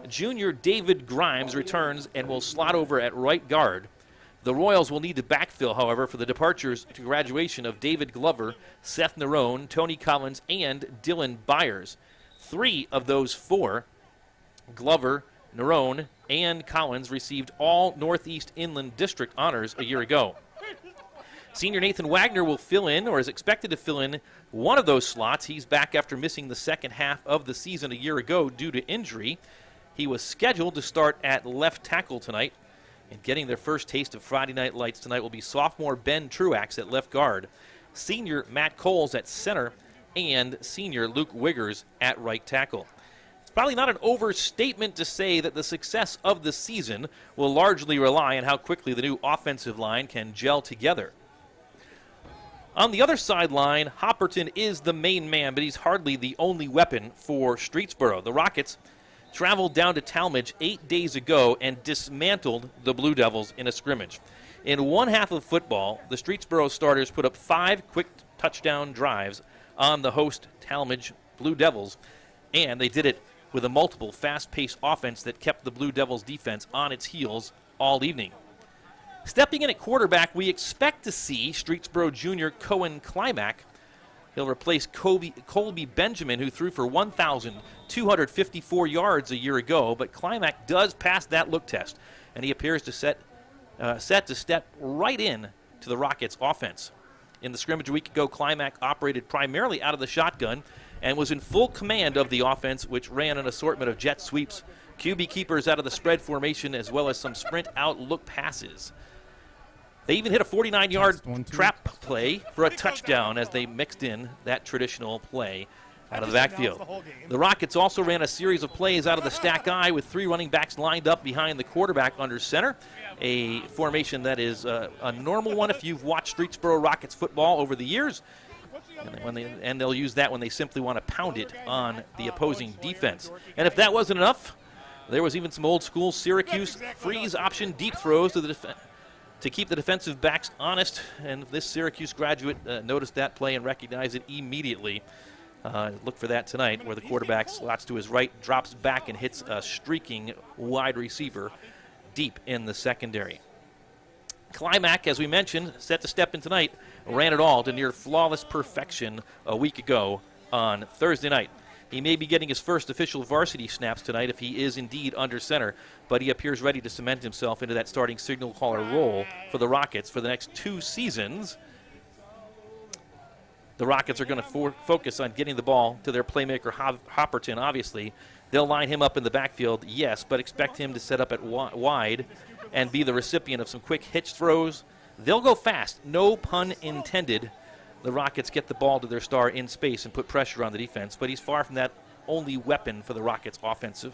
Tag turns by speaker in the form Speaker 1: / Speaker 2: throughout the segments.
Speaker 1: Junior David Grimes returns and will slot over at right guard. The Royals will need to backfill, however, for the departures to graduation of David Glover, Seth Nerone, Tony Collins, and Dylan Byers. 3 of those 4, Glover, Nerone, and Collins, received all Northeast Inland District honors a year ago. Senior Nathan Wagner will fill in, or is expected to fill in, one of those slots. He's back after missing the second half of the season a year ago due to injury. He was scheduled to start at left tackle tonight. And getting their first taste of Friday Night Lights tonight will be sophomore Ben Truax at left guard, senior Matt Coles at center, and senior Luke Wiggers at right tackle. It's probably not an overstatement to say that the success of the season will largely rely on how quickly the new offensive line can gel together. On the other sideline, Hopperton is the main man, but he's hardly the only weapon for Streetsboro. The Rockets traveled down to Talmadge 8 days ago and dismantled the Blue Devils in a scrimmage. In one half of football, the Streetsboro starters put up 5 quick touchdown drives on the host Talmadge Blue Devils, and they did it with a multiple fast-paced offense that kept the Blue Devils defense on its heels all evening. Stepping in at quarterback, we expect to see Streetsboro junior Cohen Climack. He'll replace Colby Benjamin, who threw for 1,254 yards a year ago, but Climack does pass that look test, and he appears to set to step right in to the Rockets' offense. In the scrimmage a week ago, Climack operated primarily out of the shotgun and was in full command of the offense, which ran an assortment of jet sweeps, QB keepers out of the spread formation, as well as some sprint out look passes. They even hit a 49-yard trap play for a touchdown as they mixed in that traditional play out of the backfield. The Rockets also ran a series of plays out of the stack I with 3 running backs lined up behind the quarterback under center, a formation that is a normal one if you've watched Streetsboro Rockets football over the years. And they'll use that when they simply want to pound it on the opposing defense. And if that wasn't enough, there was even some old-school Syracuse freeze option deep throws to keep the defensive backs honest, and this Syracuse graduate noticed that play and recognized it immediately. Look for that tonight, where the quarterback slots to his right, drops back, and hits a streaking wide receiver deep in the secondary. Climack, as we mentioned, set to step in tonight, ran it all to near flawless perfection a week ago on Thursday night. He may be getting his first official varsity snaps tonight if he is indeed under center, but he appears ready to cement himself into that starting signal caller role for the Rockets for the next 2 seasons. The Rockets are going to focus on getting the ball to their playmaker Hopperton, obviously. They'll line him up in the backfield, yes, but expect him to set up at wide and be the recipient of some quick hitch throws. They'll go fast, no pun intended. The Rockets get the ball to their star in space and put pressure on the defense, but he's far from that only weapon for the Rockets' offensive.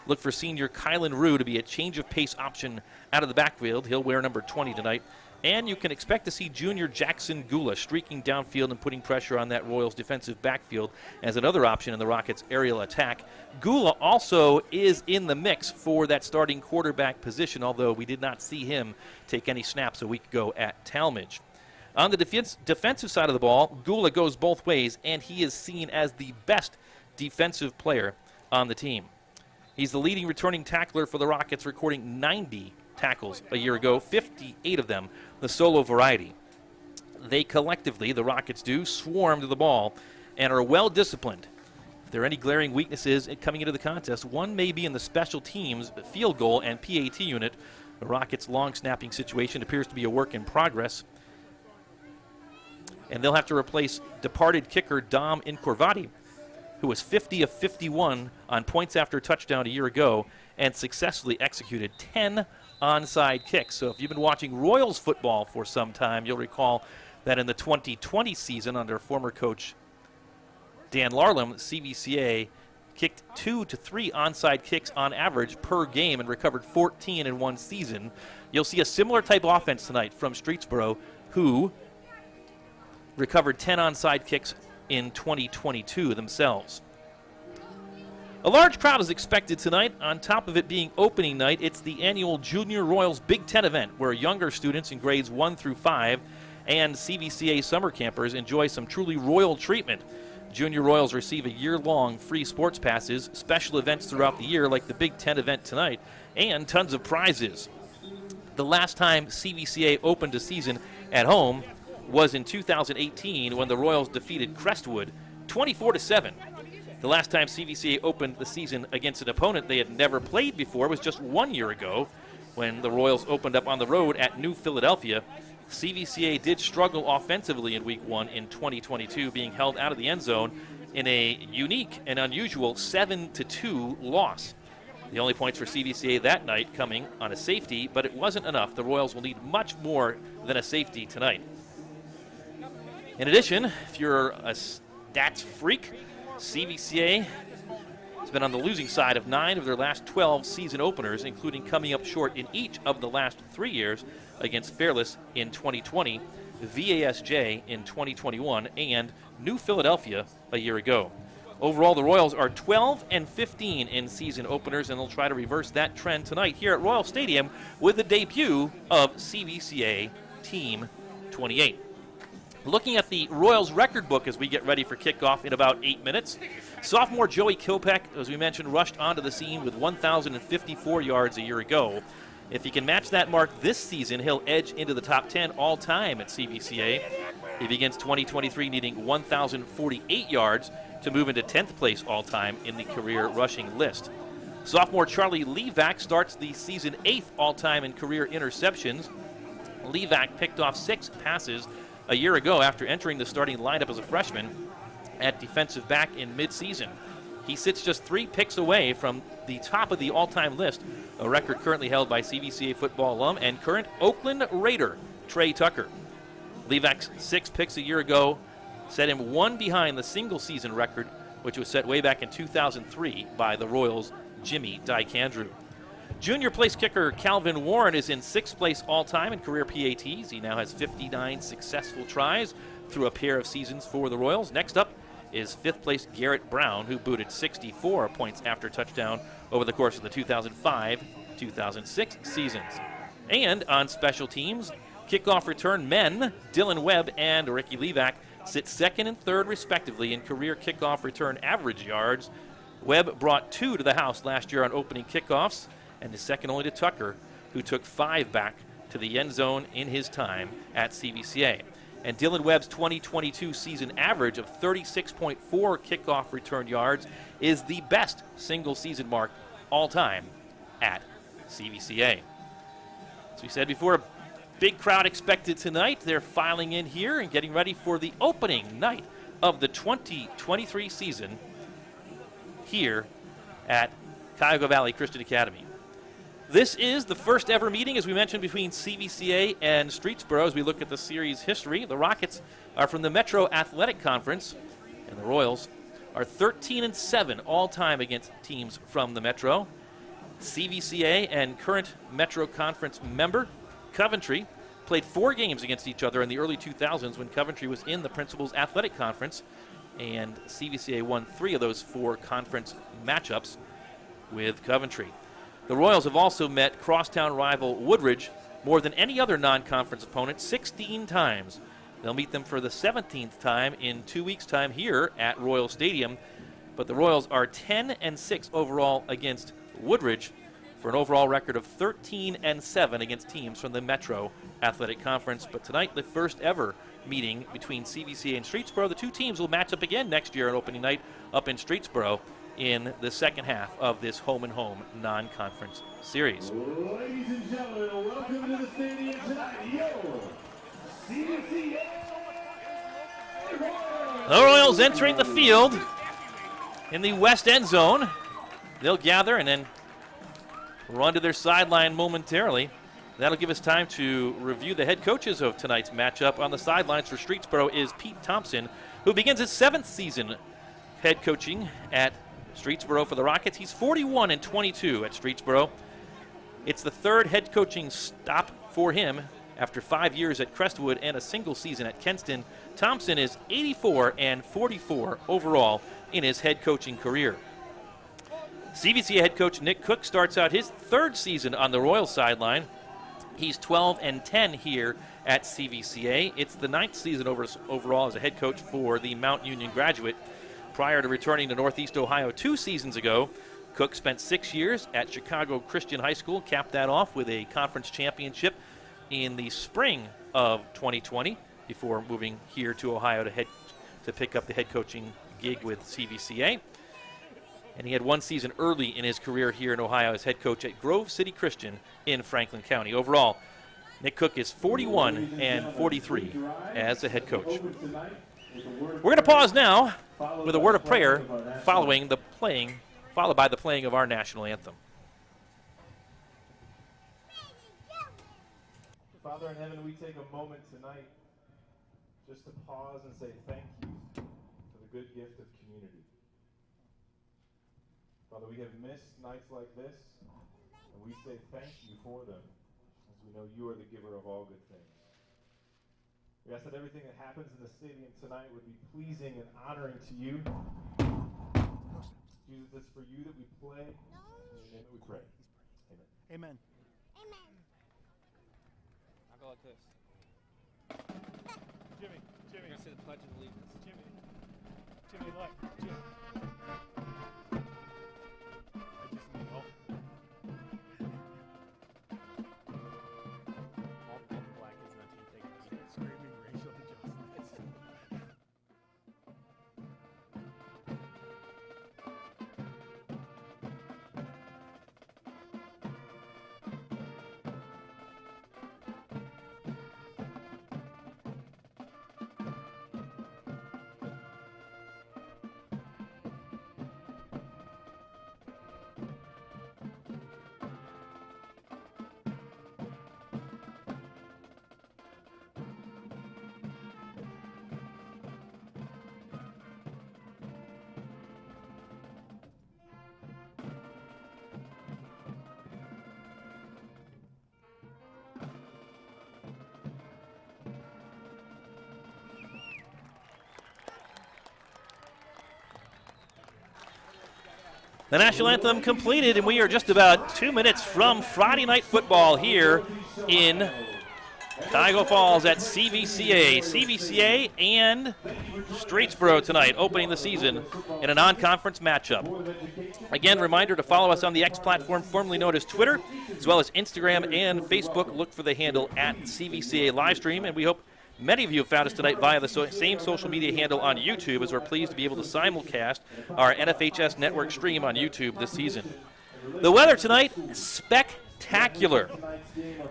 Speaker 1: Look for senior Kylan Rue to be a change of pace option out of the backfield. He'll wear number 20 tonight. And you can expect to see junior Jackson Gula streaking downfield and putting pressure on that Royals defensive backfield as another option in the Rockets' aerial attack. Gula also is in the mix for that starting quarterback position, although we did not see him take any snaps a week ago at Talmadge. On the defensive side of the ball, Gula goes both ways, and he is seen as the best defensive player on the team. He's the leading returning tackler for the Rockets, recording 90 tackles a year ago, 58 of them the solo variety. They collectively, the Rockets do, swarm to the ball and are well disciplined. If there are any glaring weaknesses coming into the contest, one may be in the special teams field goal and PAT unit. The Rockets' long snapping situation appears to be a work in progress. And they'll have to replace departed kicker Dom Incorvati, who was 50 of 51 on points after touchdown a year ago and successfully executed 10 onside kicks. So if you've been watching Royals football for some time, you'll recall that in the 2020 season under former coach Dan Larlam, CVCA kicked 2 to 3 onside kicks on average per game and recovered 14 in one season. You'll see a similar type of offense tonight from Streetsboro, who recovered 10 onside kicks in 2022 themselves. A large crowd is expected tonight. On top of it being opening night, it's the annual Junior Royals Big Ten event where younger students in grades 1 through 5 and CVCA summer campers enjoy some truly royal treatment. Junior Royals receive a year-long free sports passes, special events throughout the year like the Big Ten event tonight, and tons of prizes. The last time CVCA opened a season at home was in 2018 when the Royals defeated Crestwood 24-7. The last time CVCA opened the season against an opponent they had never played before was just 1 year ago when the Royals opened up on the road at New Philadelphia. CVCA did struggle offensively in Week 1 in 2022, being held out of the end zone in a unique and unusual 7-2 loss. The only points for CVCA that night coming on a safety, but it wasn't enough. The Royals will need much more than a safety tonight. In addition, if you're a stats freak, CVCA has been on the losing side of 9 of their last 12 season openers, including coming up short in each of the last 3 years against Fairless in 2020, VASJ in 2021, and New Philadelphia a year ago. Overall, the Royals are 12-15 in season openers, and they'll try to reverse that trend tonight here at Royal Stadium with the debut of CVCA Team 28. Looking at the Royals record book as we get ready for kickoff in about 8 minutes. Sophomore Joey Kilpeck, as we mentioned, rushed onto the scene with 1,054 yards a year ago. If he can match that mark this season, he'll edge into the top 10 all-time at CVCA. He begins 2023 needing 1,048 yards to move into 10th place all-time in the career rushing list. Sophomore Charlie Levac starts the season 8th all-time in career interceptions. Levac picked off 6 passes a year ago after entering the starting lineup as a freshman at defensive back in midseason. He sits just 3 picks away from the top of the all-time list, a record currently held by CVCA football alum and current Oakland Raider Trey Tucker. Levac's 6 picks a year ago set him 1 behind the single-season record, which was set way back in 2003 by the Royals' Jimmy Dykandrew. Junior place kicker Calvin Warren is in 6th place all-time in career PATs. He now has 59 successful tries through a pair of seasons for the Royals. Next up is 5th place Garrett Brown, who booted 64 points after touchdown over the course of the 2005-2006 seasons. And on special teams, kickoff return men Dylan Webb and Ricky Levac sit 2nd and 3rd respectively in career kickoff return average yards. Webb brought 2 to the house last year on opening kickoffs, and is second only to Tucker, who took 5 back to the end zone in his time at CVCA. And Dylan Webb's 2022 season average of 36.4 kickoff return yards is the best single season mark all time at CVCA. As we said before, big crowd expected tonight. They're filing in here and getting ready for the opening night of the 2023 season here at Cuyahoga Valley Christian Academy. This is the first ever meeting, as we mentioned, between CVCA and Streetsboro as we look at the series history. The Rockets are from the Metro Athletic Conference, and the Royals are 13-7 all-time against teams from the Metro. CVCA and current Metro Conference member Coventry played 4 games against each other in the early 2000s when Coventry was in the Principal's Athletic Conference, and CVCA won 3 of those 4 conference matchups with Coventry. The Royals have also met crosstown rival Woodridge more than any other non-conference opponent 16 times. They'll meet them for the 17th time in 2 weeks' time here at Royal Stadium. But the Royals are 10-6 overall against Woodridge for an overall record of 13-7 against teams from the Metro Athletic Conference. But tonight, the first ever meeting between CVCA and Streetsboro. The 2 teams will match up again next year on opening night up in Streetsboro in the second half of this home-and-home non-conference series.
Speaker 2: Ladies and gentlemen, welcome to the stadium tonight. CVCA.
Speaker 1: The Royals entering the field in the west end zone. They'll gather and then run to their sideline momentarily. That'll give us time to review the head coaches of tonight's matchup. On the sidelines for Streetsboro is Pete Thompson, who begins his 7th season head coaching at Streetsboro for the Rockets. He's 41-22 at Streetsboro. It's the 3rd head coaching stop for him after 5 years at Crestwood and a single season at Kenston. Thompson is 84-44 overall in his head coaching career. CVCA head coach Nick Cook starts out his 3rd season on the Royals sideline. He's 12-10 here at CVCA. It's the 9th season overall as a head coach for the Mount Union graduate. Prior to returning to Northeast Ohio 2 seasons ago, Cook spent 6 years at Chicago Christian High School, capped that off with a conference championship in the spring of 2020 before moving here to Ohio to pick up the head coaching gig with CVCA. And he had 1 season early in his career here in Ohio as head coach at Grove City Christian in Franklin County. Overall, Nick Cook is 41-43 as a head coach. We're going to pause now with a word of prayer followed by the playing of our national anthem.
Speaker 3: Father in heaven, we take a moment tonight just to pause and say thank you for the good gift of community. Father, we have missed nights like this, and we say thank you for them, as we know you are the giver of all good things. We ask that everything that happens in the stadium tonight would be pleasing and honoring to you. Jesus, it's for you that we play, in your name that we pray. Amen.
Speaker 4: Amen.
Speaker 5: I'll go like this.
Speaker 4: Jimmy.
Speaker 5: We're going to say the Pledge of Allegiance.
Speaker 4: Jimmy, look. Jimmy. I just need help. All the black is not you taking this. Screaming racial injustice.
Speaker 1: The national anthem completed, and we are just about 2 minutes from Friday night football here in Cuyahoga Falls at CVCA. CVCA and Streetsboro tonight, opening the season in a non-conference matchup. Again, reminder to follow us on the X platform, formerly known as Twitter, as well as Instagram and Facebook. Look for the handle at CVCA Livestream, and we hope many of you have found us tonight via the same social media handle on YouTube, as we're pleased to be able to simulcast our NFHS network stream on YouTube this season. The weather tonight, spectacular.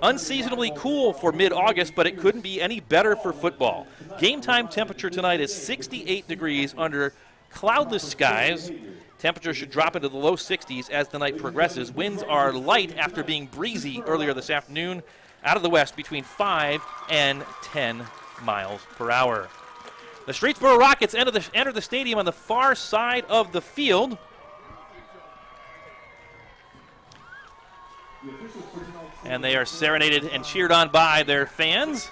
Speaker 1: Unseasonably cool for mid-August, but it couldn't be any better for football. Game time temperature tonight is 68 degrees under cloudless skies. Temperature should drop into the low 60s as the night progresses. Winds are light after being breezy earlier this afternoon out of the west between 5 and 10 miles per hour. The Streetsboro Rockets enter the stadium on the far side of the field. And they are serenaded and cheered on by their fans.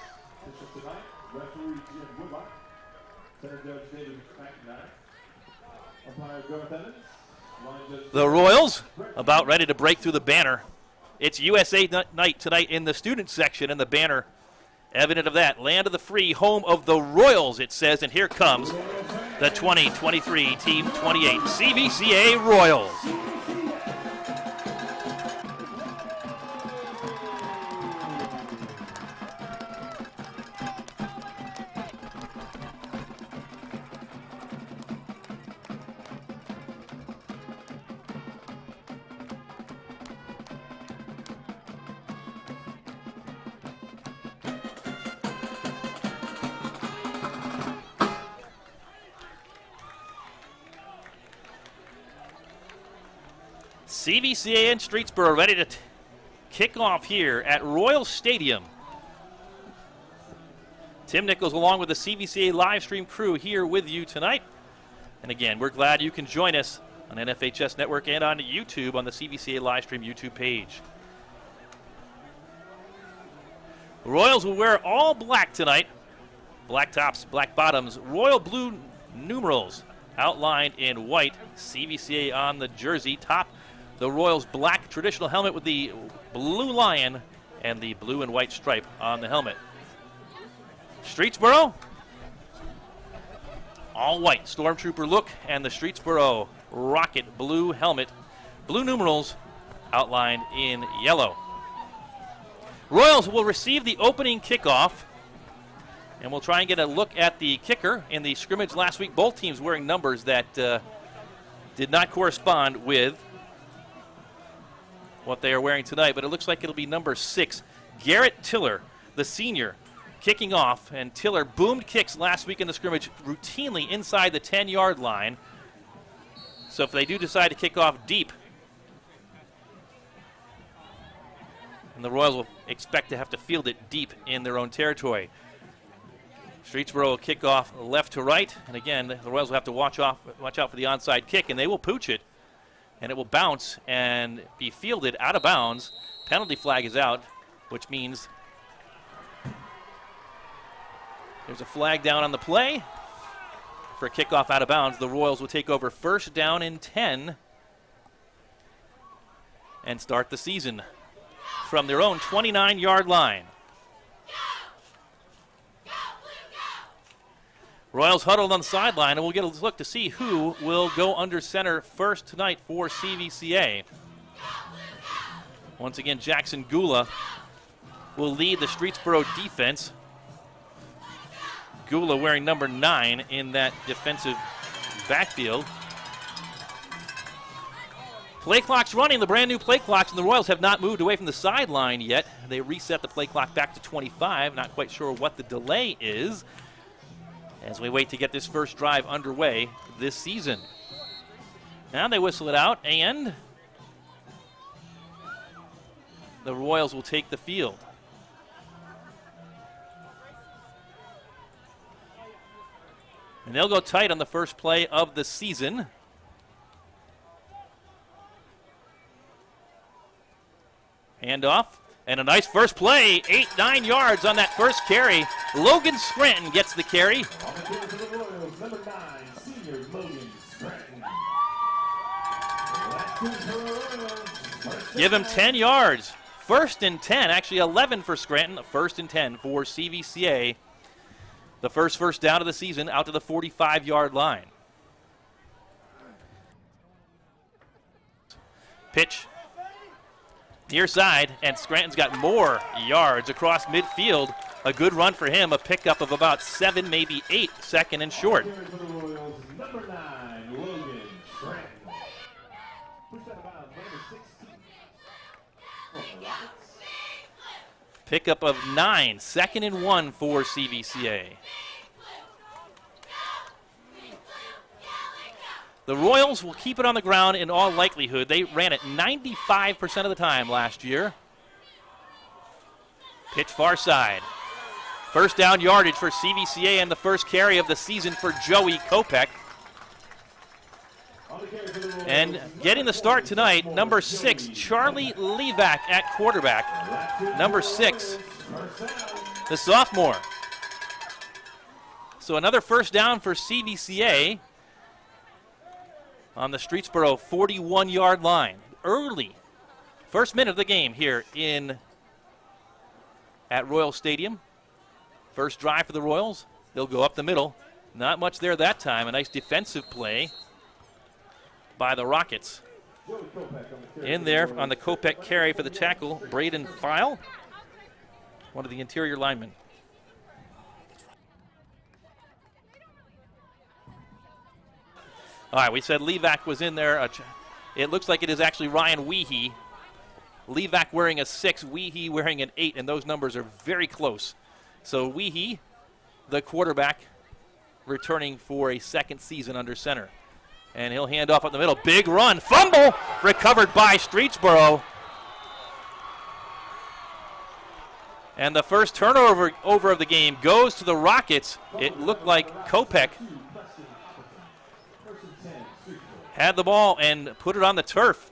Speaker 1: The Royals about ready to break through the banner. It's USA night tonight in the student section, and the banner evident of that. Land of the free, home of the Royals, it says, and here comes the 2023 Team 28 CVCA Royals. CVCA and Streetsboro ready to kick off here at Royal Stadium. Tim Nichols along with the CVCA live stream crew here with you tonight. And again, we're glad you can join us on NFHS Network and on YouTube on the CVCA live stream YouTube page. The Royals will wear all black tonight. Black tops, black bottoms, royal blue numerals outlined in white. CVCA on the jersey. Top, the Royals' black traditional helmet with the blue lion and the blue and white stripe on the helmet. Streetsboro all white Stormtrooper look, and the Streetsboro Rocket blue helmet, blue numerals outlined in yellow. Royals will receive the opening kickoff, and we'll try and get a look at the kicker. In the scrimmage last week, both teams wearing numbers that did not correspond with what they are wearing tonight, but it looks like it'll be number 6, Garrett Tiller, the senior, kicking off. And Tiller boomed kicks last week in the scrimmage routinely inside the 10-yard line. So if they do decide to kick off deep, and the Royals will expect to have to field it deep in their own territory. Streetsboro will kick off left to right, and again, the Royals will have to watch out for the onside kick, and they will pooch it, and it will bounce and be fielded out of bounds. Penalty flag is out, which means there's a flag down on the play for a kickoff out of bounds. The Royals will take over first down and 10 and start the season from their own 29-yard line. Royals huddled on the sideline, and we'll get a look to see who will go under center first tonight for CVCA. Once again, Jackson Gula will lead the Streetsboro defense. Gula wearing number 9 in that defensive backfield. Play clock's running, the brand new play clocks, and the Royals have not moved away from the sideline yet. They reset the play clock back to 25. Not quite sure what the delay is as we wait to get this first drive underway this season. Now they whistle it out, and the Royals will take the field. And they'll go tight on the first play of the season. Handoff, and a nice first play, 9 yards on that first carry. Logan Scranton gets the carry.
Speaker 2: On the field for the Royals, number 9, senior Logan Scranton. Last two for the Royals.
Speaker 1: Give him 10 yards. First and 10, actually 11 for Scranton. First and 10 for CVCA. The first down of the season out to the 45-yard line. Pitch near side, and Scranton's got more yards across midfield. A good run for him, a pickup of about 7, maybe 8, second and short.
Speaker 2: For the Royals, number 9, Logan Scranton. Pushed out of bounds, number 16. For the Rockets.
Speaker 1: Pickup of 9, second and 1 for CVCA. The Royals will keep it on the ground in all likelihood. They ran it 95% of the time last year. Pitch far side. First down yardage for CVCA and the first carry of the season for Joey Kopech. And getting the start tonight, number 6, Charlie Levac at quarterback. Number 6, the sophomore. So another first down for CVCA on the Streetsboro 41-yard line. Early, first minute of the game here at Royal Stadium. First drive for the Royals. They'll go up the middle. Not much there that time. A nice defensive play by the Rockets. In there on the Kopech carry for the tackle, Braden File, one of the interior linemen. All right, we said Levac was in there. It looks like it is actually Ryan Weehee. Levac wearing a 6, Weehee wearing an 8, and those numbers are very close. So Weehee, the quarterback, returning for a second season under center. And he'll hand off up the middle. Big run. Fumble recovered by Streetsboro. And the first turnover of the game goes to the Rockets. It looked like Kopech had the ball and put it on the turf.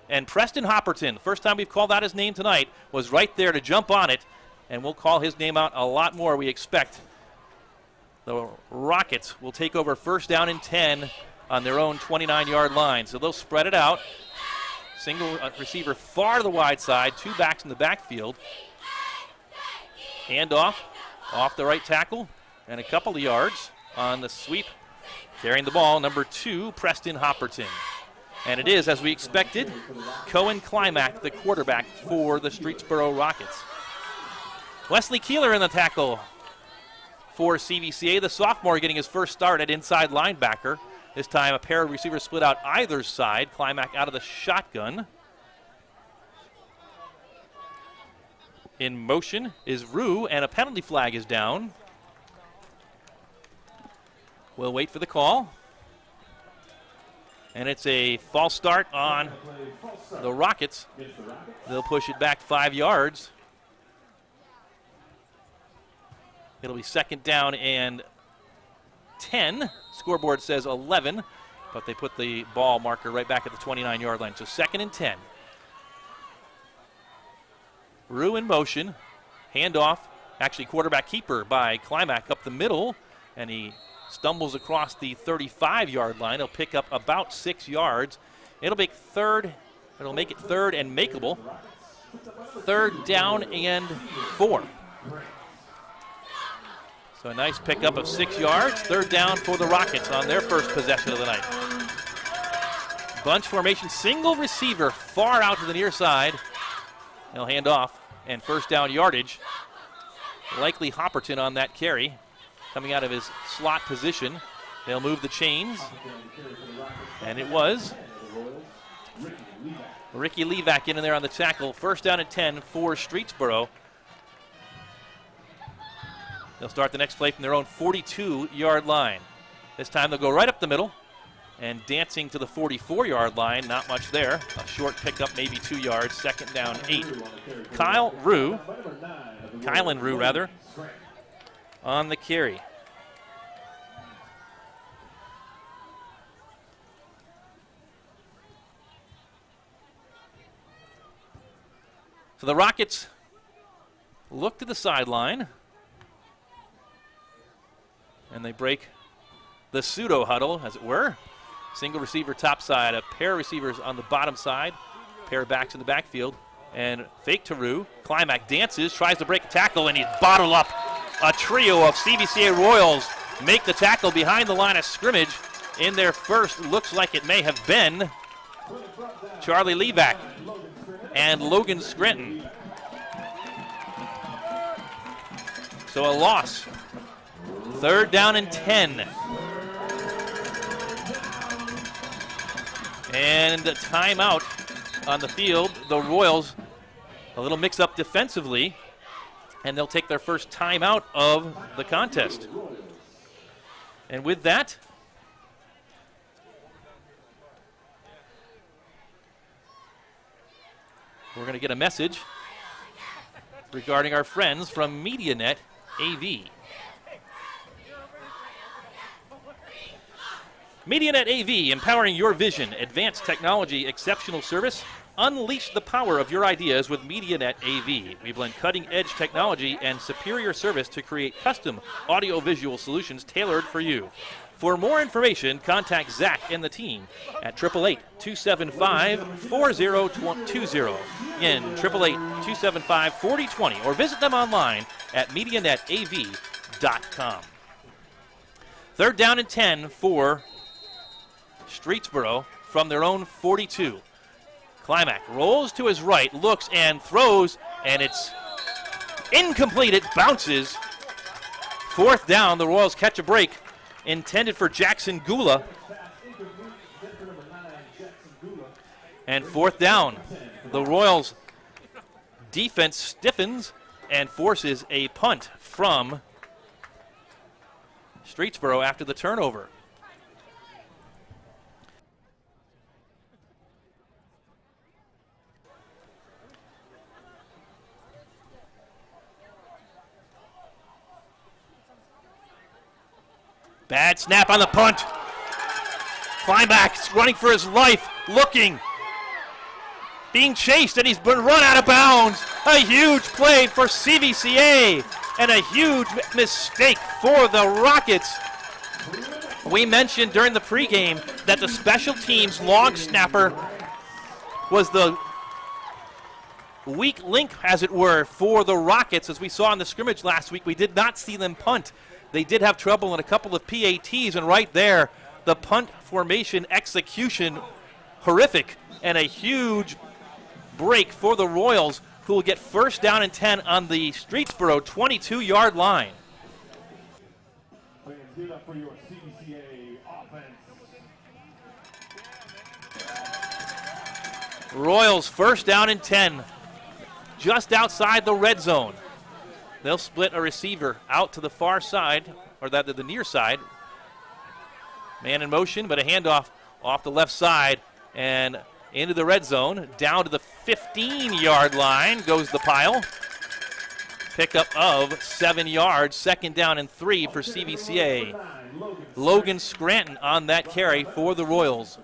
Speaker 1: And Preston Hopperton, first time we've called out his name tonight, was right there to jump on it. And we'll call his name out a lot more, we expect. The Rockets will take over first down and 10 on their own 29-yard line. So they'll spread it out. Single receiver far to the wide side, 2 backs in the backfield. Handoff off the right tackle, and a couple of yards on the sweep Carrying the ball, number 2, Preston Hopperton. And it is, as we expected, Cohen Climack, the quarterback for the Streetsboro Rockets. Wesley Keeler in the tackle for CVCA, the sophomore getting his first start at inside linebacker. This time a pair of receivers split out either side. Climack out of the shotgun. In motion is Rue, and a penalty flag is down. We'll wait for the call. And it's a false start on the Rockets. They'll push it back 5 yards. It'll be second down and 10. Scoreboard says 11, but they put the ball marker right back at the 29-yard line. So second and 10. Rue in motion. Handoff. Actually quarterback keeper by Climack up the middle, and he stumbles across the 35-yard line. He'll pick up about 6 yards. It'll make it third and makeable. Third down and 4. So a nice pickup of 6 yards. Third down for the Rockets on their first possession of the night. Bunch formation, single receiver far out to the near side. They'll hand off, and first down yardage. Likely Hopperton on that carry. Coming out of his slot position. They'll move the chains. And it was Ricky Levac in there on the tackle. First down and 10 for Streetsboro. They'll start the next play from their own 42-yard line. This time they'll go right up the middle and dancing to the 44-yard line. Not much there. A short pickup, maybe 2 yards. Second down, 8. Kylan Rue, on the carry. So the Rockets look to the sideline, and they break the pseudo huddle, as it were. Single receiver top side, a pair of receivers on the bottom side, pair of backs in the backfield, and fake to Rue. Climack dances, tries to break a tackle, and he's bottled up. A trio of CVCA Royals make the tackle behind the line of scrimmage. In their first, looks like it may have been Charlie Levac and Logan Scranton. So a loss. Third down and 10. And a timeout on the field. The Royals a little mix-up defensively, and they'll take their first timeout of the contest. And with that, we're going to get a message regarding our friends from MediaNet AV. MediaNet AV, empowering your vision, advanced technology, exceptional service. Unleash the power of your ideas with MediaNet AV. We blend cutting-edge technology and superior service to create custom audio-visual solutions tailored for you. For more information, contact Zach and the team at 888-275-4020. Again, 888-275-4020, or visit them online at MediaNetAV.com. Third down and 10 for Streetsboro from their own 42. Climack rolls to his right, looks and throws, and it's incomplete. It bounces. Fourth down, the Royals catch a break intended for Jackson Gula. And fourth down, the Royals defense stiffens and forces a punt from Streetsboro after the turnover. Bad snap on the punt. Climack running for his life, looking, being chased, and he's been run out of bounds. A huge play for CVCA and a huge mistake for the Rockets. We mentioned during the pregame that the special teams long snapper was the weak link, as it were, for the Rockets. As we saw in the scrimmage last week, we did not see them punt. They did have trouble in a couple of PATs, and right there, the punt formation execution horrific, and a huge break for the Royals, who will get first down and 10 on the Streetsboro 22-yard line.
Speaker 2: Fans, give it up for your CVCA offense.
Speaker 1: Royals first down and 10, just outside the red zone. They'll split a receiver out to the far side, or rather the near side. Man in motion, but a handoff off the left side and into the red zone. Down to the 15-yard line goes the pile. Pickup of 7 yards, second down and 3 for CVCA. Logan Scranton on that carry for the Royals.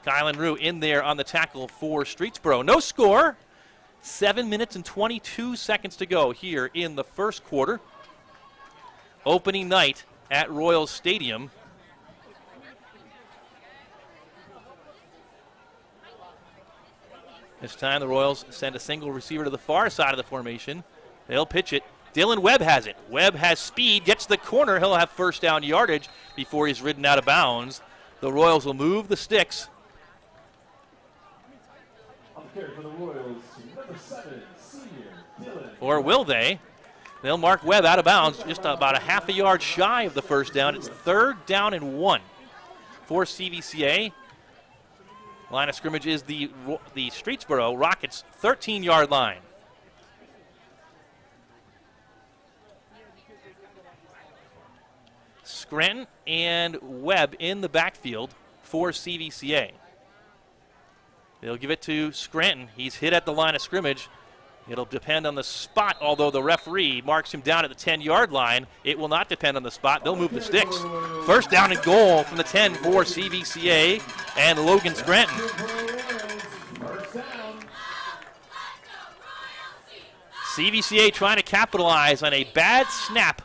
Speaker 1: Kylan Rue in there on the tackle for Streetsboro. No score. 7 minutes and 22 seconds to go here in the first quarter. Opening night at Royals Stadium. This time the Royals send a single receiver to the far side of the formation. They'll pitch it. Dylan Webb has it. Webb has speed, gets the corner. He'll have first down yardage before he's ridden out of bounds. The Royals will move the sticks.
Speaker 2: On the carry for the Royals, number 7, senior Dylan.
Speaker 1: Or will they? They'll mark Webb out of bounds, just about a half a yard shy of the first down. It's third down and 1 for CVCA. Line of scrimmage is the Streetsboro Rockets' 13-yard line. Scranton and Webb in the backfield for CVCA. They'll give it to Scranton. He's hit at the line of scrimmage. It'll depend on the spot, although the referee marks him down at the 10-yard line. It will not depend on the spot. They'll move the sticks. First down and goal from the 10 for CVCA and Logan Scranton. CVCA trying to capitalize on a bad snap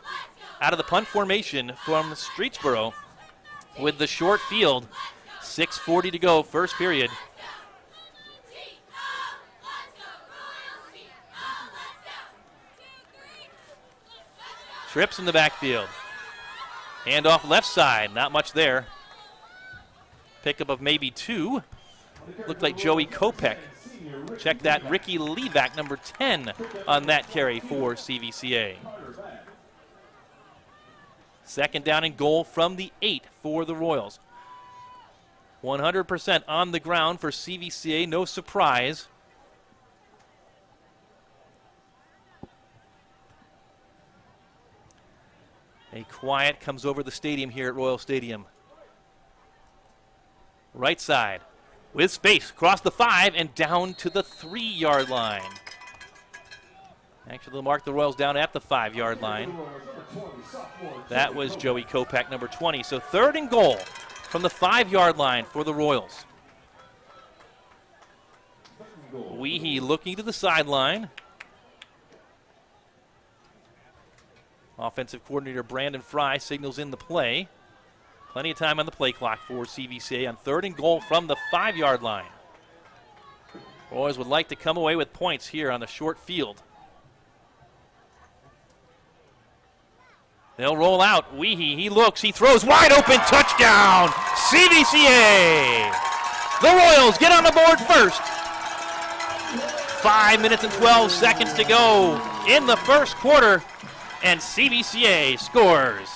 Speaker 1: out of the punt formation from Streetsboro with the short field. 6:40 to go, first period. Trips in the backfield. Handoff left side, not much there. Pickup of maybe 2. Looked like Joey Kopech. Check that, Ricky Levac, number 10, on that carry for CVCA. Second down and goal from the 8 for the Royals. 100% on the ground for CVCA, no surprise. A quiet comes over the stadium here at Royal Stadium. Right side with space, across the 5 and down to the 3-yard line. Actually, they'll mark the Royals down at the 5-yard line. That was Joey Kopech, number 20. So third and goal from the 5-yard line for the Royals. Weehee looking to the sideline. Offensive coordinator Brandon Fry signals in the play. Plenty of time on the play clock for CVCA on third and goal from the 5-yard line. Royals would like to come away with points here on the short field. They'll roll out. Weehee, he looks, he throws, wide open, touchdown, CVCA! The Royals get on the board first. 5 minutes and 12 seconds to go in the first quarter, and CVCA scores.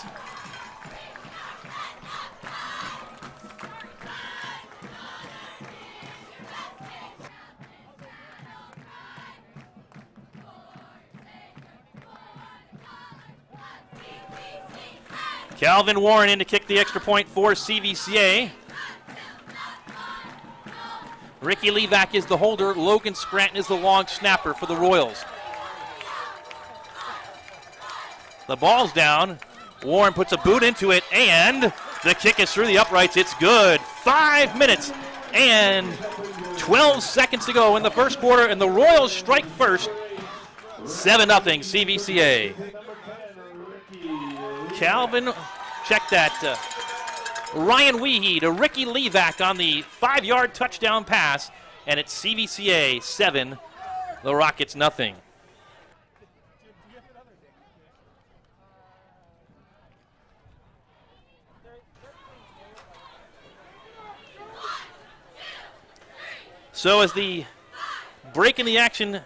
Speaker 1: Calvin Warren in to kick the extra point for CVCA. Ricky Levac is the holder. Logan Scranton is the long snapper for the Royals. The ball's down. Warren puts a boot into it, and the kick is through the uprights. It's good. 5 minutes and 12 seconds to go in the first quarter, and the Royals strike first. 7-0 CVCA. Calvin, check that. Ryan Weehee to Ricky Levac on the 5-yard touchdown pass, and it's CVCA 7, the Rockets nothing. So as the break in the action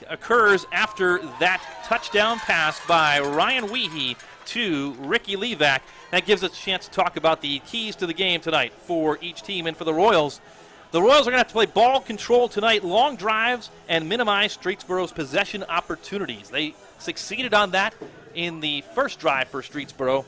Speaker 1: occurs after that touchdown pass by Ryan Weehee to Ricky Levac, that gives us a chance to talk about the keys to the game tonight for each team. And for the Royals are going to have to play ball control tonight, long drives, and minimize Streetsboro's possession opportunities. They succeeded on that in the first drive for Streetsboro.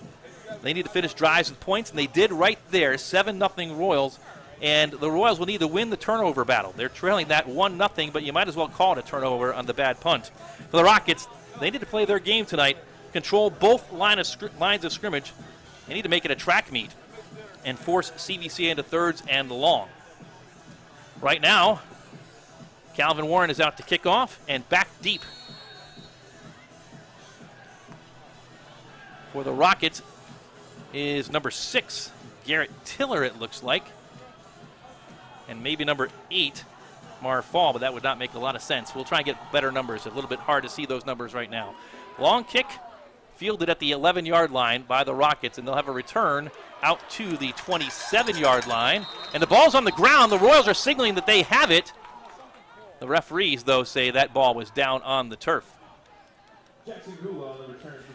Speaker 1: They need to finish drives with points, and they did right there, 7-0 Royals. And the Royals will need to win the turnover battle. They're trailing that 1-0, but you might as well call it a turnover on the bad punt. For the Rockets, they need to play their game tonight, control both lines of scrimmage. They need to make it a track meet and force CVCA into thirds and long. Right now, Calvin Warren is out to kick off and back deep. For the Rockets is number 6, Garrett Tiller, it looks like. And maybe number 8, Mar Fall, but that would not make a lot of sense. We'll try and get better numbers. A little bit hard to see those numbers right now. Long kick fielded at the 11-yard line by the Rockets, and they'll have a return out to the 27-yard line. And the ball's on the ground. The Royals are signaling that they have it. The referees, though, say that ball was down on the turf.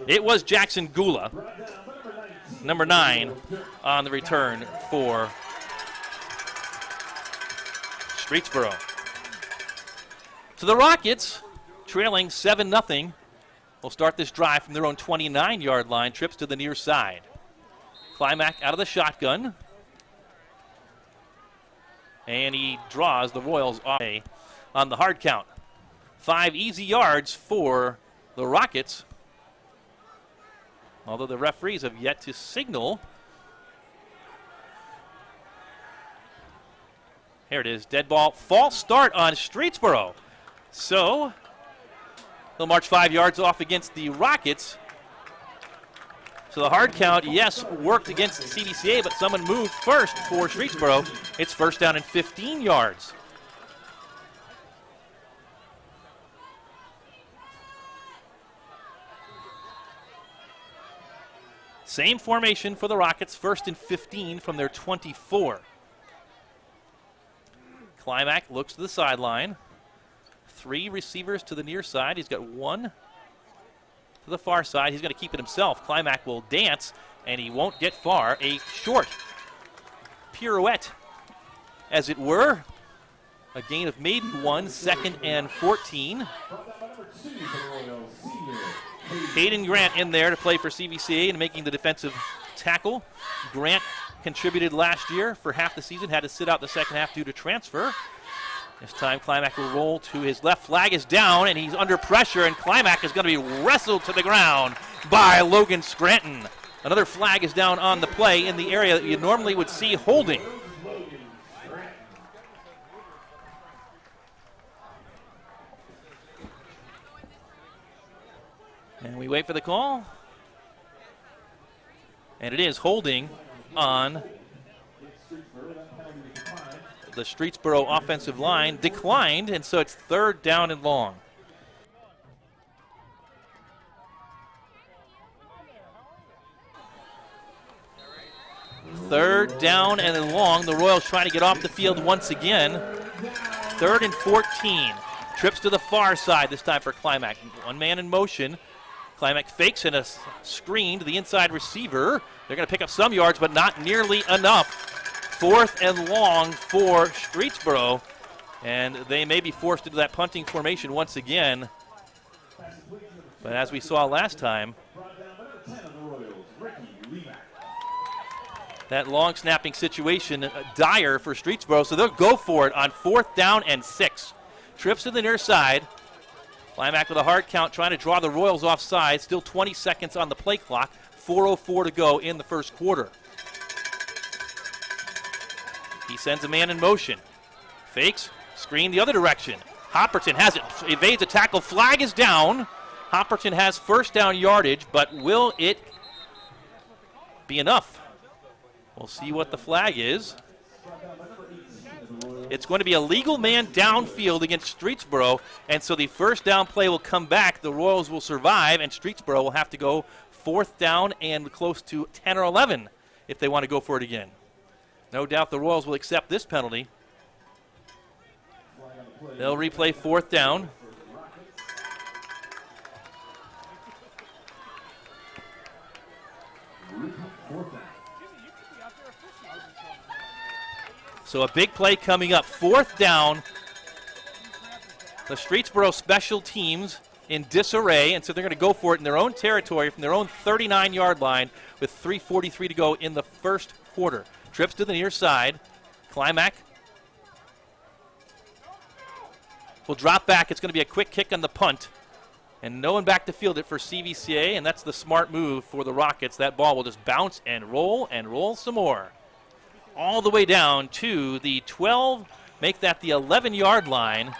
Speaker 1: It was Jackson Gula, number 9, on the return for Streetsboro. So the Rockets, trailing 7-0, will start this drive from their own 29-yard line, trips to the near side. Climac out of the shotgun. And he draws the Royals off on the hard count. 5 easy yards for the Rockets, although the referees have yet to signal. Here it is, dead ball, false start on Streetsboro. So they'll march 5 yards off against the Rockets. So the hard count, yes, worked against CVCA, but someone moved first for Streetsboro. It's first down and 15 yards. Same formation for the Rockets, first and 15 from their 24. Climac looks to the sideline. 3 receivers to the near side. He's got 1 to the far side. He's going to keep it himself. Climac will dance, and he won't get far. A short pirouette, as it were. A gain of maybe 1, second and 14. Hayden Grant in there to play for CVCA and making the defensive tackle. Grant contributed last year for half the season, had to sit out the second half due to transfer. This time Climac will roll to his left. Flag is down, and he's under pressure, and Climac is going to be wrestled to the ground by Logan Scranton. Another flag is down on the play in the area that you normally would see holding. And we wait for the call. And it is holding on the Streetsboro offensive line. Declined, and so it's third down and long. Third down and long. The Royals trying to get off the field once again. 3rd and 14. Trips to the far side this time for Climac. One man in motion. Climac fakes and a screen to the inside receiver. They're going to pick up some yards, but not nearly enough. 4th and long for Streetsboro, and they may be forced into that punting formation once again. But as we saw last time, that long snapping situation dire for Streetsboro, so they'll go for it on 4th down and 6. Trips to the near side. Climac with a hard count, trying to draw the Royals offside. Still 20 seconds on the play clock. 4:04 to go in the first quarter. He sends a man in motion. Fakes, screen the other direction. Hopperton has it, evades a tackle. Flag is down. Hopperton has first down yardage, but will it be enough? We'll see what the flag is. It's going to be a legal man downfield against Streetsboro, and so the first down play will come back. The Royals will survive, and Streetsboro will have to go 4th down and close to 10 or 11 if they want to go for it again. No doubt the Royals will accept this penalty. They'll replay 4th down. So a big play coming up. 4th down. The Streetsboro special teams in disarray, and so they're going to go for it in their own territory from their own 39-yard line with 3:43 to go in the first quarter. Trips to the near side. Climac will drop back. It's going to be a quick kick on the punt. And no one back to field it for CVCA, and that's the smart move for the Rockets. That ball will just bounce and roll some more. All the way down to the 12, make that the 11-yard line.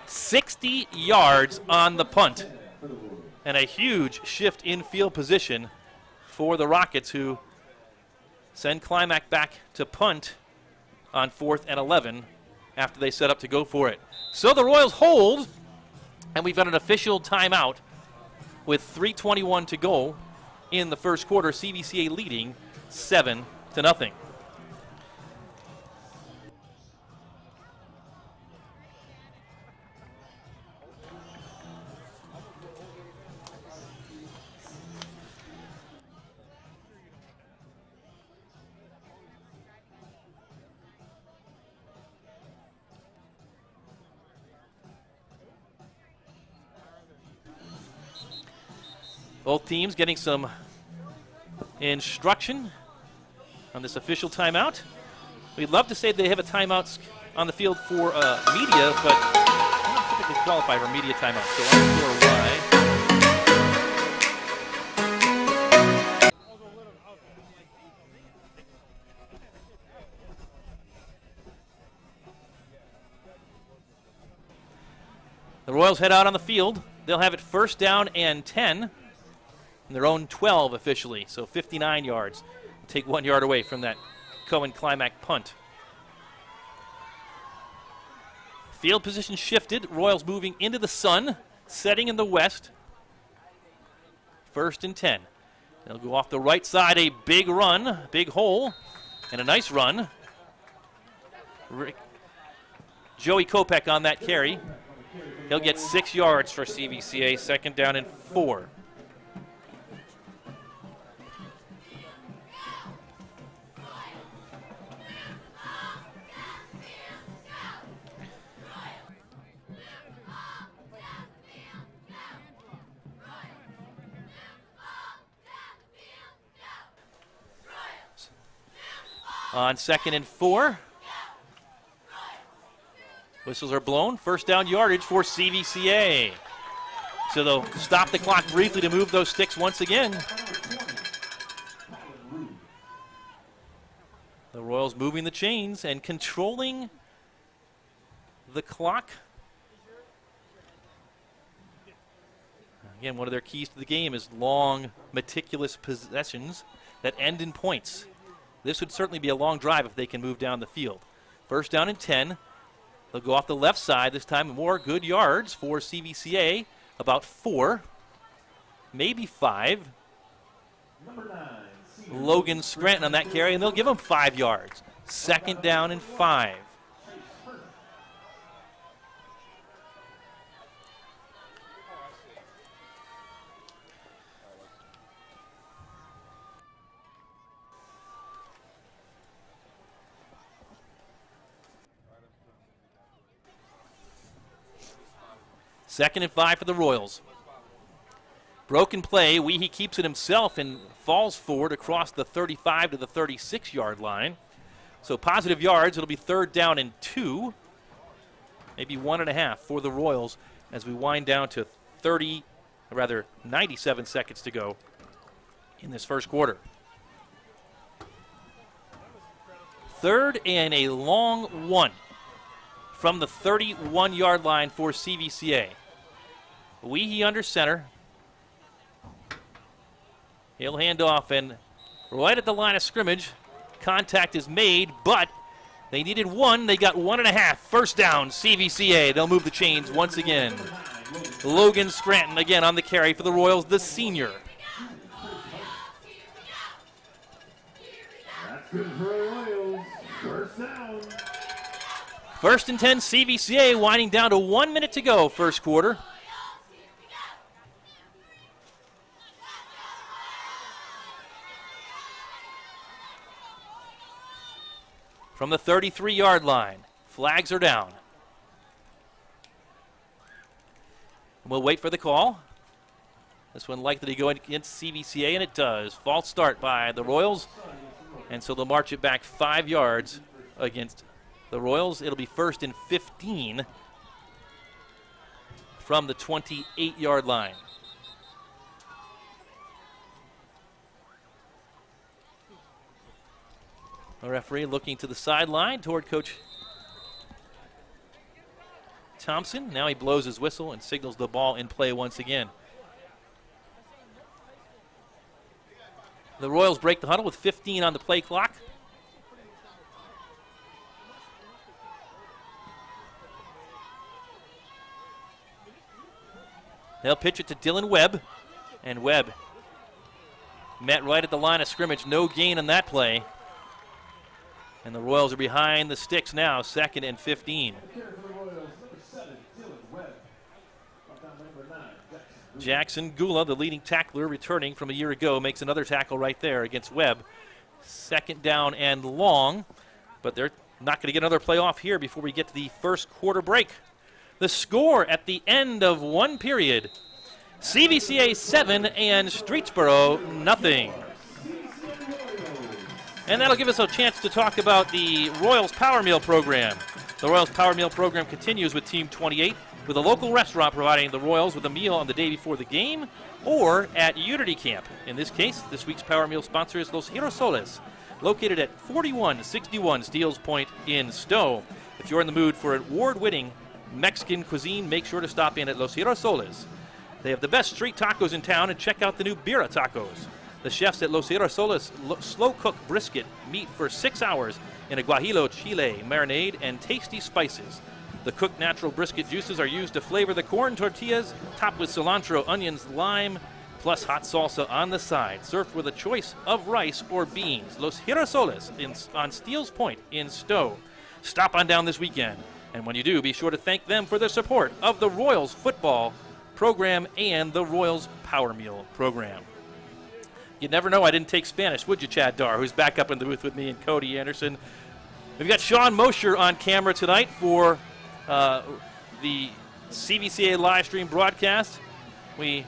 Speaker 1: $60 yards on the punt. And a huge shift in field position for the Rockets, who send Climac back to punt on 4th and 11 after they set up to go for it. So the Royals hold, and we've got an official timeout with 3:21 to go in the first quarter. CVCA leading 7-0. Both teams getting some instruction on this official timeout. We'd love to say they have a timeout on the field for media, but they don't typically qualify for media timeout, so I'm not sure why. The Royals head out on the field. They'll have it 1st down and 10. Their own 12 officially, so 59 yards. Take 1 yard away from that Cohen Climac punt. Field position shifted. Royals moving into the sun, setting in the west. 1st and 10. They'll go off the right side, a big run, big hole, and a nice run. Joey Kopech on that carry. He'll get 6 yards for CVCA, 2nd down and 4. On 2nd and 4. Whistles are blown. 1st down yardage for CVCA. So they'll stop the clock briefly to move those sticks once again. The Royals moving the chains and controlling the clock. Again, one of their keys to the game is long, meticulous possessions that end in points. This would certainly be a long drive if they can move down the field. 1st down and 10. They'll go off the left side this time. More good yards for CVCA. About 4, maybe 5. Logan Scranton on that carry, and they'll give him 5 yards. 2nd down and 5. Second and 5 for the Royals. Broken play. Weehee keeps it himself and falls forward across the 35 to the 36-yard line. So positive yards. It'll be 3rd down and 2. Maybe 1.5 for the Royals as we wind down to 97 seconds to go in this first quarter. 3rd and a long 1 from the 31-yard line for CVCA. Weehee under center. He'll hand off, and right at the line of scrimmage, contact is made, but they needed 1. They got 1.5. 1st down, CVCA. They'll move the chains once again. Logan Scranton again on the carry for the Royals, the senior.
Speaker 2: That's good for the Royals. First down.
Speaker 1: First and 10 CVCA, winding down to 1 minute to go, first quarter. From the 33-yard line, flags are down. We'll wait for the call. This one likely to go against CVCA, and it does. False start by the Royals, and so they'll march it back 5 yards against the Royals. It'll be first and 15 from the 28-yard line. The referee looking to the sideline toward Coach Thompson. Now he blows his whistle and signals the ball in play once again. The Royals break the huddle with 15 on the play clock. They'll pitch it to Dylan Webb, and Webb met right at the line of scrimmage. No gain on that play. And the Royals are behind the sticks now, second and 15. Jackson Gula, the leading tackler returning from a year ago, makes another tackle right there against Webb. Second down and long, but they're not going to get another play off here before we get to the first quarter break. The score at the end of one period, CVCA 7 and Streetsboro nothing. And that'll give us a chance to talk about the Royals Power Meal program. The Royals Power Meal program continues with Team 28, with a local restaurant providing the Royals with a meal on the day before the game or at Unity Camp. In this case, this week's Power Meal sponsor is Los Girasoles, located at 4161 Steeles Point in Stowe. If you're in the mood for award-winning Mexican cuisine, make sure to stop in at Los Girasoles. They have the best street tacos in town, and check out the new Birra tacos. The chefs at Los Girasoles slow-cook brisket meat for 6 hours in a guajillo chile marinade and tasty spices. The cooked natural brisket juices are used to flavor the corn tortillas, topped with cilantro, onions, lime, plus hot salsa on the side, served with a choice of rice or beans. Los Girasoles on Steeles Point in Stowe. Stop on down this weekend, and when you do, be sure to thank them for their support of the Royals football program and the Royals Power Meal program. You'd never know I didn't take Spanish, would you, Chad Dar, who's back up in the booth with me, and Cody Anderson. We've got Sean Mosher on camera tonight for the CVCA live stream broadcast. We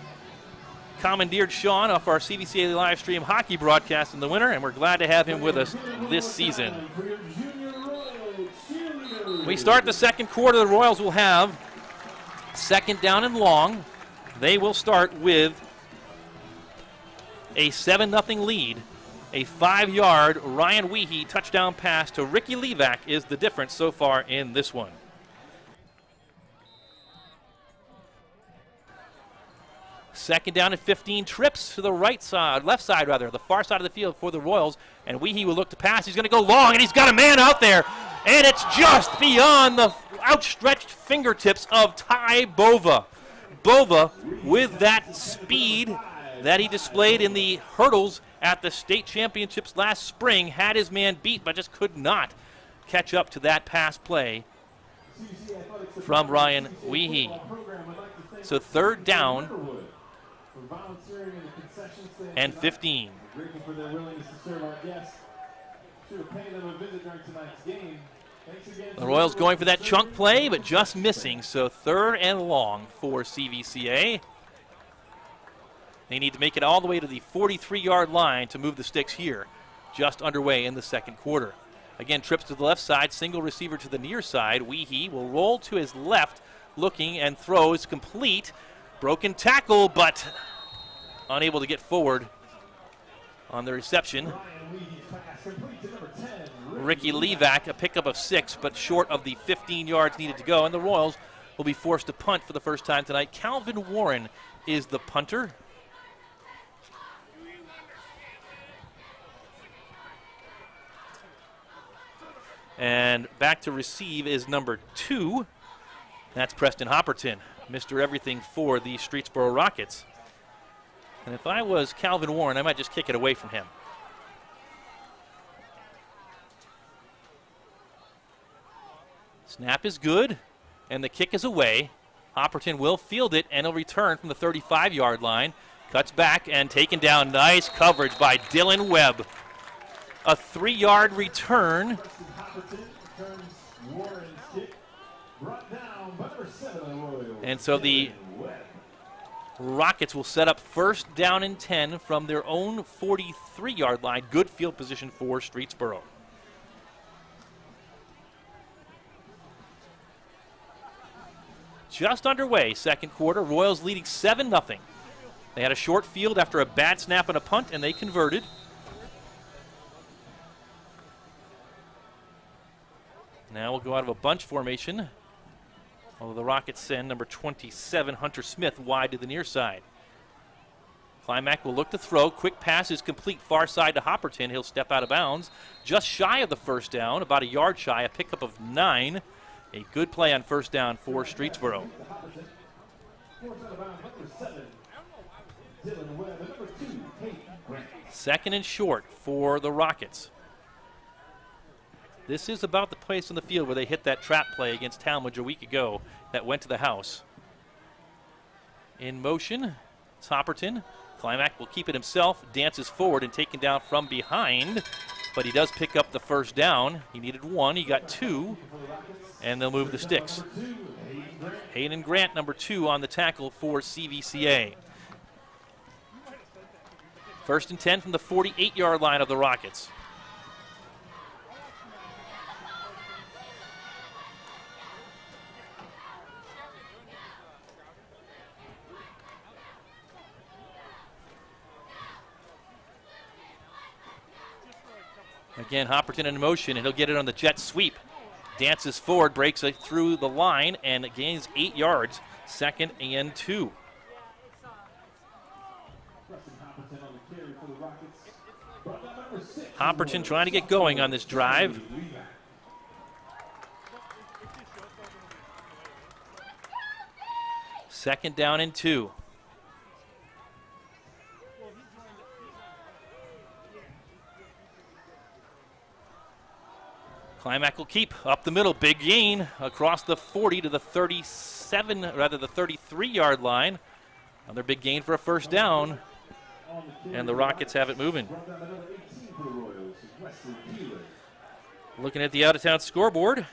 Speaker 1: commandeered Sean off our CVCA live stream hockey broadcast in the winter, and we're glad to have him with us this season. We start the second quarter. The Royals will have second down and long. They will start with a 7-0 lead. A 5-yard Ryan Weehee touchdown pass to Ricky Levac is the difference so far in this one. Second down and 15, trips to the left side, the far side of the field for the Royals, and Weehee will look to pass. He's going to go long, and he's got a man out there, and it's just beyond the outstretched fingertips of Ty Bova. Bova, with that speed that he displayed in the hurdles at the state championships last spring, had his man beat, but just could not catch up to that pass play from Ryan Weehee. So third down and 15. The Royals going for that chunk play, but just missing, so third and long for CVCA. They need to make it all the way to the 43-yard line to move the sticks here, just underway in the second quarter. Again, trips to the left side, single receiver to the near side. Weehee will roll to his left, looking, and throws complete. Broken tackle, but unable to get forward on the reception. Ricky Levac, a pickup of 6, but short of the 15 yards needed to go, and the Royals will be forced to punt for the first time tonight. Calvin Warren is the punter. And back to receive is number 2. That's Preston Hopperton, Mr. Everything for the Streetsboro Rockets. And if I was Calvin Warren, I might just kick it away from him. Snap is good, and the kick is away. Hopperton will field it, and he'll return from the 35-yard line. Cuts back and taken down. Nice coverage by Dylan Webb. A 3-yard return. And so the Rockets will set up first down and 10 from their own 43-yard line. Good field position for Streetsboro. Just underway, second quarter. Royals leading 7-0. They had a short field after a bad snap and a punt, and they converted. Now we'll go out of a bunch formation. Although the Rockets send number 27, Hunter Smith, wide to the near side. Climack will look to throw. Quick pass is complete far side to Hopperton. He'll step out of bounds. Just shy of the first down, about a yard shy, a pickup of 9. A good play on first down for Streetsboro. Second and short for the Rockets. This is about the place on the field where they hit that trap play against Talmadge a week ago that went to the house. In motion, it's Hopperton. Climack will keep it himself, dances forward and taken down from behind, but he does pick up the first down. He needed 1, he got 2, and they'll move the sticks. Hayden Grant, number 2 on the tackle for CVCA. First and 10 from the 48-yard line of the Rockets. Again, Hopperton in motion, and he'll get it on the jet sweep. Dances forward, breaks it through the line, and gains 8 yards. Second and 2. Hopperton trying to get going on this drive. Second down and 2. Climack will keep up the middle. Big gain across the 40 to the 33-yard line. Another big gain for a first down. And the Rockets have it moving. Looking at the out-of-town scoreboard,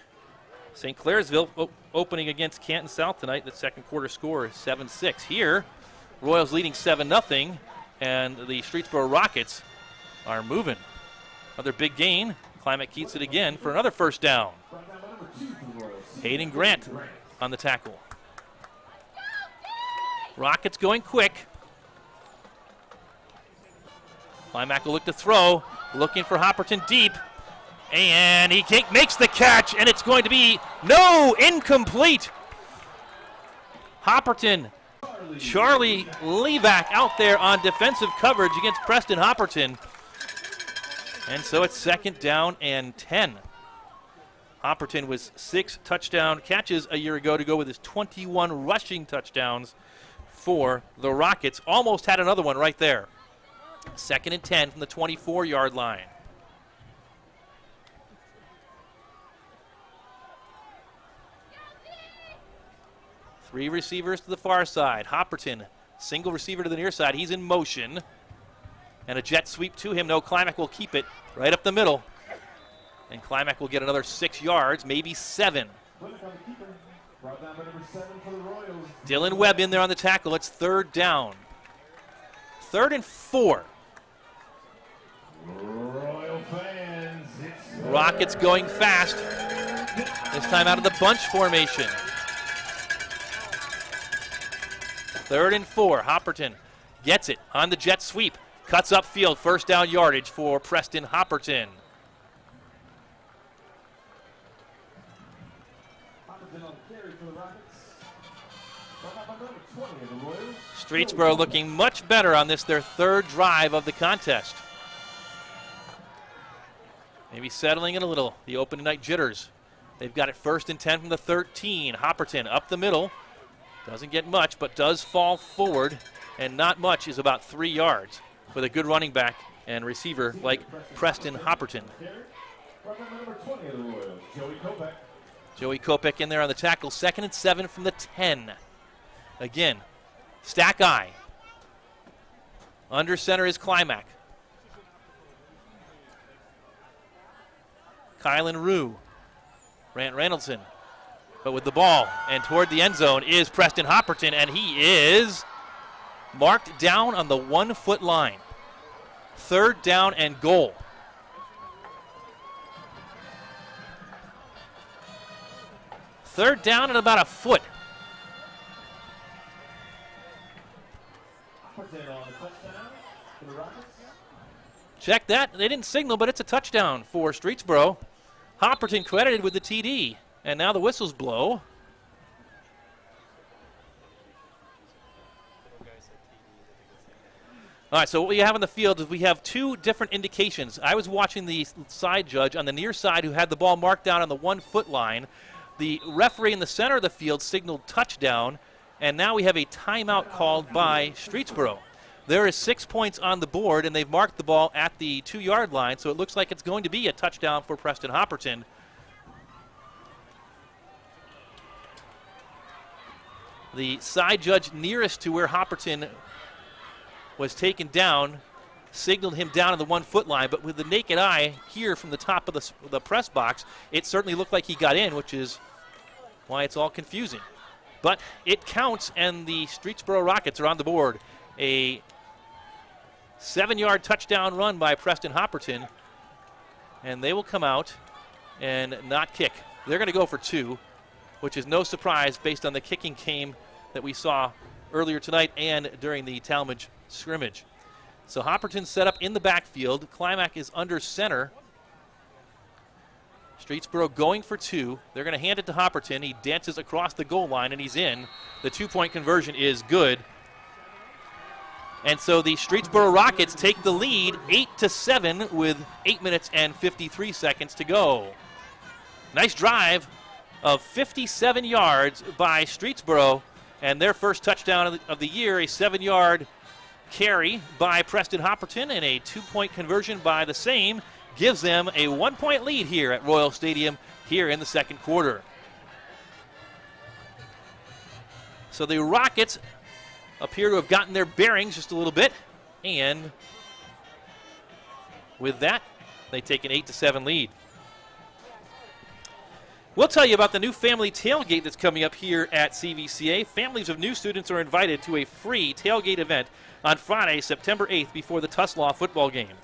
Speaker 1: St. Clairsville opening against Canton South tonight. The second quarter score is 7-6. Here, Royals leading 7-0, and the Streetsboro Rockets are moving. Another big gain. Climack keeps it again for another first down. Hayden Grant on the tackle. Rockets going quick. Climack will look to throw, looking for Hopperton deep, and he makes the catch, and it's going to be incomplete. Hopperton, Charlie Levac out there on defensive coverage against Preston Hopperton. And so it's second down and 10. Hopperton was 6 touchdown catches a year ago to go with his 21 rushing touchdowns for the Rockets. Almost had another one right there. Second and 10 from the 24-yard line. Three receivers to the far side. Hopperton, single receiver to the near side. He's in motion. And a jet sweep to him. No, Climack will keep it right up the middle. And Climack will get another 6 yards, maybe 7. Dylan Webb in there on the tackle. It's third down. 3rd and 4. Rockets going fast. This time out of the bunch formation. 3rd and 4. Hopperton gets it on the jet sweep. Cuts upfield, first down yardage for Preston Hopperton. Streetsboro looking much better on this, their 3rd drive of the contest. Maybe settling in a little, the opening night jitters. They've got it 1st and 10 from the 13. Hopperton up the middle. Doesn't get much, but does fall forward, and not much is about 3 yards. With a good running back and receiver like Preston Hopperton. Joey Kopech in there on the tackle. 2nd and 7 from the 10. Again, stack eye. Under center is Climac. Kylan Rue. Grant Reynoldson. But with the ball and toward the end zone is Preston Hopperton, and he is marked down on the 1 foot line. 3rd down and goal. Third down and about a foot. Check that. They didn't signal, but it's a touchdown for Streetsboro. Hopperton credited with the TD. And now the whistles blow. All right, so what we have on the field is we have 2 different indications. I was watching the side judge on the near side who had the ball marked down on the 1 foot line. The referee in the center of the field signaled touchdown, and now we have a timeout called by Streetsboro. There is 6 points on the board, and they've marked the ball at the 2-yard line, so it looks like it's going to be a touchdown for Preston Hopperton. The side judge nearest to where Hopperton was taken down signaled him down on the 1 foot line, but with the naked eye here from the top of the press box, it certainly looked like he got in, which is why it's all confusing. But it counts, and the Streetsboro Rockets are on the board. A 7-yard touchdown run by Preston Hopperton, and they will come out and not kick. They're going to go for 2, which is no surprise based on the kicking game that we saw earlier tonight and during the Talmadge scrimmage. So Hopperton set up in the backfield. Climac is under center. Streetsboro going for 2. They're going to hand it to Hopperton. He dances across the goal line, and he's in. The 2-point conversion is good. And so the Streetsboro Rockets take the lead 8-7 with 8 minutes and 53 seconds to go. Nice drive of 57 yards by Streetsboro, and their first touchdown of the year, a 7-yard carry by Preston Hopperton, and a 2-point conversion by the same gives them a 1-point lead here at Royal Stadium here in the second quarter. So the Rockets appear to have gotten their bearings just a little bit, and with that, they take an 8-7 lead. We'll tell you about the new family tailgate that's coming up here at CVCA. Families of new students are invited to a free tailgate event on Friday, September 8th, before the Tuslaw football game.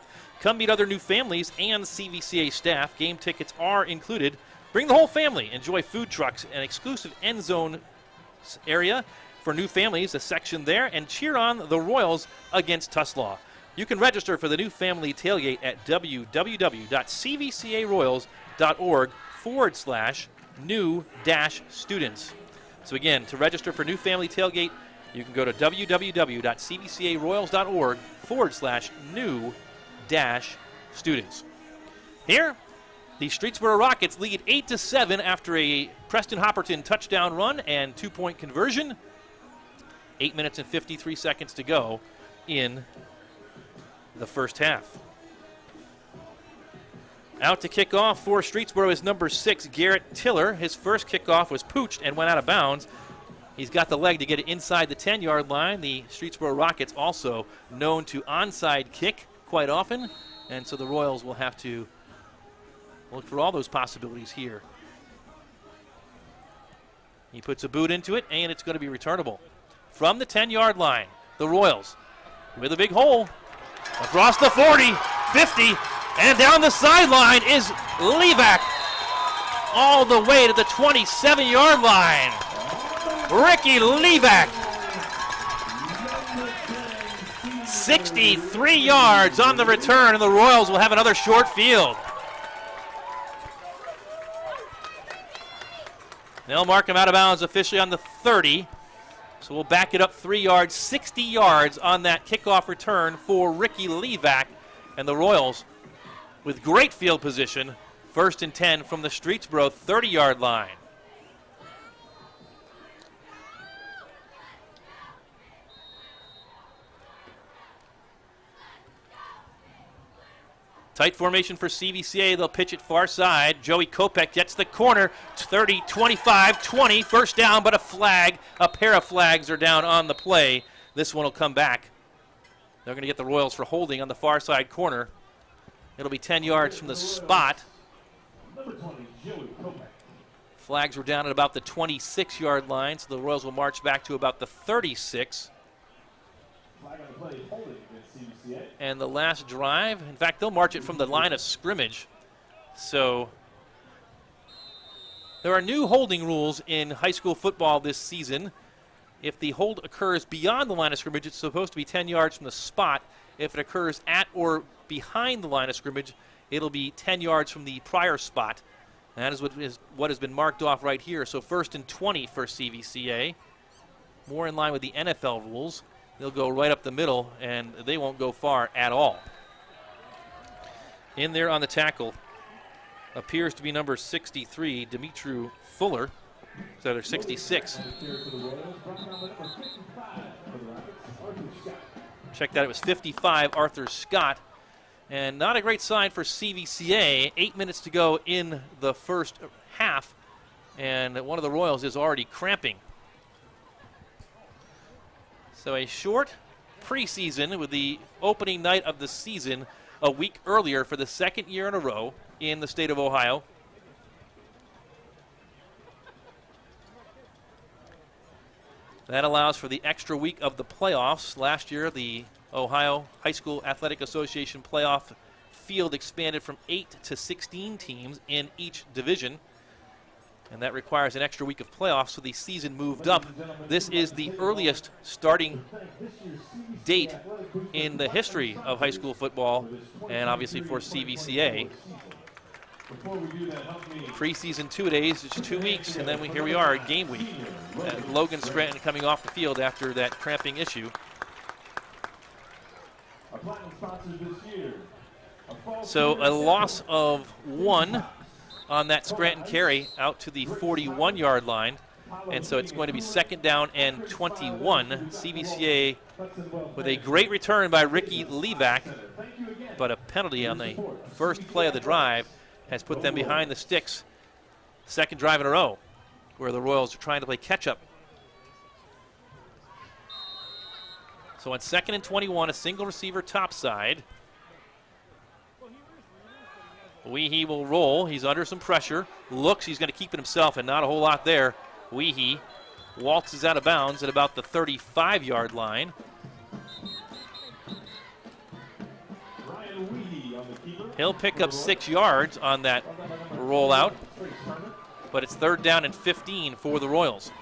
Speaker 1: Come meet other new families and CVCA staff. Game tickets are included. Bring the whole family. Enjoy food trucks, an exclusive end zone area for new families, a section there, and cheer on the Royals against Tuslaw. You can register for the new family tailgate at www.cvcaroyals.org/new-students. So again, to register for new family tailgate, you can go to www.cvcaroyals.org/new-students. Here, the Streetsboro Rockets lead 8-7 after a Preston Hopperton touchdown run and 2-point conversion. 8 minutes and 53 seconds to go in the first half. Out to kick off for Streetsboro is number 6, Garrett Tiller. His first kickoff was pooched and went out of bounds. He's got the leg to get it inside the 10-yard line. The Streetsboro Rockets also known to onside kick quite often, and so the Royals will have to look for all those possibilities here. He puts a boot into it, and it's going to be returnable. From the 10-yard line, the Royals with a big hole across the 40, 50, and down the sideline is Levac all the way to the 27-yard line. Ricky Levac, 63 yards on the return, and the Royals will have another short field. They'll mark him out of bounds officially on the 30. So we'll back it up 3 yards, 60 yards on that kickoff return for Ricky Levac. And the Royals with great field position, 1st and 10 from the Streetsboro 30-yard line. Tight formation for CVCA. They'll pitch it far side. Joey Kopech gets the corner. 30, 25, 20. First down, but a flag. A pair of flags are down on the play. This one will come back. They're going to get the Royals for holding on the far side corner. It'll be 10 yards from the spot.
Speaker 2: Number 20, Joey Kopech.
Speaker 1: Flags were down at about the 26-yard line, so the Royals will march back to about the 36.
Speaker 2: Flag on the play, holding against CVCA.
Speaker 1: And the last drive, in fact, they'll march it from the line of scrimmage. So there are new holding rules in high school football this season. If the hold occurs beyond the line of scrimmage, it's supposed to be 10 yards from the spot. If it occurs at or behind the line of scrimmage, it'll be 10 yards from the prior spot. That is what has been marked off right here. So 1st and 20 for CVCA. More in line with the NFL rules. They'll go right up the middle, and they won't go far at all. In there on the tackle appears to be number 63, Dimitru Fuller. So they're 66. Check that, it was 55, Arthur Scott. And not a great sign for CVCA. 8 minutes to go in the first half, and one of the Royals is already cramping. So a short preseason with the opening night of the season a week earlier for the second year in a row in the state of Ohio. That allows for the extra week of the playoffs. Last year, the Ohio High School Athletic Association playoff field expanded from 8 to 16 teams in each division. And that requires an extra week of playoffs, so the season moved up. This is the earliest starting date in the history of high school football, and obviously for CVCA. Preseason 2 days, it's 2 weeks, and then here we are, game week. Logan Scranton coming off the field after that cramping issue. So a loss of 1 on that Scranton carry out to the 41-yard line. And so it's going to be 2nd down and 21. CVCA with a great return by Ricky Levac, but a penalty on the first play of the drive has put them behind the sticks. Second drive in a row where the Royals are trying to play catch-up. So on 2nd and 21, a single receiver topside. Weehee will roll. He's under some pressure. Looks, he's going to keep it himself, and not a whole lot there. Weehee waltzes out of bounds at about the 35-yard line. He'll pick up 6 yards on that rollout, but it's 3rd down and 15 for the Royals.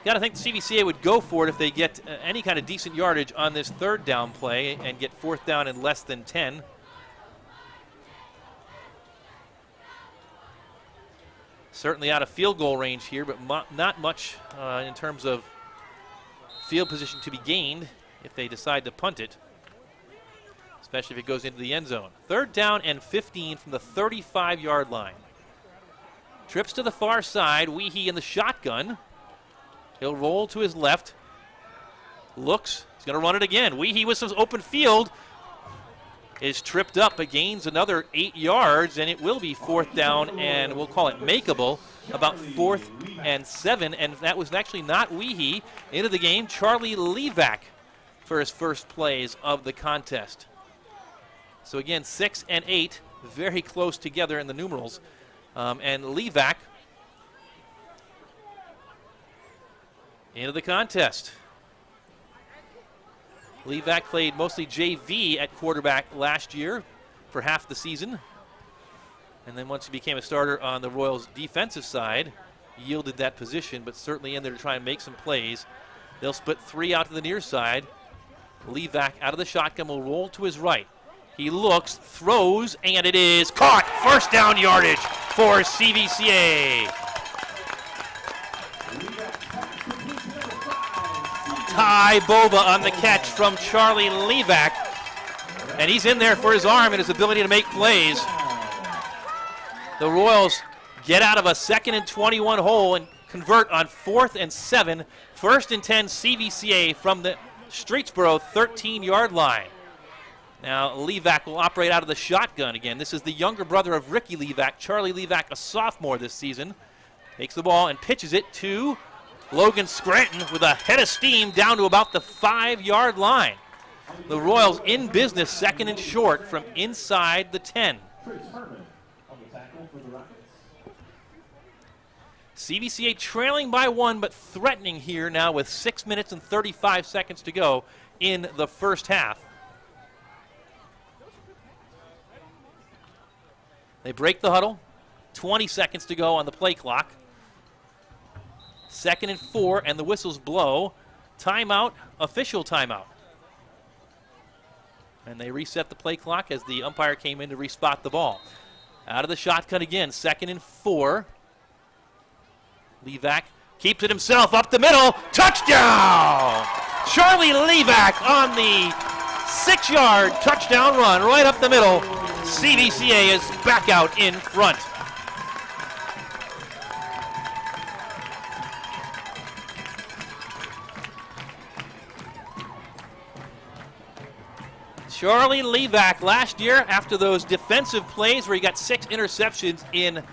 Speaker 1: Got to think the CVCA would go for it if they get any kind of decent yardage on this 3rd down play and get 4th down in less than 10. Certainly out of field goal range here, but not much in terms of field position to be gained if they decide to punt it, especially if it goes into the end zone. 3rd down and 15 from the 35-yard line. Trips to the far side, Weehee in the shotgun. He'll roll to his left. Looks, he's going to run it again. Weehee with some open field is tripped up, but gains another 8 yards, and it will be 4th down, and we'll call it makeable, about 4th and 7, and that was actually not Weehee. Into the game, Charlie Levac for his first plays of the contest. So again, 6 and 8, very close together in the numerals, and Levac into the contest. Levac played mostly JV at quarterback last year for half the season. And then once he became a starter on the Royals' defensive side, yielded that position, but certainly in there to try and make some plays. They'll split 3 out to the near side. Levac out of the shotgun will roll to his right. He looks, throws, and it is caught. 1st down yardage for CVCA. Ty Bova on the catch from Charlie Levac. And he's in there for his arm and his ability to make plays. The Royals get out of a 2nd and 21 hole and convert on 4th and 7. 1st and 10 CVCA from the Streetsboro 13-yard line. Now, Levac will operate out of the shotgun again. This is the younger brother of Ricky Levac, Charlie Levac, a sophomore this season. Takes the ball and pitches it to Logan Scranton with a head of steam down to about the 5-yard line. The Royals in business, second and short from inside the 10. CVCA trailing by 1, but threatening here now with 6 minutes and 35 seconds to go in the first half. They break the huddle. 20 seconds to go on the play clock. 2nd and 4, and the whistles blow. Timeout, official timeout. And they reset the play clock as the umpire came in to respot the ball. Out of the shotgun again, 2nd and 4. Levac keeps it himself up the middle. Touchdown! Charlie Levac on the 6-yard touchdown run right up the middle. CVCA is back out in front. Charlie Levac last year, after those defensive plays where he got 6 interceptions in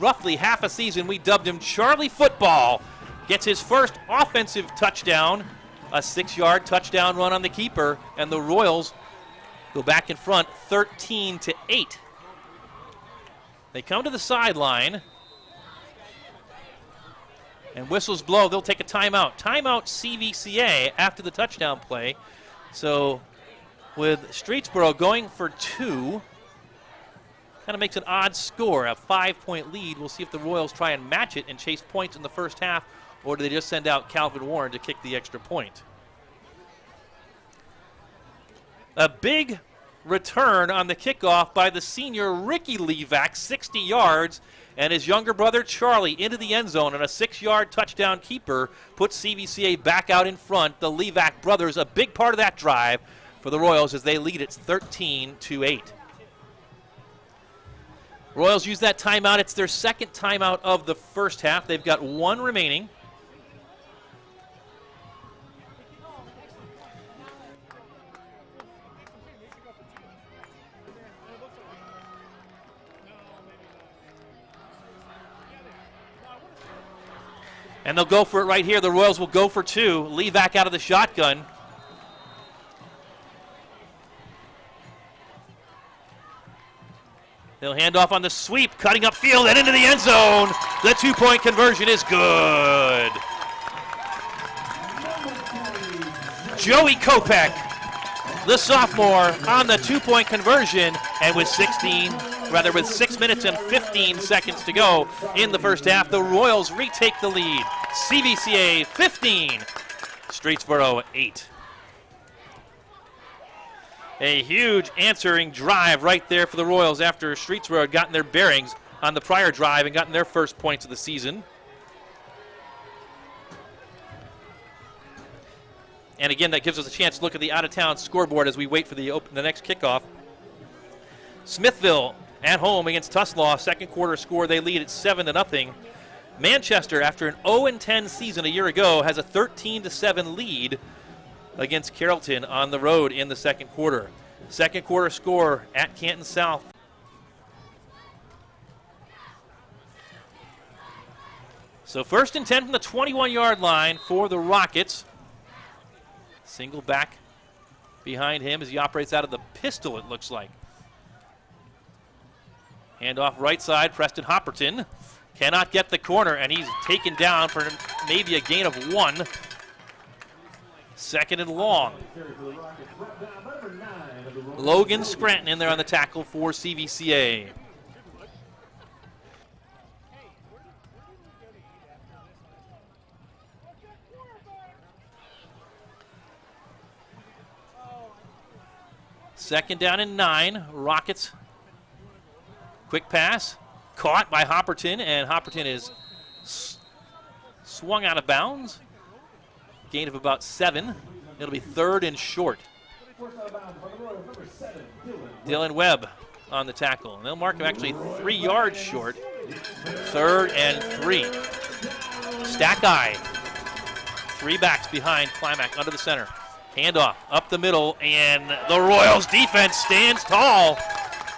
Speaker 1: roughly half a season, we dubbed him Charlie Football. Gets his first offensive touchdown, a 6-yard touchdown run on the keeper, and the Royals go back in front 13-8. They come to the sideline, and whistles blow. They'll take a timeout. Timeout CVCA after the touchdown play. So with Streetsboro going for 2, kind of makes an odd score, a 5-point lead. We'll see if the Royals try and match it and chase points in the first half, or do they just send out Calvin Warren to kick the extra point. A big return on the kickoff by the senior Ricky Levac, 60 yards, and his younger brother Charlie into the end zone, and a 6-yard touchdown keeper puts CVCA back out in front. The Levac brothers, a big part of that drive for the Royals as they lead it 13-8. Royals use that timeout. It's their second timeout of the first half. They've got 1 remaining. And they'll go for it right here. The Royals will go for 2. Levac out of the shotgun. They'll hand off on the sweep, cutting upfield and into the end zone. The 2-point conversion is good. Joey Kopech, the sophomore, on the 2-point conversion, and with 6 minutes and 15 seconds to go in the first half, the Royals retake the lead. CVCA 15, Streetsboro 8. A huge answering drive right there for the Royals after Streetsboro had gotten their bearings on the prior drive and gotten their first points of the season. And again, that gives us a chance to look at the out-of-town scoreboard as we wait for the next kickoff. Smithville at home against Tuslaw. Second quarter score, they lead at 7-0. Manchester, after an 0-10 season a year ago, has a 13-7 lead against Carrollton on the road in the second quarter. Second quarter score at Canton South. So 1st and 10 from the 21-yard line for the Rockets. Single back behind him as he operates out of the pistol, it looks like. Handoff right side, Preston Hopperton. Cannot get the corner, and he's taken down for maybe a gain of 1. 2nd and long. Logan Scranton in there on the tackle for CVCA. Second down and 9. Rockets. Quick pass. Caught by Hopperton, and Hopperton is swung out of bounds. Gain of about 7. It'll be 3rd and short. Dylan Webb on the tackle. And they'll mark him actually 3 yards short. 3rd and 3. Stack eye. 3 backs behind Climax under the center. Handoff up the middle, and the Royals defense stands tall.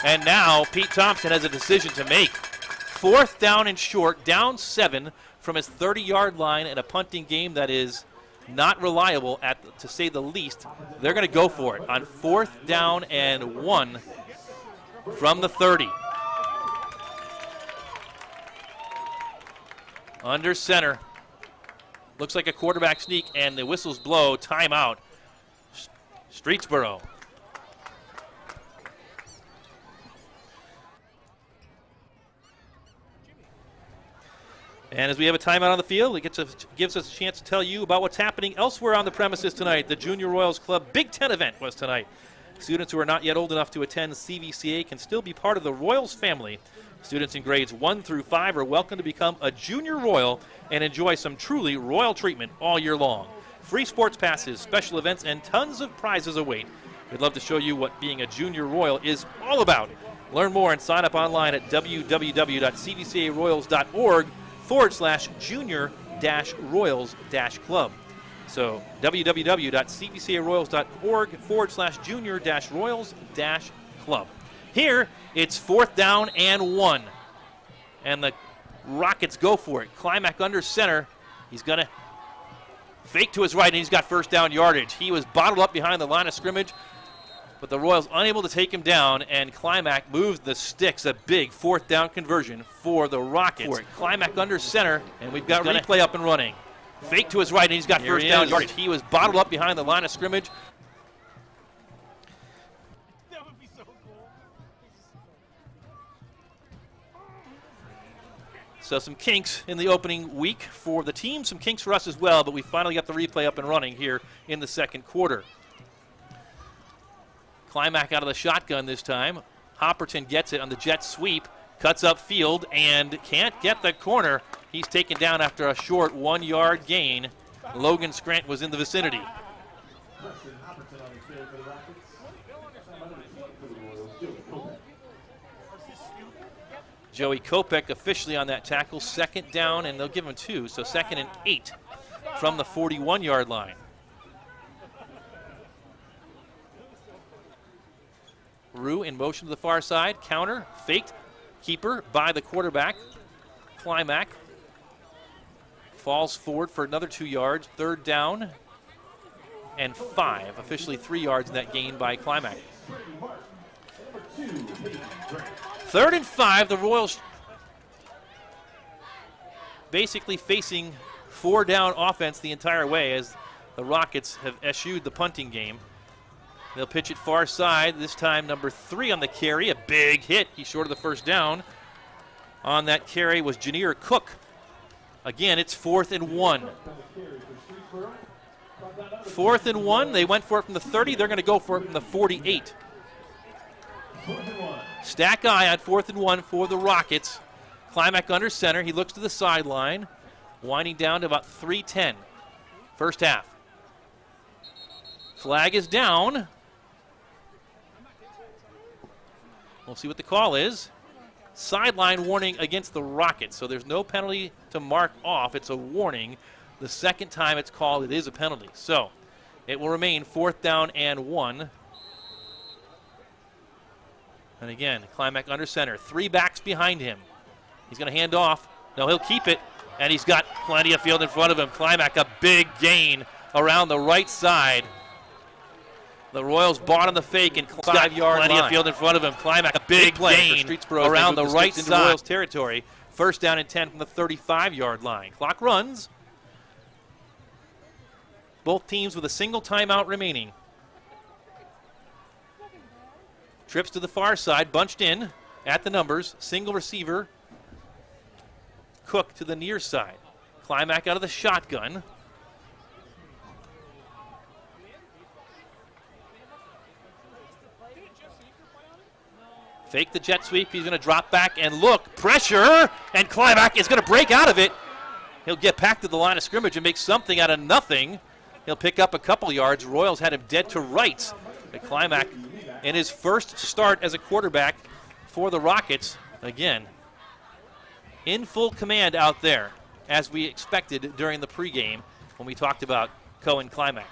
Speaker 1: And now Pete Thompson has a decision to make. 4th down and short, down 7 from his 30-yard line in a punting game that is not reliable, to say the least. They're going to go for it on 4th down and 1 from the 30. Under center. Looks like a quarterback sneak, and the whistles blow. Timeout. Streetsboro. And as we have a timeout on the field, it gives us a chance to tell you about what's happening elsewhere on the premises tonight. The Junior Royals Club Big Ten event was tonight. Students who are not yet old enough to attend CVCA can still be part of the Royals family. Students in grades 1 through 5 are welcome to become a Junior Royal and enjoy some truly royal treatment all year long. Free sports passes, special events, and tons of prizes await. We'd love to show you what being a Junior Royal is all about. Learn more and sign up online at www.cvcaroyals.org/junior-royals-club. So www.cvcaroyals.org/junior-royals-club. Here, it's 4th down and 1. And the Rockets go for it. Climack under center. He's going to fake to his right, and he's got 1st down yardage. He was bottled up behind the line of scrimmage, but the Royals unable to take him down, and Climack moves the sticks. A big 4th down conversion for the Rockets. Climack under center, and we've got replay up and running. Fake to his right, and he's got 1st down yardage. He was bottled up behind the line of scrimmage.
Speaker 4: That would be so cool.
Speaker 1: So some kinks in the opening week for the team, some kinks for us as well, but we finally got the replay up and running here in the 2nd quarter. Climack out of the shotgun this time. Hopperton gets it on the jet sweep, cuts up field, and can't get the corner. He's taken down after a short 1-yard gain. Logan Scranton was in the vicinity. Joey Kopech officially on that tackle. 2nd down, and they'll give him 2, so 2nd and 8 from the 41-yard line. Rue in motion to the far side. Counter, faked, keeper by the quarterback. Climack falls forward for another 2 yards. 3rd down and 5. Officially 3 yards in that gain by Climack. 3rd and 5. The Royals basically facing 4-down offense the entire way as the Rockets have eschewed the punting game. They'll pitch it far side. This time number 3 on the carry. A big hit. He's short of the 1st down. On that carry was Janier Cook. Again, it's 4th and 1. 4th and 1. They went for it from the 30. They're going to go for it from the 48. Stack eye on 4th and 1 for the Rockets. Climack under center. He looks to the sideline. Winding down to about 3:10. First half. Flag is down. We'll see what the call is. Sideline warning against the Rockets, so there's no penalty to mark off. It's a warning. The 2nd time it's called, it is a penalty. So it will remain 4th down and 1. And again, Climack under center. 3 backs behind him. He's going to hand off. No, he'll keep it, and he's got plenty of field in front of him. Climack, a big gain around the right side. The Royals bought on the fake and 5-yard line. Plenty of field in front of him. Climack, a big gain around the right side. Into Royals territory. 1st down and 10 from the 35-yard line. Clock runs. Both teams with a single timeout remaining. Trips to the far side, bunched in at the numbers. Single receiver. Cook to the near side. Climack out of the shotgun. Fake the jet sweep. He's going to drop back and look. Pressure. And Climack is going to break out of it. He'll get back to the line of scrimmage and make something out of nothing. He'll pick up a couple yards. Royals had him dead to rights. But Climack, in his first start as a quarterback for the Rockets, again, in full command out there, as we expected during the pregame when we talked about Cohen Climack.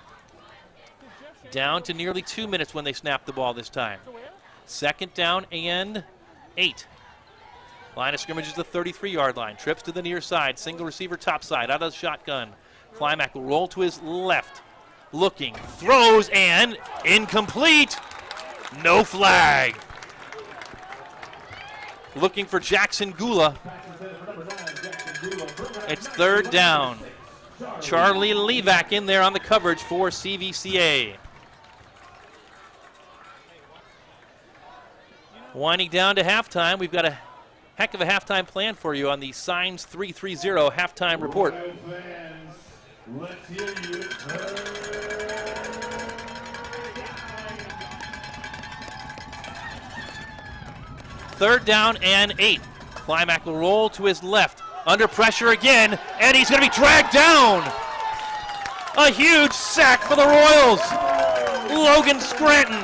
Speaker 1: Down to nearly 2 minutes when they snap the ball this time. 2nd down and 8. Line of scrimmage is the 33-yard line. Trips to the near side. Single receiver top side. Out of the shotgun. Climack will roll to his left. Looking. Throws and incomplete. No flag. Looking for Jackson Gula. It's 3rd down. Charlie Levac in there on the coverage for CVCA. Winding down to halftime, we've got a heck of a halftime plan for you on the Signs 330 halftime report.
Speaker 2: Let's hear you.
Speaker 1: 3rd down and 8. Climack will roll to his left. Under pressure again, and he's going to be dragged down. A huge sack for the Royals. Logan Scranton.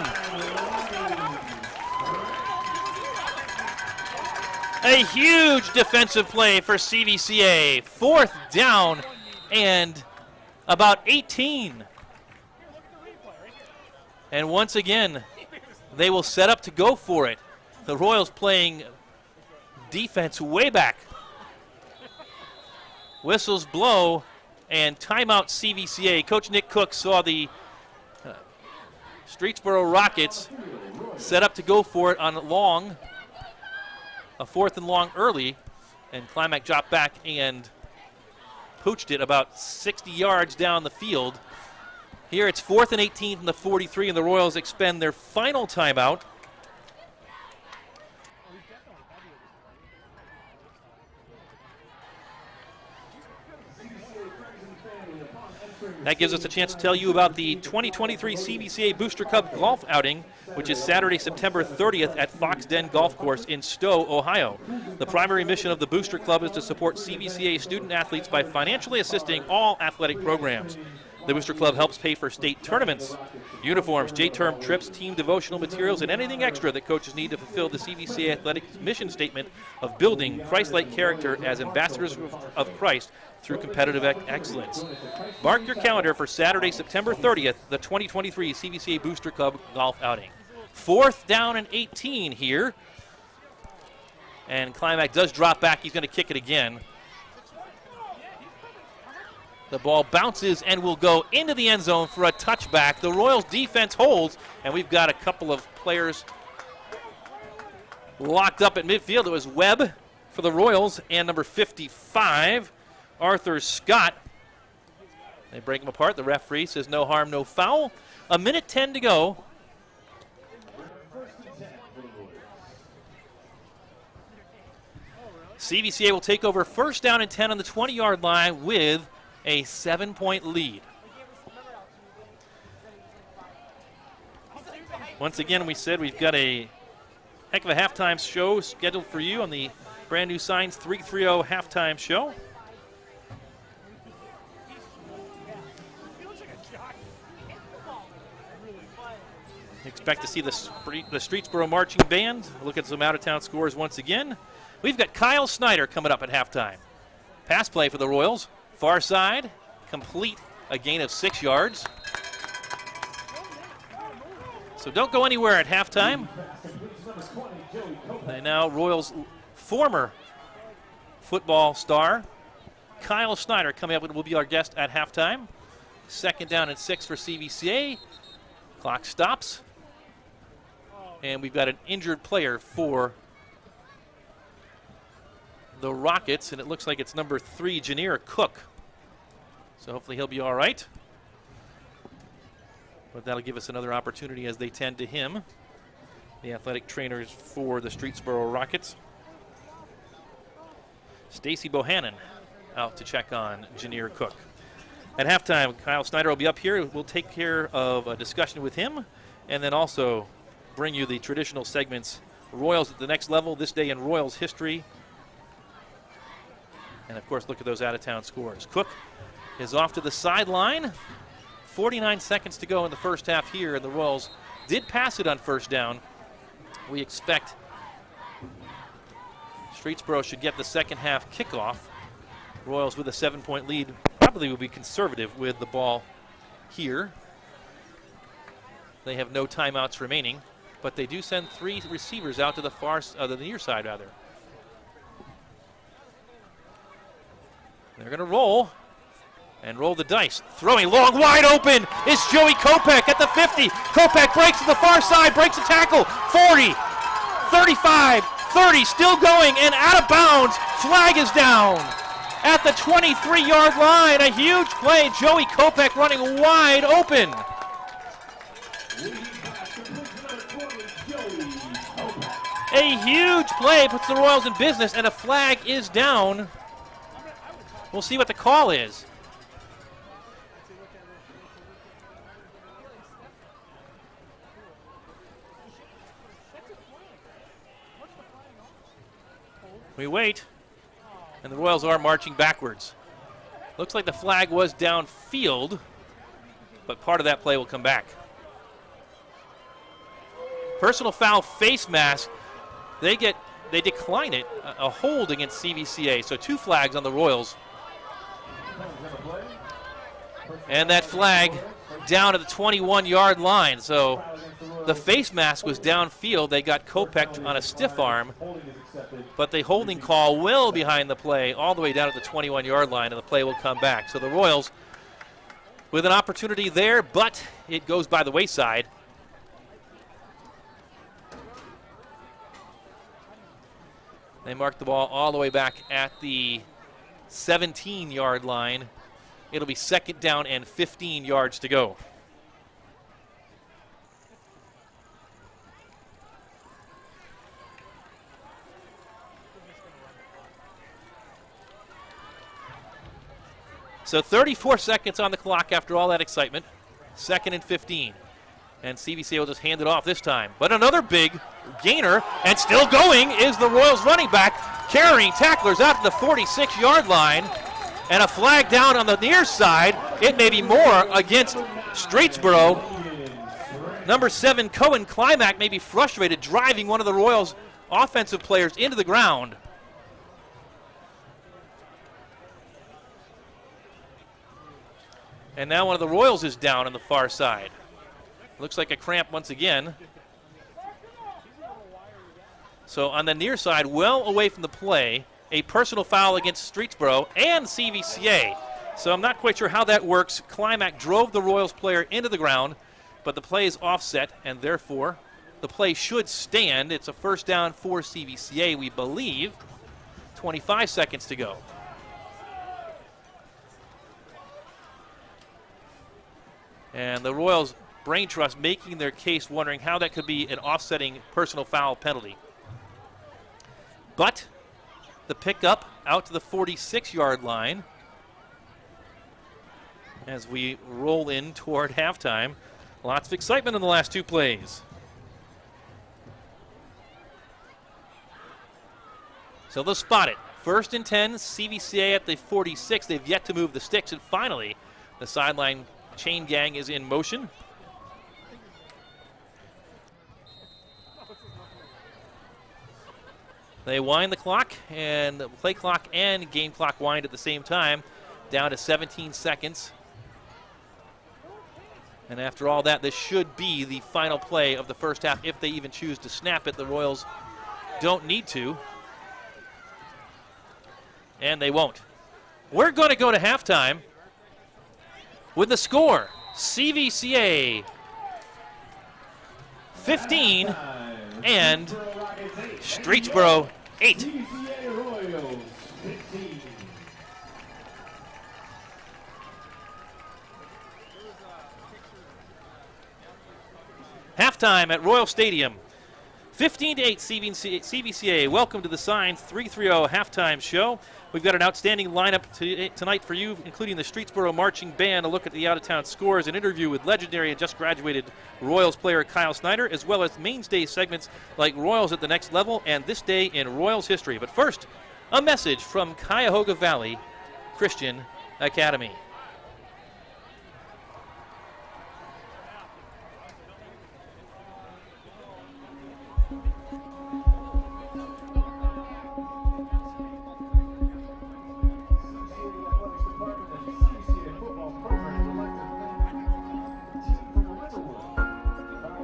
Speaker 1: A huge defensive play for CVCA. 4th down and about 18. And once again, they will set up to go for it. The Royals playing defense way back. Whistles blow and timeout CVCA. Coach Nick Cook saw the Streetsboro Rockets set up to go for it on long. A 4th and long early, and Climack dropped back and pooched it about 60 yards down the field. Here it's 4th and 18 from the 43, and the Royals expend their final timeout. That gives us a chance to tell you about the 2023 CVCA Booster Cup golf outing, which is Saturday, September 30th at Fox Den Golf Course in Stowe, Ohio. The primary mission of the Booster Club is to support CVCA student athletes by financially assisting all athletic programs. The Booster Club helps pay for state tournaments, uniforms, J-term trips, team devotional materials, and anything extra that coaches need to fulfill the CVCA athletic mission statement of building Christ-like character as ambassadors of Christ through competitive excellence. Mark your calendar for Saturday, September 30th, the 2023 CVCA Booster Club golf outing. 4th down and 18 here. And Climack does drop back. He's going to kick it again. The ball bounces and will go into the end zone for a touchback. The Royals defense holds, and we've got a couple of players locked up at midfield. It was Webb for the Royals and number 55, Arthur Scott. They break them apart. The referee says no harm, no foul. 1:10 to go. CVCA will take over 1st down and 10 on the 20-yard line with a 7-point lead. Once again, we said we've got a heck of a halftime show scheduled for you on the brand new Signs 330 halftime show. Expect to see the Streetsboro marching band. Look at some out-of-town scores once again. We've got Kyle Snyder coming up at halftime. Pass play for the Royals. Far side, complete, a gain of 6 yards. So don't go anywhere at halftime. And now Royals former football star Kyle Snyder coming up and will be our guest at halftime. 2nd down and 6 for CVCA. Clock stops. And we've got an injured player for the Rockets, and it looks like it's number 3, Janier Cook. So hopefully he'll be all right. But that'll give us another opportunity, as they tend to him, the athletic trainers for the Streetsboro Rockets. Stacy Bohannon out to check on Janier Cook. At halftime, Kyle Snyder will be up here. We'll take care of a discussion with him, and then also bring you the traditional segments, Royals at the next level, this day in Royals history. And, of course, look at those out-of-town scores. Cook is off to the sideline. 49 seconds to go in the first half here, and the Royals did pass it on 1st down. We expect Streetsboro should get the second half kickoff. Royals with a 7-point lead probably will be conservative with the ball here. They have no timeouts remaining, but they do send 3 receivers out to the the near side, rather. They're going to roll and roll the dice. Throwing long, wide open is Joey Kopech at the 50. Kopech breaks to the far side, breaks the tackle. 40, 35, 30, still going and out of bounds. Flag is down at the 23-yard line. A huge play. Joey Kopech running wide open. A huge play puts the Royals in business, and a flag is down. We'll see what the call is. We wait, and the Royals are marching backwards. Looks like the flag was downfield, but part of that play will come back. Personal foul face mask. They decline it. A hold against CVCA. So 2 flags on the Royals. And that flag down at the 21-yard line. So the face mask was downfield. They got Kopech on a stiff arm. But the holding call well behind the play, all the way down at the 21-yard line, and the play will come back. So the Royals with an opportunity there, but it goes by the wayside. They mark the ball all the way back at the 17-yard line. It'll be 2nd down and 15 yards to go. So 34 seconds on the clock after all that excitement. 2nd and 15. And CVCA will just hand it off this time. But another big gainer, and still going, is the Royals running back, carrying tacklers out to the 46-yard line. And a flag down on the near side. It may be more against Streetsboro. Number 7, Cohen Climack, may be frustrated, driving one of the Royals' offensive players into the ground. And now one of the Royals is down on the far side. Looks like a cramp once again. So on the near side, well away from the play, a personal foul against Streetsboro and CVCA. So I'm not quite sure how that works. Climack drove the Royals player into the ground, but the play is offset, and therefore the play should stand. It's a 1st down for CVCA, we believe. 25 seconds to go. And the Royals Brain Trust making their case, wondering how that could be an offsetting personal foul penalty. But the pickup out to the 46-yard line as we roll in toward halftime. Lots of excitement in the last 2 plays. So they'll spot it. 1st and 10, CVCA at the 46. They've yet to move the sticks, and finally the sideline chain gang is in motion. They wind the clock, and the play clock and game clock wind at the same time, down to 17 seconds. And after all that, this should be the final play of the first half if they even choose to snap it. The Royals don't need to, and they won't. We're going to go to halftime with the score, CVCA 15 and Streetsboro 8. Halftime at Royal Stadium. 15-8 CVCA. Welcome to the Signs 330 halftime show. We've got an outstanding lineup tonight for you, including the Streetsboro Marching Band, a look at the out-of-town scores, an interview with legendary and just graduated Royals player Kyle Snyder, as well as mainstay segments like Royals at the Next Level and This Day in Royals History. But first, a message from Cuyahoga Valley Christian Academy.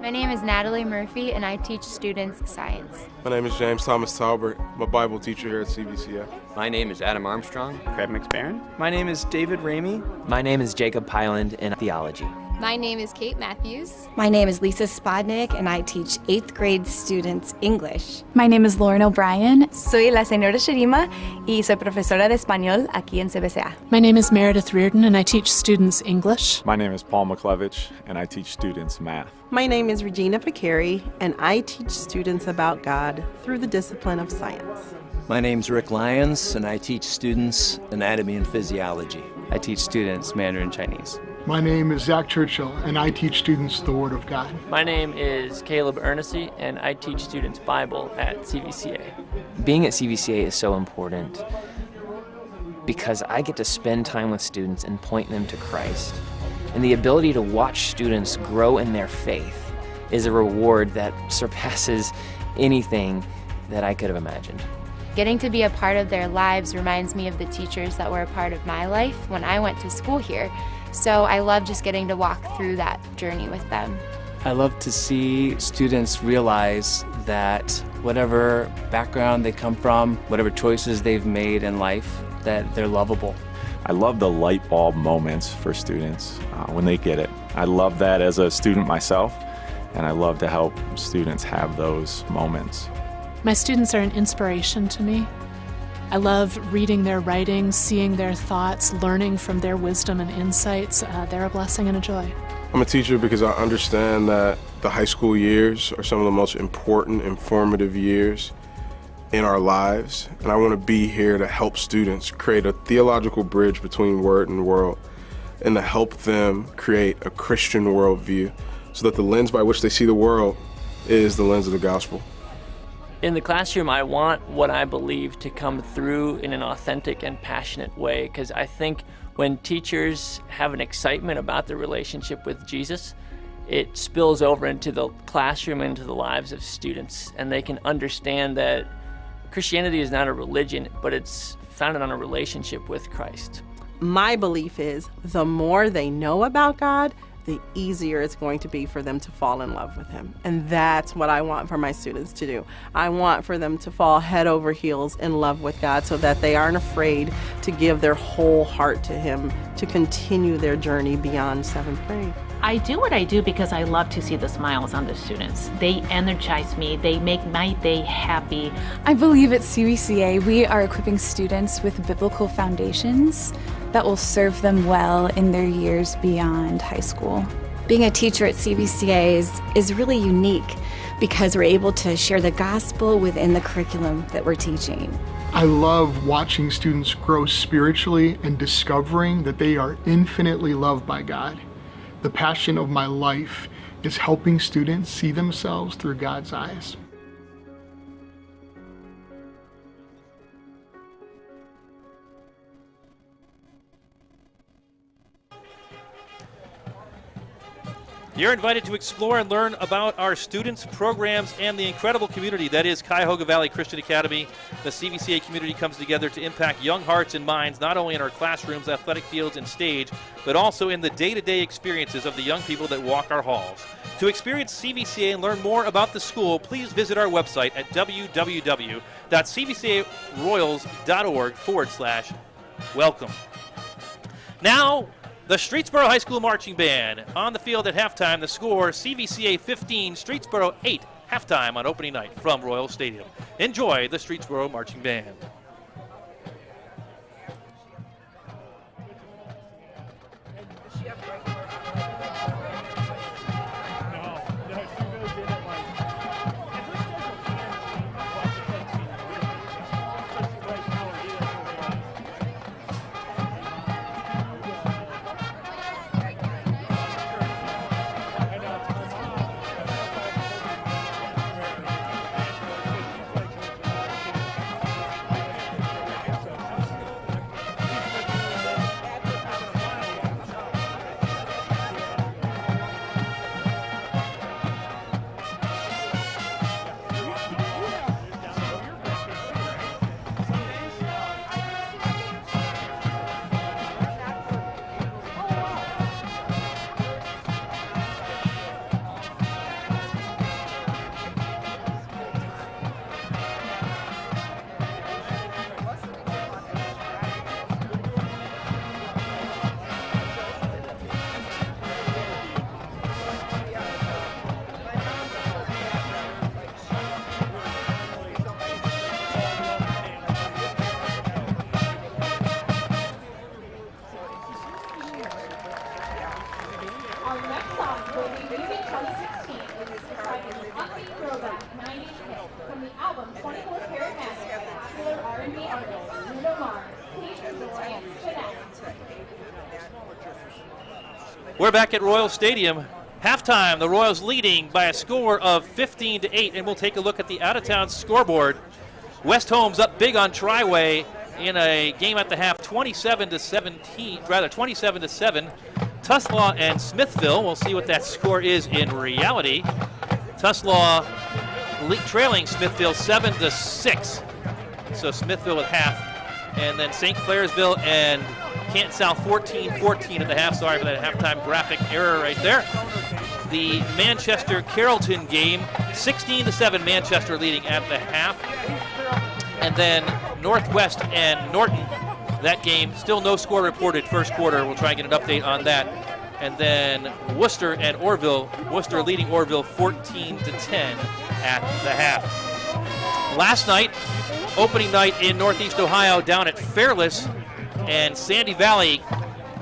Speaker 6: My name is Natalie Murphy, and I teach students science.
Speaker 7: My name is James Thomas Talbert. I'm a Bible teacher here at CVCA.
Speaker 8: My name is Adam Armstrong.
Speaker 9: Craig McSparron.
Speaker 10: My name is David Ramey.
Speaker 11: My name is Jacob Pyland in theology.
Speaker 12: My name is Kate Matthews.
Speaker 13: My name is Lisa Spodnik, and I teach 8th grade students English.
Speaker 14: My name is Lauren O'Brien.
Speaker 15: Soy la señora Sherima y soy profesora de español aquí en CVCA.
Speaker 16: My name is Meredith Reardon, and I teach students English.
Speaker 17: My name is Paul McClevich, and I teach students math.
Speaker 18: My name is Regina Picari, and I teach students about God through the discipline of science.
Speaker 19: My name's Rick Lyons, and I teach students anatomy and physiology.
Speaker 20: I teach students Mandarin Chinese.
Speaker 21: My name is Zach Churchill, and I teach students the Word of God.
Speaker 22: My name is Caleb Ernessy, and I teach students Bible at CVCA.
Speaker 11: Being at CVCA is so important because I get to spend time with students and point them to Christ. And the ability to watch students grow in their faith is a reward that surpasses anything that I could have imagined.
Speaker 6: Getting to be a part of their lives reminds me of the teachers that were a part of my life when I went to school here. So I love just getting to walk through that journey with them.
Speaker 20: I love to see students realize that whatever background they come from, whatever choices they've made in life, that they're lovable.
Speaker 17: I love the light bulb moments for students when they get it. I love that as a student myself, and I love to help students have those moments.
Speaker 16: My students are an inspiration to me. I love reading their writing, seeing their thoughts, learning from their wisdom and insights. They're a blessing and a joy.
Speaker 7: I'm a teacher because I understand that the high school years are some of the most important and formative years in our lives, and I want to be here to help students create a theological bridge between word and world, and to help them create a Christian worldview so that the lens by which they see the world is the lens of the gospel.
Speaker 22: In the classroom, I want what I believe to come through in an authentic and passionate way, because I think when teachers have an excitement about their relationship with Jesus, it spills over into the classroom, into the lives of students, and they can understand that Christianity is not a religion, but it's founded on a relationship with Christ.
Speaker 18: My belief is the more they know about God, the easier it's going to be for them to fall in love with him. And that's what I want for my students to do. I want for them to fall head over heels in love with God so that they aren't afraid to give their whole heart to him, to continue their journey beyond 7th grade.
Speaker 23: I do what I do because I love to see the smiles on the students. They energize me, they make my day happy.
Speaker 14: I believe at CVCA we are equipping students with biblical foundations that will serve them well in their years beyond high school.
Speaker 13: Being a teacher at CVCA is really unique because we're able to share the gospel within the curriculum that we're teaching.
Speaker 21: I love watching students grow spiritually and discovering that they are infinitely loved by God. The passion of my life is helping students see themselves through God's eyes.
Speaker 1: You're invited to explore and learn about our students, programs, and the incredible community that is Cuyahoga Valley Christian Academy. The CVCA community comes together to impact young hearts and minds, not only in our classrooms, athletic fields, and stage, but also in the day-to-day experiences of the young people that walk our halls. To experience CVCA and learn more about the school, please visit our website at www.cvcaroyals.org/welcome. Now, the Streetsboro High School Marching Band on the field at halftime. The score, CVCA 15, Streetsboro 8, halftime on opening night from Royal Stadium. Enjoy the Streetsboro Marching Band. We're back at Royal Stadium. Halftime, the Royals leading by a score of 15-8, and we'll take a look at the out-of-town scoreboard. West Holmes up big on Triway in a game at the half, 27-7. Tuslaw and Smithville, we'll see what that score is in reality. Tuslaw trailing Smithville 7-6. So Smithville with half. And then St. Clairsville and Canton South 14-14 at the half. Sorry for that halftime graphic error right there. The Manchester-Carrollton game, 16-7, Manchester leading at the half. And then Northwest and Norton, that game, still no score reported first quarter. We'll try and get an update on that. And then Worcester and Orville, Worcester leading Orville 14-10 at the half. Last night, opening night in Northeast Ohio down at Fairless, and Sandy Valley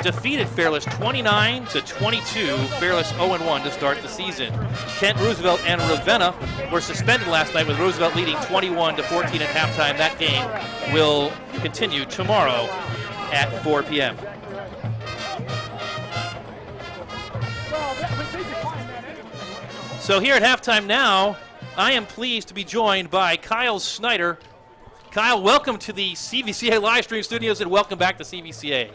Speaker 1: defeated Fairless 29-22. Fairless 0-1 to start the season. Kent Roosevelt and Ravenna were suspended last night, with Roosevelt leading 21-14 at halftime. That game will continue tomorrow at 4 p.m. So here at halftime now, I am pleased to be joined by Kyle Snyder. Kyle, welcome to the CVCA live stream studios, and welcome back to CVCA.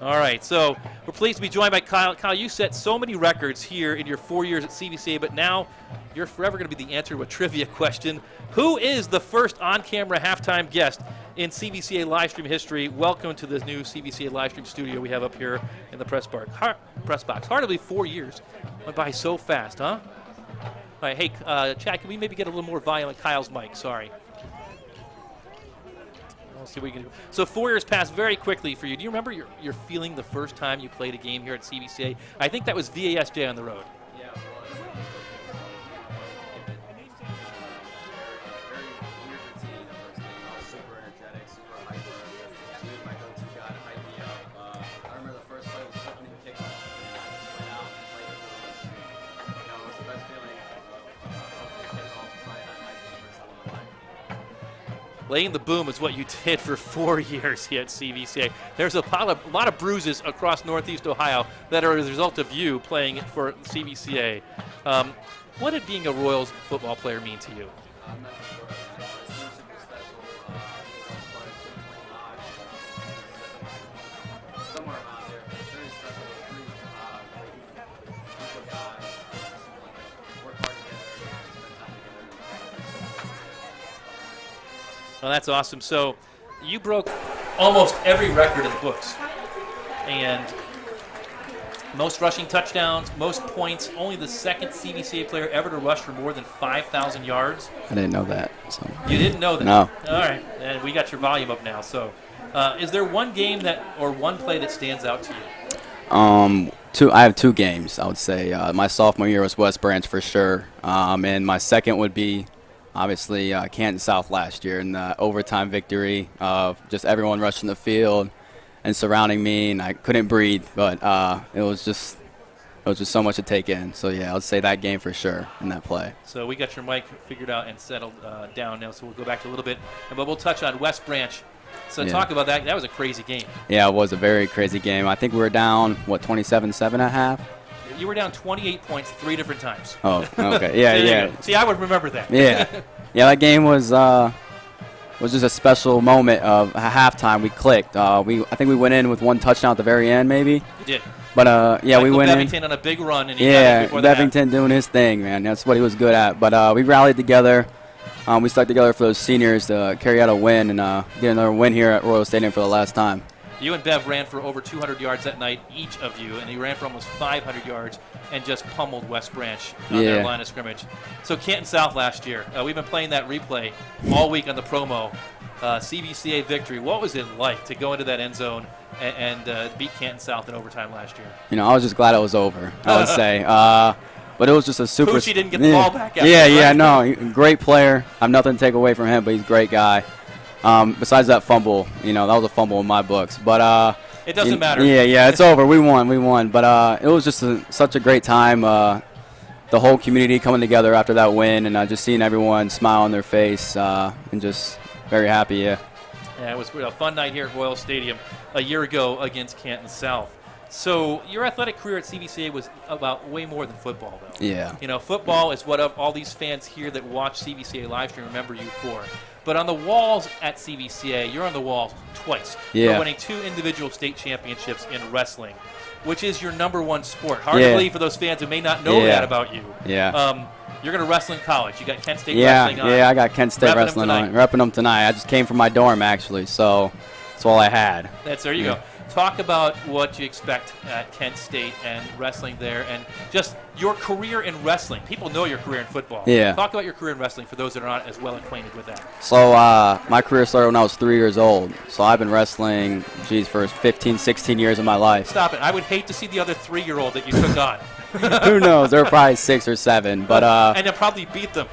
Speaker 1: All right, so we're pleased to be joined by Kyle. Kyle, you set so many records here in your 4 years at CVCA, but now you're forever going to be the answer to a trivia question. Who is the first on-camera halftime guest in CVCA live stream history? Welcome to the new CVCA live stream studio we have up here in the press box. Hardly 4 years. Went by so fast, huh? All right, hey, Chad, can we maybe get a little more volume on Kyle's mic? Sorry. We'll see what we can do. So 4 years passed very quickly for you. Do you remember your feeling the first time you played a game here at CVCA? I think that was VASJ on the road.
Speaker 3: Yeah, it was. Very weird routine the first game. I was super energetic, super hyper. I knew my go-to guy to hype me up. I remember the first play was opening kickoff, and I just went out and played the boom. It was the best feeling of opening kickoff Friday night lights for the first time in my life.
Speaker 1: Laying the boom is what you did for 4 years here at CVCA. There's a lot of bruises across Northeast Ohio that are as a result of you playing for CVCA. What did being a Royals football player mean to you?
Speaker 3: I'm not sure. It seems super special. I was part of Team 25. Somewhere around there. Very special group. Group of guys. Work hard together and spend time together.
Speaker 1: Well, that's awesome. So you broke almost every record in the books. And most rushing touchdowns, most points, only the second CVCA player ever to rush for more than 5,000 yards.
Speaker 5: I didn't know that. So.
Speaker 1: You didn't know that?
Speaker 5: No.
Speaker 1: All right. And we got your volume up now. So is there one game or one play that stands out to you?
Speaker 5: I have two games, I would say. My sophomore year was West Branch for sure. And my second would be obviously Canton South last year, and the overtime victory of just everyone rushing the field and surrounding me, and I couldn't breathe, but it was just so much to take in. So yeah, I would say that game for sure in that play.
Speaker 1: So we got your mic figured out and settled down now, so we'll go back to a little bit, but we'll touch on West Branch. So
Speaker 5: yeah.
Speaker 1: Talk about that. That was a crazy game.
Speaker 5: Yeah, it was a very crazy game. I think we were down 27-7 at half.
Speaker 1: You were down 28 points 3 different times.
Speaker 5: Oh, okay. Yeah, yeah.
Speaker 1: See, I would remember that.
Speaker 5: Yeah. Yeah, that game was just a special moment of halftime. We clicked. I think we went in with one touchdown at the very end, maybe.
Speaker 1: You did.
Speaker 5: But, yeah, we went
Speaker 1: Bevington on a big run. And he got it before the half.
Speaker 5: Bevington doing his thing, man. That's what he was good at. But we rallied together. We stuck together for those seniors to carry out a win and get another win here at Royal Stadium for the last time.
Speaker 1: You and Bev ran for over 200 yards that night, each of you, and you ran for almost 500 yards and just pummeled West Branch on their line of scrimmage. So Canton South last year, we've been playing that replay all week on the promo. CVCA victory. What was it like to go into that end zone and beat Canton South in overtime last year?
Speaker 5: You know, I was just glad it was over, I would say. But it was just a super.
Speaker 1: Poochie didn't get the ball back after
Speaker 5: no, great player. I have nothing to take away from him, but he's a great guy. Besides that fumble, that was a fumble in my books. But
Speaker 1: it doesn't matter.
Speaker 5: Yeah, it's over. We won. But it was just such a great time. The whole community coming together after that win, and just seeing everyone smile on their face, and just very happy. Yeah.
Speaker 1: Yeah, it was a fun night here at Royal Stadium a year ago against Canton South. So your athletic career at CVCA was about way more than football, though.
Speaker 5: Yeah.
Speaker 1: You know, football is what all these fans here that watch CVCA live stream remember you for. But on the walls at CVCA, you're on the walls twice.
Speaker 5: Yeah.
Speaker 1: You're winning 2 individual state championships in wrestling, which is your #1 sport. Hard to believe for those fans who may not know that about you.
Speaker 5: Yeah.
Speaker 1: You're going to wrestle in college. You got Kent State
Speaker 5: yeah,
Speaker 1: wrestling on.
Speaker 5: Yeah, I got Kent State wrestling on. Repping them tonight. I just came from my dorm, actually, so that's all I had.
Speaker 1: There you go. Talk about what you expect at Kent State and wrestling there, and just your career in wrestling. People know your career in football.
Speaker 5: Yeah.
Speaker 1: Talk about your career in wrestling for those that are not as well acquainted with that.
Speaker 5: So my career started when I was 3 years old. So I've been wrestling, for 15, 16 years of my life.
Speaker 1: Stop it. I would hate to see the other 3-year-old that you took on.
Speaker 5: Who knows? They were probably 6 or 7. But
Speaker 1: and you probably beat them.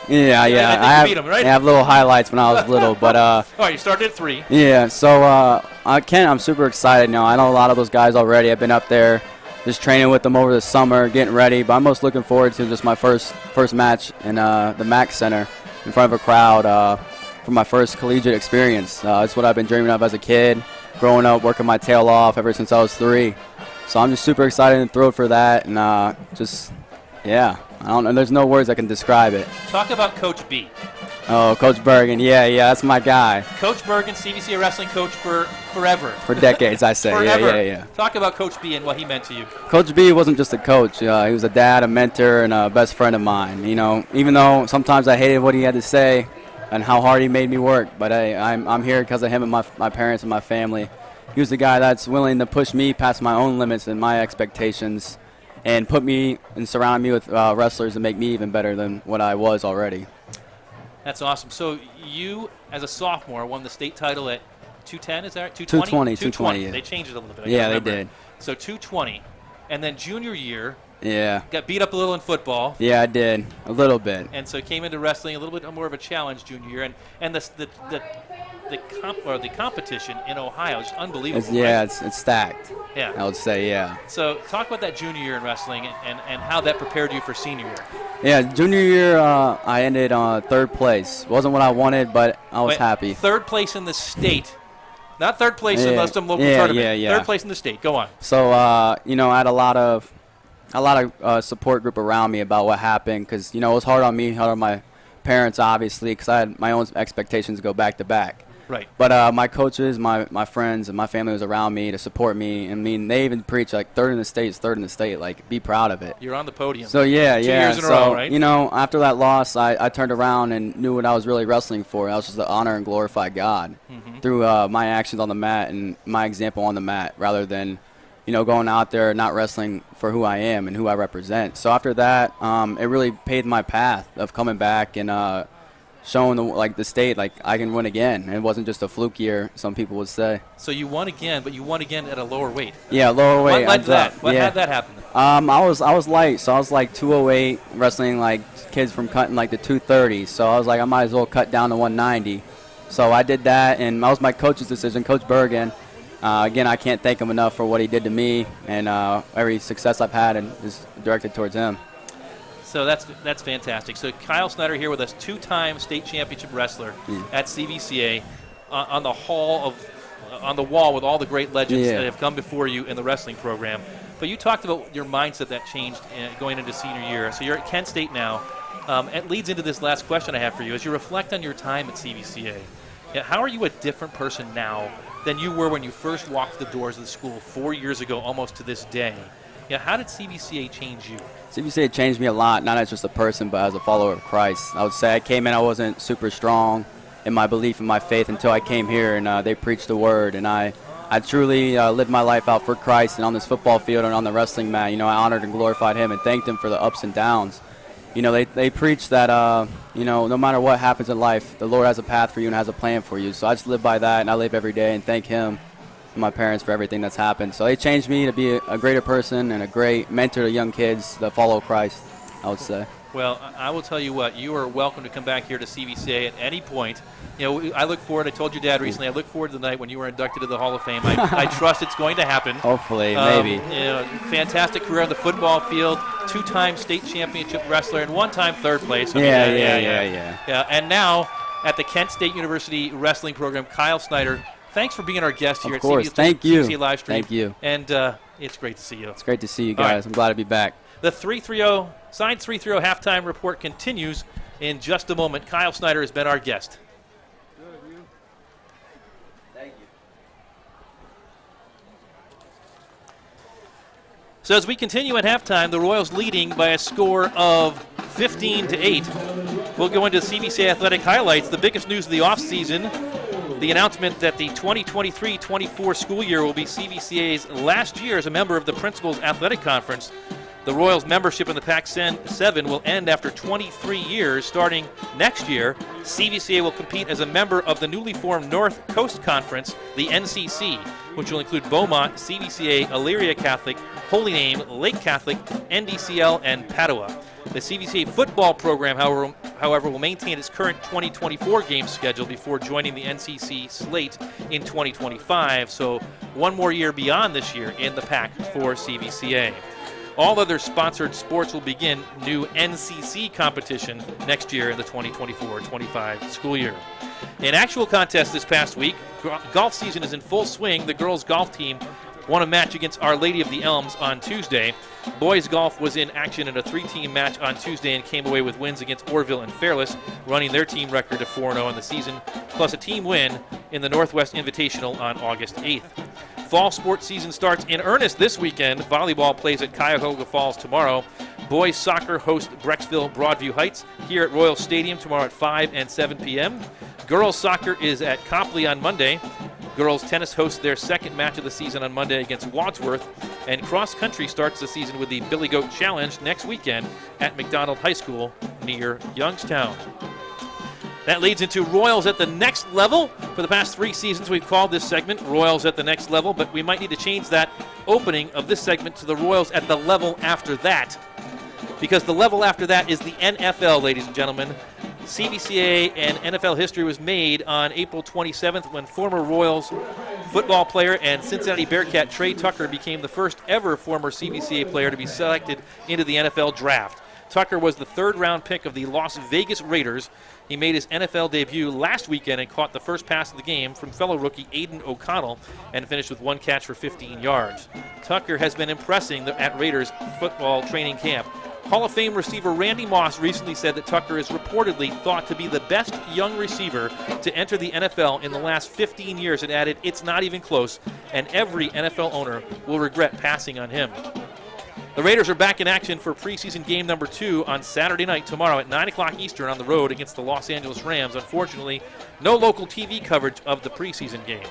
Speaker 5: Yeah.
Speaker 1: I think you beat them, right?
Speaker 5: I have little highlights when I was little, but
Speaker 1: all right, you started at 3.
Speaker 5: Yeah, so I'm super excited now. I know a lot of those guys already. I've been up there just training with them over the summer, getting ready, but I'm most looking forward to just my first match in the Mac Center in front of a crowd for my first collegiate experience. It's what I've been dreaming of as a kid, growing up, working my tail off ever since I was 3. So I'm just super excited and thrilled for that, and I don't know. There's no words that can describe it.
Speaker 1: Talk about Coach B.
Speaker 5: Oh, Coach Bergen. Yeah, that's my guy.
Speaker 1: Coach Bergen, CVCA wrestling coach for forever.
Speaker 5: For decades, I say.
Speaker 1: Forever.
Speaker 5: Yeah.
Speaker 1: Talk about Coach B and what he meant to you.
Speaker 5: Coach B wasn't just a coach. He was a dad, a mentor, and a best friend of mine. You know, even though sometimes I hated what he had to say and how hard he made me work, but I'm here because of him and my parents and my family. He was the guy that's willing to push me past my own limits and my expectations, and put me and surround me with wrestlers and make me even better than what I was already.
Speaker 1: That's awesome. So you, as a sophomore, won the state title at 210, is that right? 220?
Speaker 5: 220, yeah.
Speaker 1: They changed it a little bit.
Speaker 5: They did.
Speaker 1: So 220. And then junior year,
Speaker 5: yeah,
Speaker 1: got beat up a little in football.
Speaker 5: Yeah, I did. A little bit.
Speaker 1: And so came into wrestling a little bit more of a challenge junior year. And the competition in Ohio is unbelievable.
Speaker 5: It's stacked.
Speaker 1: Yeah.
Speaker 5: I would say, yeah.
Speaker 1: So talk about that junior year in wrestling and how that prepared you for senior year.
Speaker 5: Yeah, junior year I ended on 3rd place. Wasn't what I wanted, but I was happy.
Speaker 1: 3rd place in the state. Not 3rd place in some local tournament.
Speaker 5: Yeah.
Speaker 1: 3rd place in the state. Go on.
Speaker 5: So, I had a lot of support group around me about what happened, because, it was hard on me, hard on my parents, obviously, because I had my own expectations to go back to back.
Speaker 1: Right.
Speaker 5: But my coaches, my friends, and my family was around me to support me. I mean, they even preach, like, 3rd in the state is 3rd in the state. Like, be proud of it.
Speaker 1: You're on the podium.
Speaker 5: So, 2
Speaker 1: years in a row, right?
Speaker 5: After that loss, I turned around and knew what I was really wrestling for. I was just to honor and glorify God through my actions on the mat and my example on the mat, rather than, going out there not wrestling for who I am and who I represent. So after that, it really paved my path of coming back and showing the state, like, I can win again. And it wasn't just a fluke year, some people would say.
Speaker 1: So you won again, but you won again at a lower weight.
Speaker 5: Yeah, lower weight.
Speaker 1: What led to that? How did that happen?
Speaker 5: I was light, so I was like 208, wrestling like kids from cutting like the 230. So I was like, I might as well cut down to 190. So I did that, and that was my coach's decision, Coach Bergen. Again, I can't thank him enough for what he did to me, and every success I've had is directed towards him.
Speaker 1: So that's fantastic. So Kyle Snyder here with us, 2-time state championship wrestler at CVCA, on the wall with all the great legends that have come before you in the wrestling program. But you talked about your mindset that changed going into senior year. So you're at Kent State now. It leads into this last question I have for you. As you reflect on your time at CVCA, how are you a different person now than you were when you first walked the doors of the school 4 years ago, almost to this day? How did CVCA change you?
Speaker 5: CVCA changed me a lot, not as just a person, but as a follower of Christ. I would say I came in, I wasn't super strong in my belief and my faith until I came here, and they preached the word, and I truly lived my life out for Christ, and on this football field and on the wrestling mat, I honored and glorified him and thanked him for the ups and downs. They preach that, no matter what happens in life, the Lord has a path for you and has a plan for you. So I just live by that, and I live every day and thank him and my parents for everything that's happened. So they changed me to be a greater person and a great mentor to young kids that follow Christ, I would say.
Speaker 1: Well, I will tell you what, you are welcome to come back here to CVCA at any point. I look forward, I told your dad recently, I look forward to the night when you were inducted to the Hall of Fame. I trust it's going to happen.
Speaker 5: Hopefully, maybe.
Speaker 1: Fantastic career on the football field, 2-time state championship wrestler, and 1-time 3rd place.
Speaker 5: Yeah.
Speaker 1: And now at the Kent State University wrestling program, Kyle Snyder. Thanks for being our guest here
Speaker 5: Of course.
Speaker 1: at
Speaker 5: Thank you.
Speaker 1: CVCA Live Stream.
Speaker 5: Thank you.
Speaker 1: And it's great to see you.
Speaker 5: It's great to see you
Speaker 1: All
Speaker 5: guys.
Speaker 1: right.
Speaker 5: I'm glad to be back.
Speaker 1: The 3-3-0, signed 3-3-0 halftime report continues in just a moment. Kyle Snyder has been our guest. So as we continue at halftime, the Royals leading by a score of 15-8. We'll go into CVCA athletic highlights. The biggest news of the offseason, the announcement that the 2023-24 school year will be CVCA's last year as a member of the Principals Athletic Conference. The Royals' membership in the Pac-7 will end after 23 years. Starting next year, CVCA will compete as a member of the newly formed North Coast Conference, the NCC, which will include Beaumont, CVCA, Elyria Catholic, Holy Name, Lake Catholic, NDCL, and Padua. The CVCA football program, however, will maintain its current 2024 game schedule before joining the NCC slate in 2025, so one more year beyond this year in the pack for CVCA. All other sponsored sports will begin new NCC competition next year in the 2024-25 school year. In actual contest this past week, golf season is in full swing. The girls' golf team won a match against Our Lady of the Elms on Tuesday. Boys golf was in action in a 3-team match on Tuesday and came away with wins against Orville and Fairless, running their team record to 4-0 in the season, plus a team win in the Northwest Invitational on August 8th. Fall sports season starts in earnest this weekend. Volleyball plays at Cuyahoga Falls tomorrow. Boys soccer host Brecksville Broadview Heights here at Royal Stadium tomorrow at 5 and 7 p.m. Girls soccer is at Copley on Monday. Girls tennis hosts their second match of the season on Monday against Wadsworth. And cross country starts the season with the Billy Goat Challenge next weekend at McDonald High School near Youngstown. That leads into Royals at the next level. For the past 3 seasons, we've called this segment Royals at the next level, but we might need to change that opening of this segment to the Royals at the level after that, because the level after that is the NFL, ladies and gentlemen. CVCA and NFL history was made on April 27th when former Royals football player and Cincinnati Bearcat Trey Tucker became the first ever former CVCA player to be selected into the NFL draft. Tucker was the 3rd-round pick of the Las Vegas Raiders. He made his NFL debut last weekend and caught the first pass of the game from fellow rookie Aiden O'Connell and finished with 1 catch for 15 yards. Tucker has been impressing at Raiders football training camp. Hall of Fame receiver Randy Moss recently said that Tucker is reportedly thought to be the best young receiver to enter the NFL in the last 15 years and added, "It's not even close, and every NFL owner will regret passing on him." The Raiders are back in action for preseason game number 2 on Saturday night tomorrow at 9 o'clock Eastern on the road against the Los Angeles Rams. Unfortunately, no local TV coverage of the preseason game.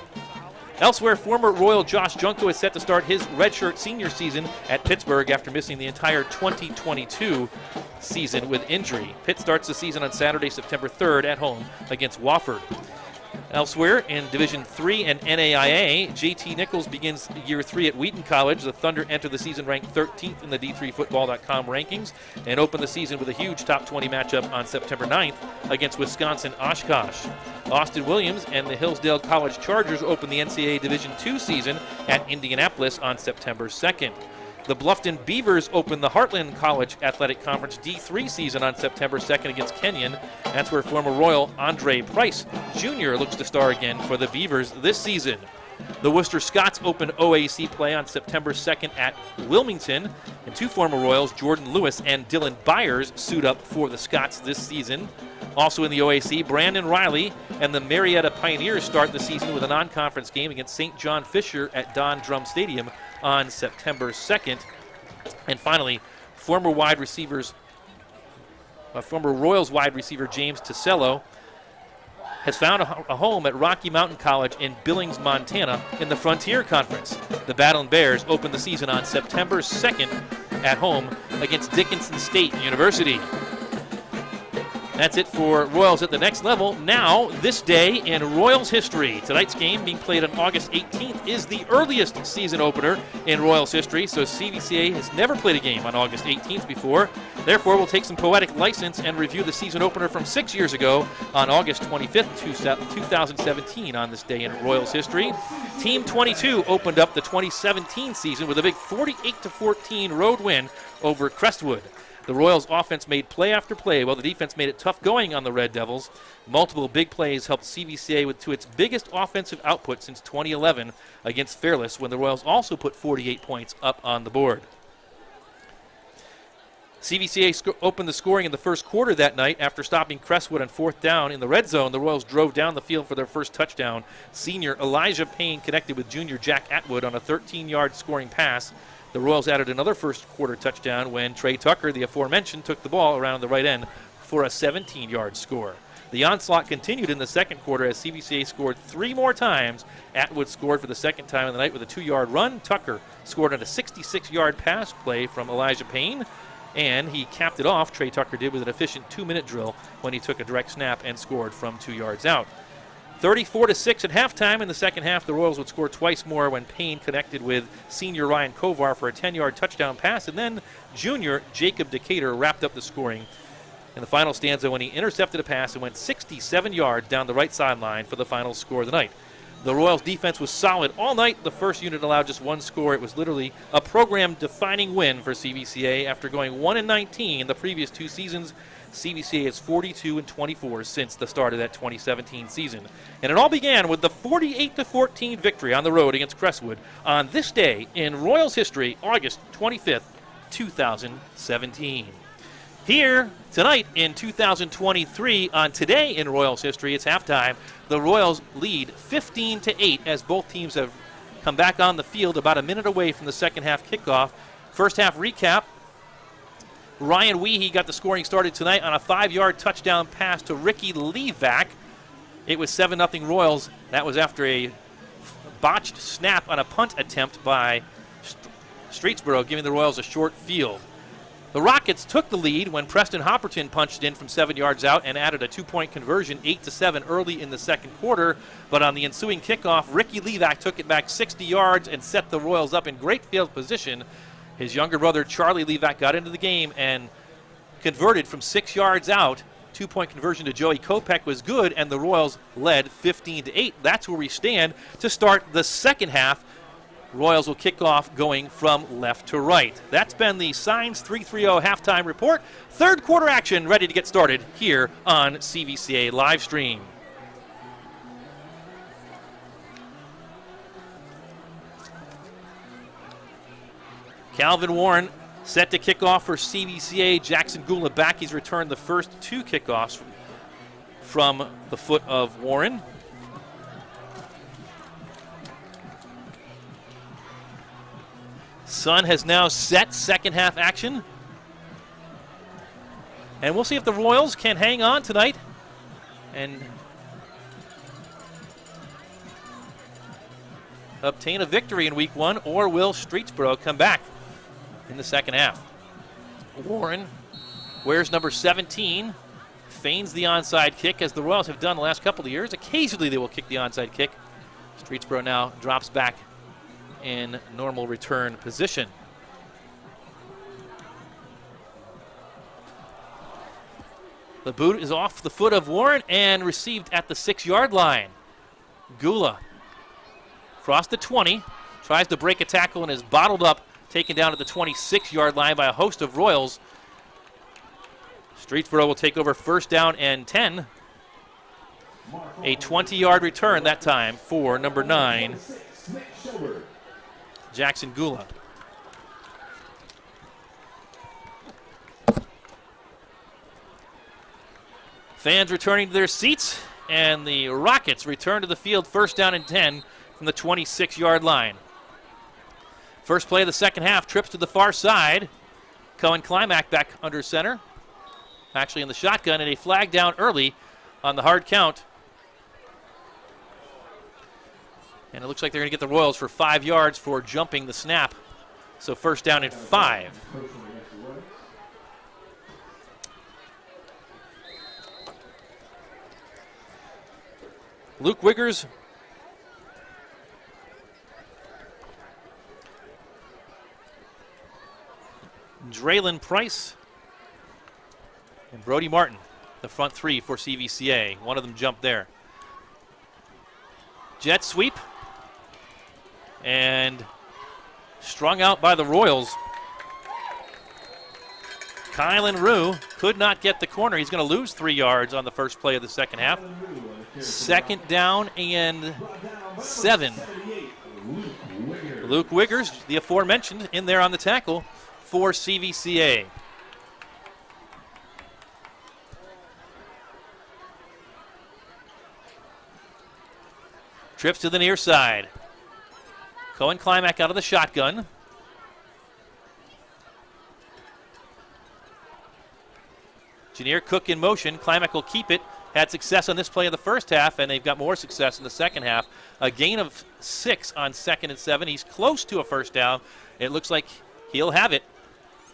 Speaker 1: Elsewhere, former Royal Josh Junko is set to start his redshirt senior season at Pittsburgh after missing the entire 2022 season with injury. Pitt starts the season on Saturday, September 3rd at home against Wofford. Elsewhere, in Division III and NAIA, JT Nichols begins year 3 at Wheaton College. The Thunder enter the season ranked 13th in the D3Football.com rankings and open the season with a huge top 20 matchup on September 9th against Wisconsin Oshkosh. Austin Williams and the Hillsdale College Chargers open the NCAA Division II season at Indianapolis on September 2nd. The Bluffton Beavers open the Heartland College Athletic Conference D3 season on September 2nd against Kenyon. That's where former Royal Andre Price Jr. looks to star again for the Beavers this season. The Worcester Scots open OAC play on September 2nd at Wilmington. And 2 former Royals, Jordan Lewis and Dylan Byers, suit up for the Scots this season. Also in the OAC, Brandon Riley and the Marietta Pioneers start the season with a non-conference game against St. John Fisher at Don Drum Stadium on September 2nd. And finally, former Royals wide receiver James Tisello has found a home at Rocky Mountain College in Billings, Montana in the Frontier Conference. The Battling Bears open the season on September 2nd at home against Dickinson State University. That's it for Royals at the next level. Now, this day in Royals history. Tonight's game, being played on August 18th, is the earliest season opener in Royals history, so CVCA has never played a game on August 18th before. Therefore, we'll take some poetic license and review the season opener from 6 years ago on August 25th, 2017 on this day in Royals history. Team 22 opened up the 2017 season with a big 48-14 road win over Crestwood. The Royals offense made play after play, while the defense made it tough going on the Red Devils. Multiple big plays helped CVCA to its biggest offensive output since 2011 against Fairless, when the Royals also put 48 points up on the board. CVCA opened the scoring in the first quarter that night after stopping Crestwood on 4th down. In the red zone, the Royals drove down the field for their first touchdown. Senior Elijah Payne connected with junior Jack Atwood on a 13-yard scoring pass. The Royals added another first quarter touchdown when Trey Tucker, the aforementioned, took the ball around the right end for a 17-yard score. The onslaught continued in the second quarter as CVCA scored 3 more times. Atwood scored for the second time of the night with a 2-yard run. Tucker scored on a 66-yard pass play from Elijah Payne, and he capped it off, Trey Tucker did, with an efficient 2-minute drill when he took a direct snap and scored from 2 yards out. 34-6 at halftime. In the second half, the Royals would score twice more when Payne connected with senior Ryan Kovar for a 10-yard touchdown pass, and then junior Jacob Decatur wrapped up the scoring in the final stanza when he intercepted a pass and went 67 yards down the right sideline for the final score of the night. The Royals' defense was solid all night. The first unit allowed just 1 score. It was literally a program-defining win for CVCA. After going 1-19 in the previous 2 seasons, CVCA is 42-24 since the start of that 2017 season. And it all began with the 48-14 victory on the road against Crestwood on this day in Royals history, August 25th, 2017. Here tonight in 2023, on Today in Royals history, it's halftime. The Royals lead 15-8 as both teams have come back on the field about a minute away from the second half kickoff. First half recap. Ryan Weehee got the scoring started tonight on a 5-yard touchdown pass to Ricky Levac. It was 7-0 Royals. That was after a botched snap on a punt attempt by Streetsboro, giving the Royals a short field. The Rockets took the lead when Preston Hopperton punched in from 7 yards out and added a 2-point conversion, 8-7 early in the second quarter. But on the ensuing kickoff, Ricky Levac took it back 60 yards and set the Royals up in great field position. His younger brother, Charlie Levac, got into the game and converted from 6 yards out. 2-point conversion to Joey Kopech was good, and the Royals led 15-8. That's where we stand to start the second half. Royals will kick off going from left to right. That's been the Signs 330 halftime report. Third quarter action ready to get started here on CVCA live stream. Calvin Warren set to kick off for CVCA. Jackson Gula back. He's returned the first 2 kickoffs from the foot of Warren. Sun has now set second half action. And we'll see if the Royals can hang on tonight and obtain a victory in week 1, or will Streetsboro come back in the second half. Warren wears number 17, feigns the onside kick, as the Royals have done the last couple of years. Occasionally they will kick the onside kick. Streetsboro now drops back in normal return position. The boot is off the foot of Warren and received at the 6-yard line. Gula across the 20, tries to break a tackle and is bottled up, taken down at the 26-yard line by a host of Royals. Streetsboro will take over first down and 10. A 20-yard return that time for number 9, Jackson Gula. Fans returning to their seats, and the Rockets return to the field first down and 10 from the 26-yard line. First play of the second half, trips to the far side. Cohen Klimack back under center. Actually in the shotgun, and a flag down early on the hard count. And it looks like they're going to get the Royals for 5 yards for jumping the snap. So first down and 5. Luke Wiggers Draylon Price and Brody Martin, the front 3 for CVCA. One of them jumped there. Jet sweep. And strung out by the Royals. Kylan Rue could not get the corner. He's going to lose 3 yards on the first play of the second half. Second down and 7. Luke Wiggers, the aforementioned, in there on the tackle for CVCA. Trips to the near side. Cohen Climack out of the shotgun. Janier Cook in motion. Climack will keep it. Had success on this play in the first half, and they've got more success in the second half. A gain of 6 on 2nd and 7. He's close to a first down. It looks like he'll have it.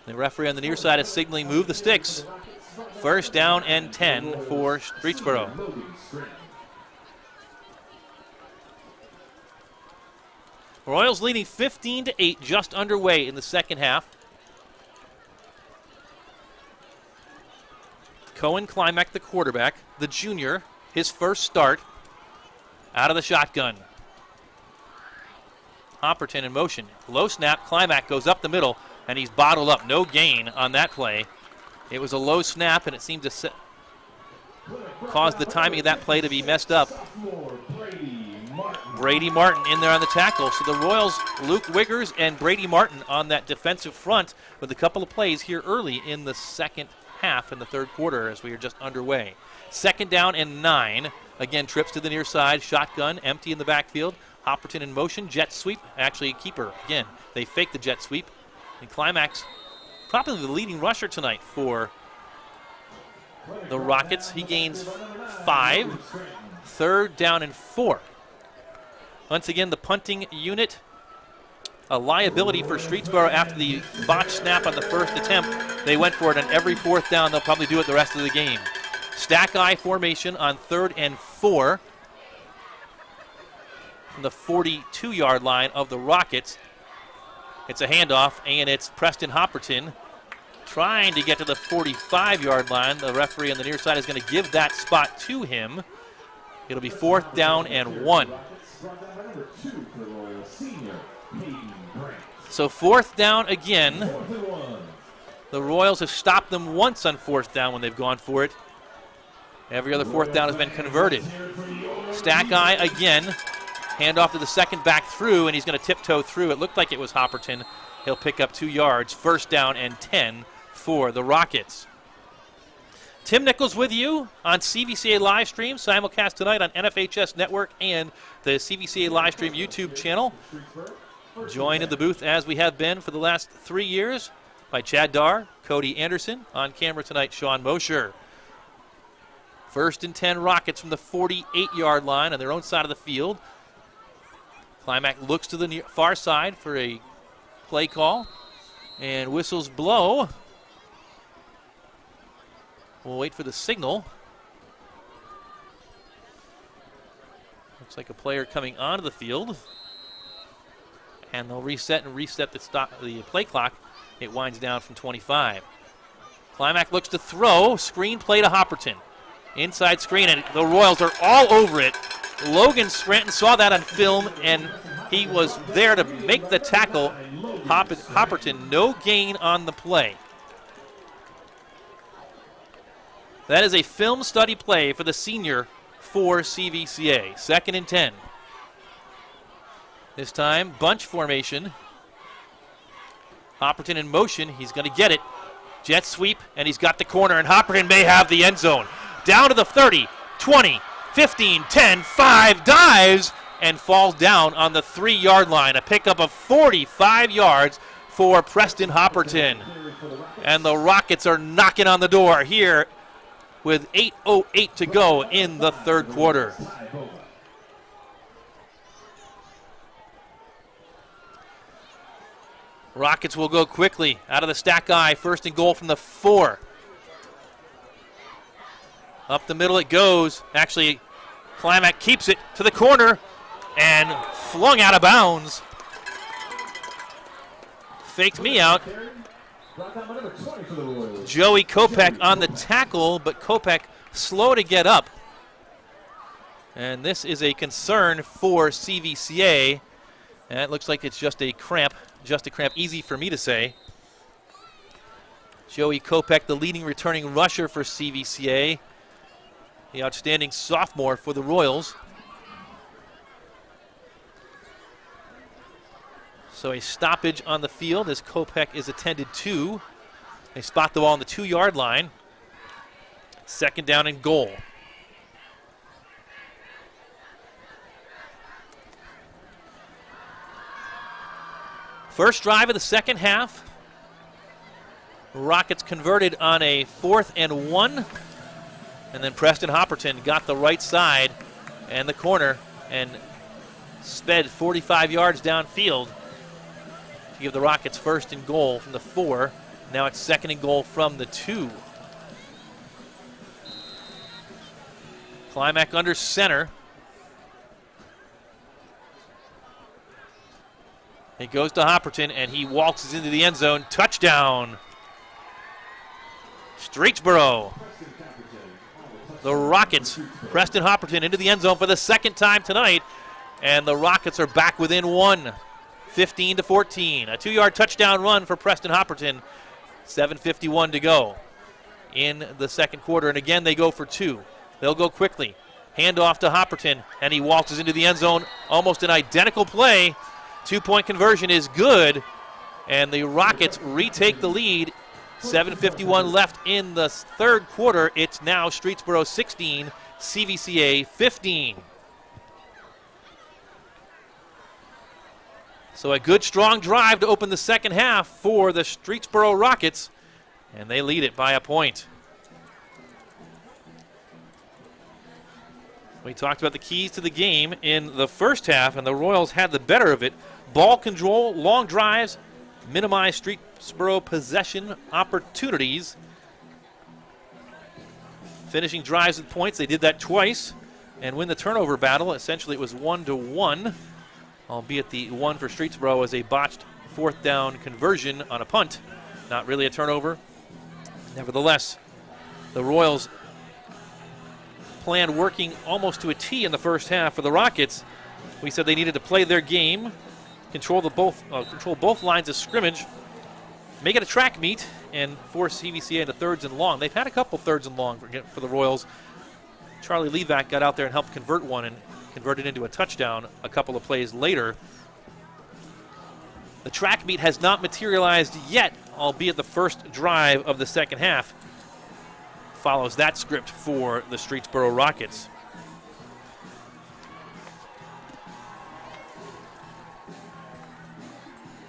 Speaker 1: The referee on the near side is signaling move the sticks. First down and 10 for Streetsboro. Royals leading 15-8, just underway in the second half. Cohen Climack, the quarterback, the junior, his first start out of the shotgun. Hopperton in motion. Low snap, Climack goes up the middle, and he's bottled up. No gain on that play. It was a low snap, and it seemed to cause the timing of that play to be messed up. Brady Martin in there on the tackle. So the Royals, Luke Wiggers and Brady Martin on that defensive front with a couple of plays here early in the second half in the third quarter as we are just underway. Second down and 9. Again, trips to the near side. Shotgun, empty in the backfield. Hopperton in motion. Jet sweep. Actually, a keeper. Again, they fake the jet sweep. And Climax, probably the leading rusher tonight for the Rockets. He gains 5. Third down and 4. Once again, the punting unit, a liability for Streetsboro after the botched snap on the first attempt. They went for it on every fourth down. They'll probably do it the rest of the game. Stack eye formation on 3rd and 4 from the 42-yard line of the Rockets. It's a handoff, and it's Preston Hopperton trying to get to the 45-yard line. The referee on the near side is going to give that spot to him. It'll be 4th down and 1. So 4th down again. The Royals have stopped them once on 4th down when they've gone for it. Every other 4th down has been converted. Stack eye again. Handoff to the second back through, and he's going to tiptoe through. It looked like it was Hopperton. He'll pick up 2 yards. First down and 10 for the Rockets. Tim Nichols with you on CVCA live stream, simulcast tonight on NFHS Network and the CVCA live stream YouTube channel. Joined in the booth as we have been for the last 3 years by Chad Dar, Cody Anderson. On camera tonight, Sean Mosher. 1st and 10 Rockets from the 48-yard line on their own side of the field. Climack looks to the far side for a play call, and whistles blow. We'll wait for the signal. Looks like a player coming onto the field. And they'll reset the play clock. It winds down from 25. Climack looks to throw. Screen play to Hopperton. Inside screen, and the Royals are all over it. Logan Scranton saw that on film, and he was there to make the tackle. Hopperton, no gain on the play. That is a film study play for the senior for CVCA. 2nd and 10. This time, bunch formation. Hopperton in motion. He's going to get it. Jet sweep, and he's got the corner, and Hopperton may have the end zone. Down to the 30, 20, 15, 10, 5, dives, and falls down on the 3-yard line. A pickup of 45 yards for Preston Hopperton. And the Rockets are knocking on the door here with 8:08 to go in the third quarter. Rockets will go quickly out of the stack eye. 1st and goal from the 4. Up the middle it goes. Actually, Climack keeps it to the corner and flung out of bounds. Faked me out. Joey Kopech on the tackle, but Kopech slow to get up. And this is a concern for CVCA. And it looks like it's just a cramp. Easy for me to say. Joey Kopech, the leading returning rusher for CVCA, the outstanding sophomore for the Royals. So a stoppage on the field as Kopech is attended to. They spot the ball on the 2-yard line. 2nd down and goal. First drive of the second half. Rockets converted on a 4th and 1. And then Preston Hopperton got the right side and the corner and sped 45 yards downfield to give the Rockets 1st and goal from the 4. Now it's 2nd and goal from the 2. Klimek under center. He goes to Hopperton and he waltzes into the end zone. Touchdown. Streetsboro. The Rockets, Preston Hopperton into the end zone for the 2nd time tonight. And the Rockets are back within 1, 15-14. A 2-yard touchdown run for Preston Hopperton. 7:51 to go in the 2nd quarter. And again, they go for 2. They'll go quickly. Hand off to Hopperton, and he waltzes into the end zone. Almost an identical play. 2-point conversion is good, and the Rockets retake the lead. 7:51 left in the 3rd quarter. It's now Streetsboro 16, CVCA 15. So a good, strong drive to open the 2nd half for the Streetsboro Rockets, and they lead it by a point. We talked about the keys to the game in the first half, and the Royals had the better of it. Ball control, long drives, minimize Streetsboro possession opportunities. Finishing drives with points, they did that twice. And win the turnover battle, essentially it was 1-1. Albeit the one for Streetsboro was a botched 4th down conversion on a punt. Not really a turnover. Nevertheless, the Royals plan working almost to a T in the first half for the Rockets. We said they needed to play their game, control both lines of scrimmage, make it a track meet, and force CVCA into 3rds and long. They've had a couple 3rds and long for the Royals. Charlie Levac got out there and helped convert one and converted into a touchdown a couple of plays later. The track meet has not materialized yet, albeit the first drive of the 2nd half follows that script for the Streetsboro Rockets.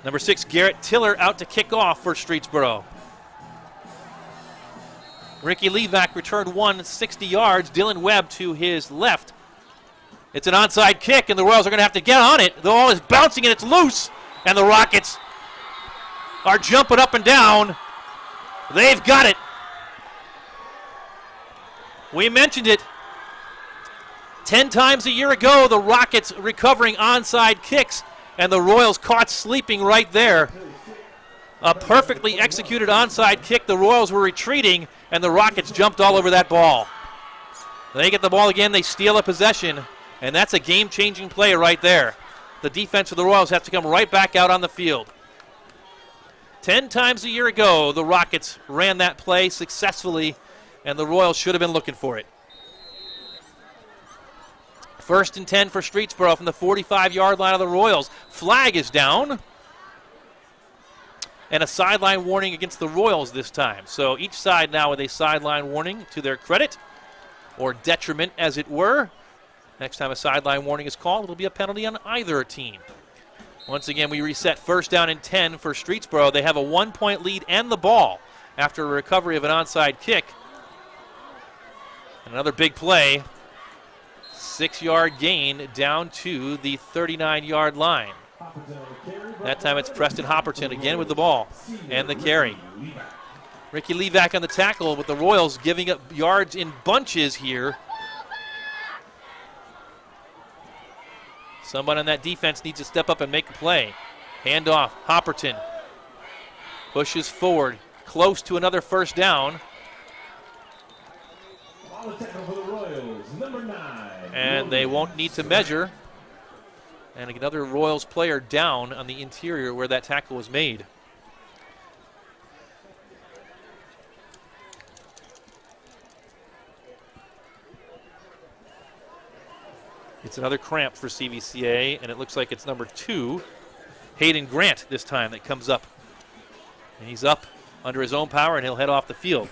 Speaker 1: Number 6, Garrett Tiller out to kick off for Streetsboro. Ricky Levac returned 160 yards. Dylan Webb to his left. It's an onside kick, and the Royals are going to have to get on it. The ball is bouncing, and it's loose, and the Rockets are jumping up and down. They've got it. We mentioned it 10 times a year ago, the Rockets recovering onside kicks, and the Royals caught sleeping right there. A perfectly executed onside kick. The Royals were retreating, and the Rockets jumped all over that ball. They get the ball again. They steal a possession, and that's a game-changing play right there. The defense of the Royals have to come right back out on the field. 10 times a year ago, the Rockets ran that play successfully, and the Royals should have been looking for it. 1st and 10 for Streetsboro from the 45-yard line of the Royals. Flag is down. And a sideline warning against the Royals this time. So each side now with a sideline warning to their credit, or detriment as it were. Next time a sideline warning is called, it'll be a penalty on either team. Once again, we reset 1st down and 10 for Streetsboro. They have a 1-point lead and the ball after a recovery of an onside kick. Another big play. 6-yard gain down to the 39-yard line. That time it's Preston Hopperton again with the ball and the carry. Ricky Levac on the tackle, with the Royals giving up yards in bunches here. Someone on that defense needs to step up and make a play. Handoff, Hopperton pushes forward, close to another 1st down. And they won't need to measure. And another Royals player down on the interior where that tackle was made. It's another cramp for CVCA, and it looks like it's number 2, Hayden Grant this time, that comes up. And he's up under his own power, and he'll head off the field.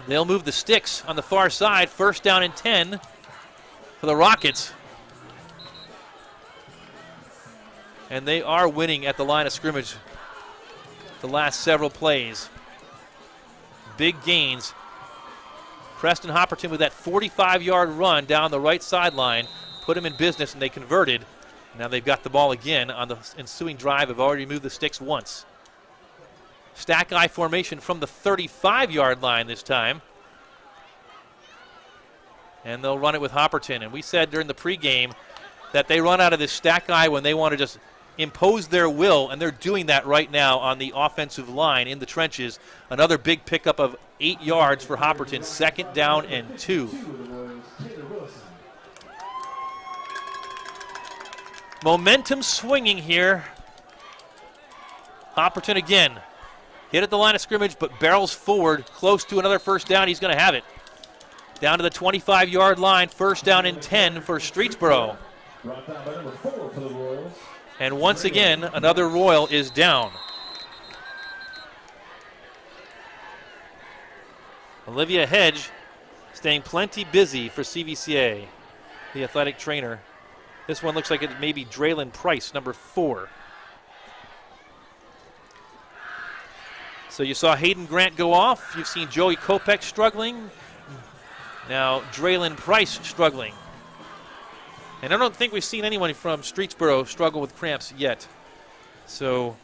Speaker 1: They'll move the sticks on the far side. First down and 10 for the Rockets. And they are winning at the line of scrimmage the last several plays. Big gains. Preston Hopperton with that 45-yard run down the right sideline put him in business, and they converted. Now they've got the ball again on the ensuing drive. Have already moved the sticks once. Stack eye formation from the 35-yard line this time. And they'll run it with Hopperton. And we said during the pregame that they run out of this stack eye when they want to just impose their will, and they're doing that right now on the offensive line in the trenches. Another big pickup of 8 yards for Hopperton, 2nd down and 2. Momentum swinging here. Hopperton again. Hit at the line of scrimmage, but barrels forward, close to another first down. He's going to have it. Down to the 25-yard line, 1st down and 10 for Streetsboro. And once again, another Royal is down. Olivia Hedge staying plenty busy for CVCA, the athletic trainer. This one looks like it may be Draylon Price, number 4. So you saw Hayden Grant go off. You've seen Joey Kopech struggling. Now Draylon Price struggling. And I don't think we've seen anyone from Streetsboro struggle with cramps yet. So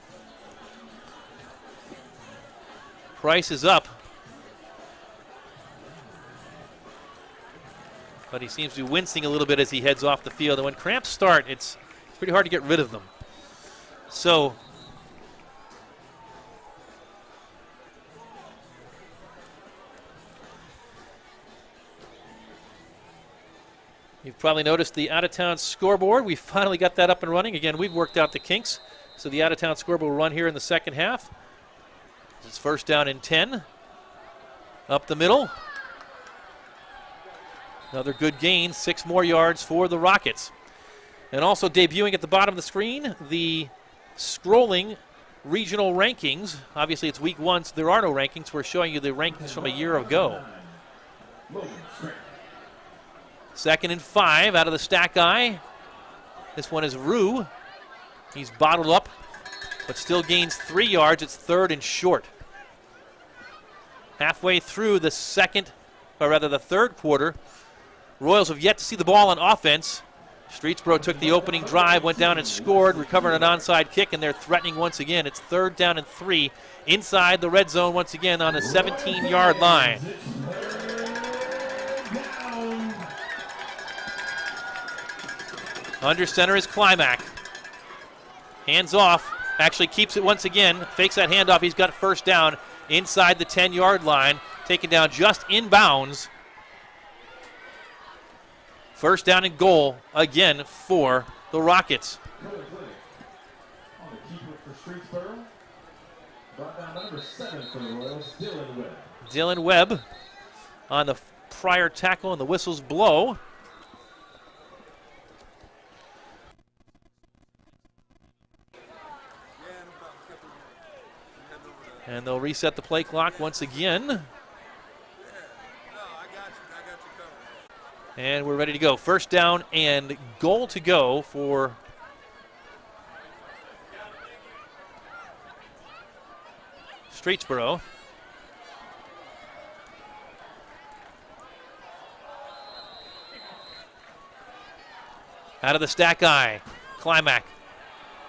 Speaker 1: Price is up. But he seems to be wincing a little bit as he heads off the field. And when cramps start, it's pretty hard to get rid of them. So you've probably noticed the out-of-town scoreboard. We finally got that up and running. Again, we've worked out the kinks. So the out-of-town scoreboard will run here in the second half. It's 1st down and 10. Up the middle. Another good gain, 6 more yards for the Rockets. And also debuting at the bottom of the screen, the scrolling regional rankings. Obviously, it's week 1, so there are no rankings. We're showing you the rankings from a year ago. 2nd and 5 out of the stack eye. This one is Rue. He's bottled up, but still gains 3 yards. It's 3rd and short. Halfway through the third quarter, Royals have yet to see the ball on offense. Streetsboro took the opening drive, went down and scored, recovered an onside kick, and they're threatening once again. It's 3rd down and 3 inside the red zone once again on a 17-yard line. Under center is Climack. Hands off, actually keeps it once again, fakes that handoff. He's got 1st down inside the 10-yard line, taken down just inbounds. 1st down and goal again for the Rockets. Dylan Webb on the prior tackle, and the whistles blow. And they'll reset the play clock once again. And we're ready to go. 1st down and goal to go for Streetsboro. Out of the stack eye, Climack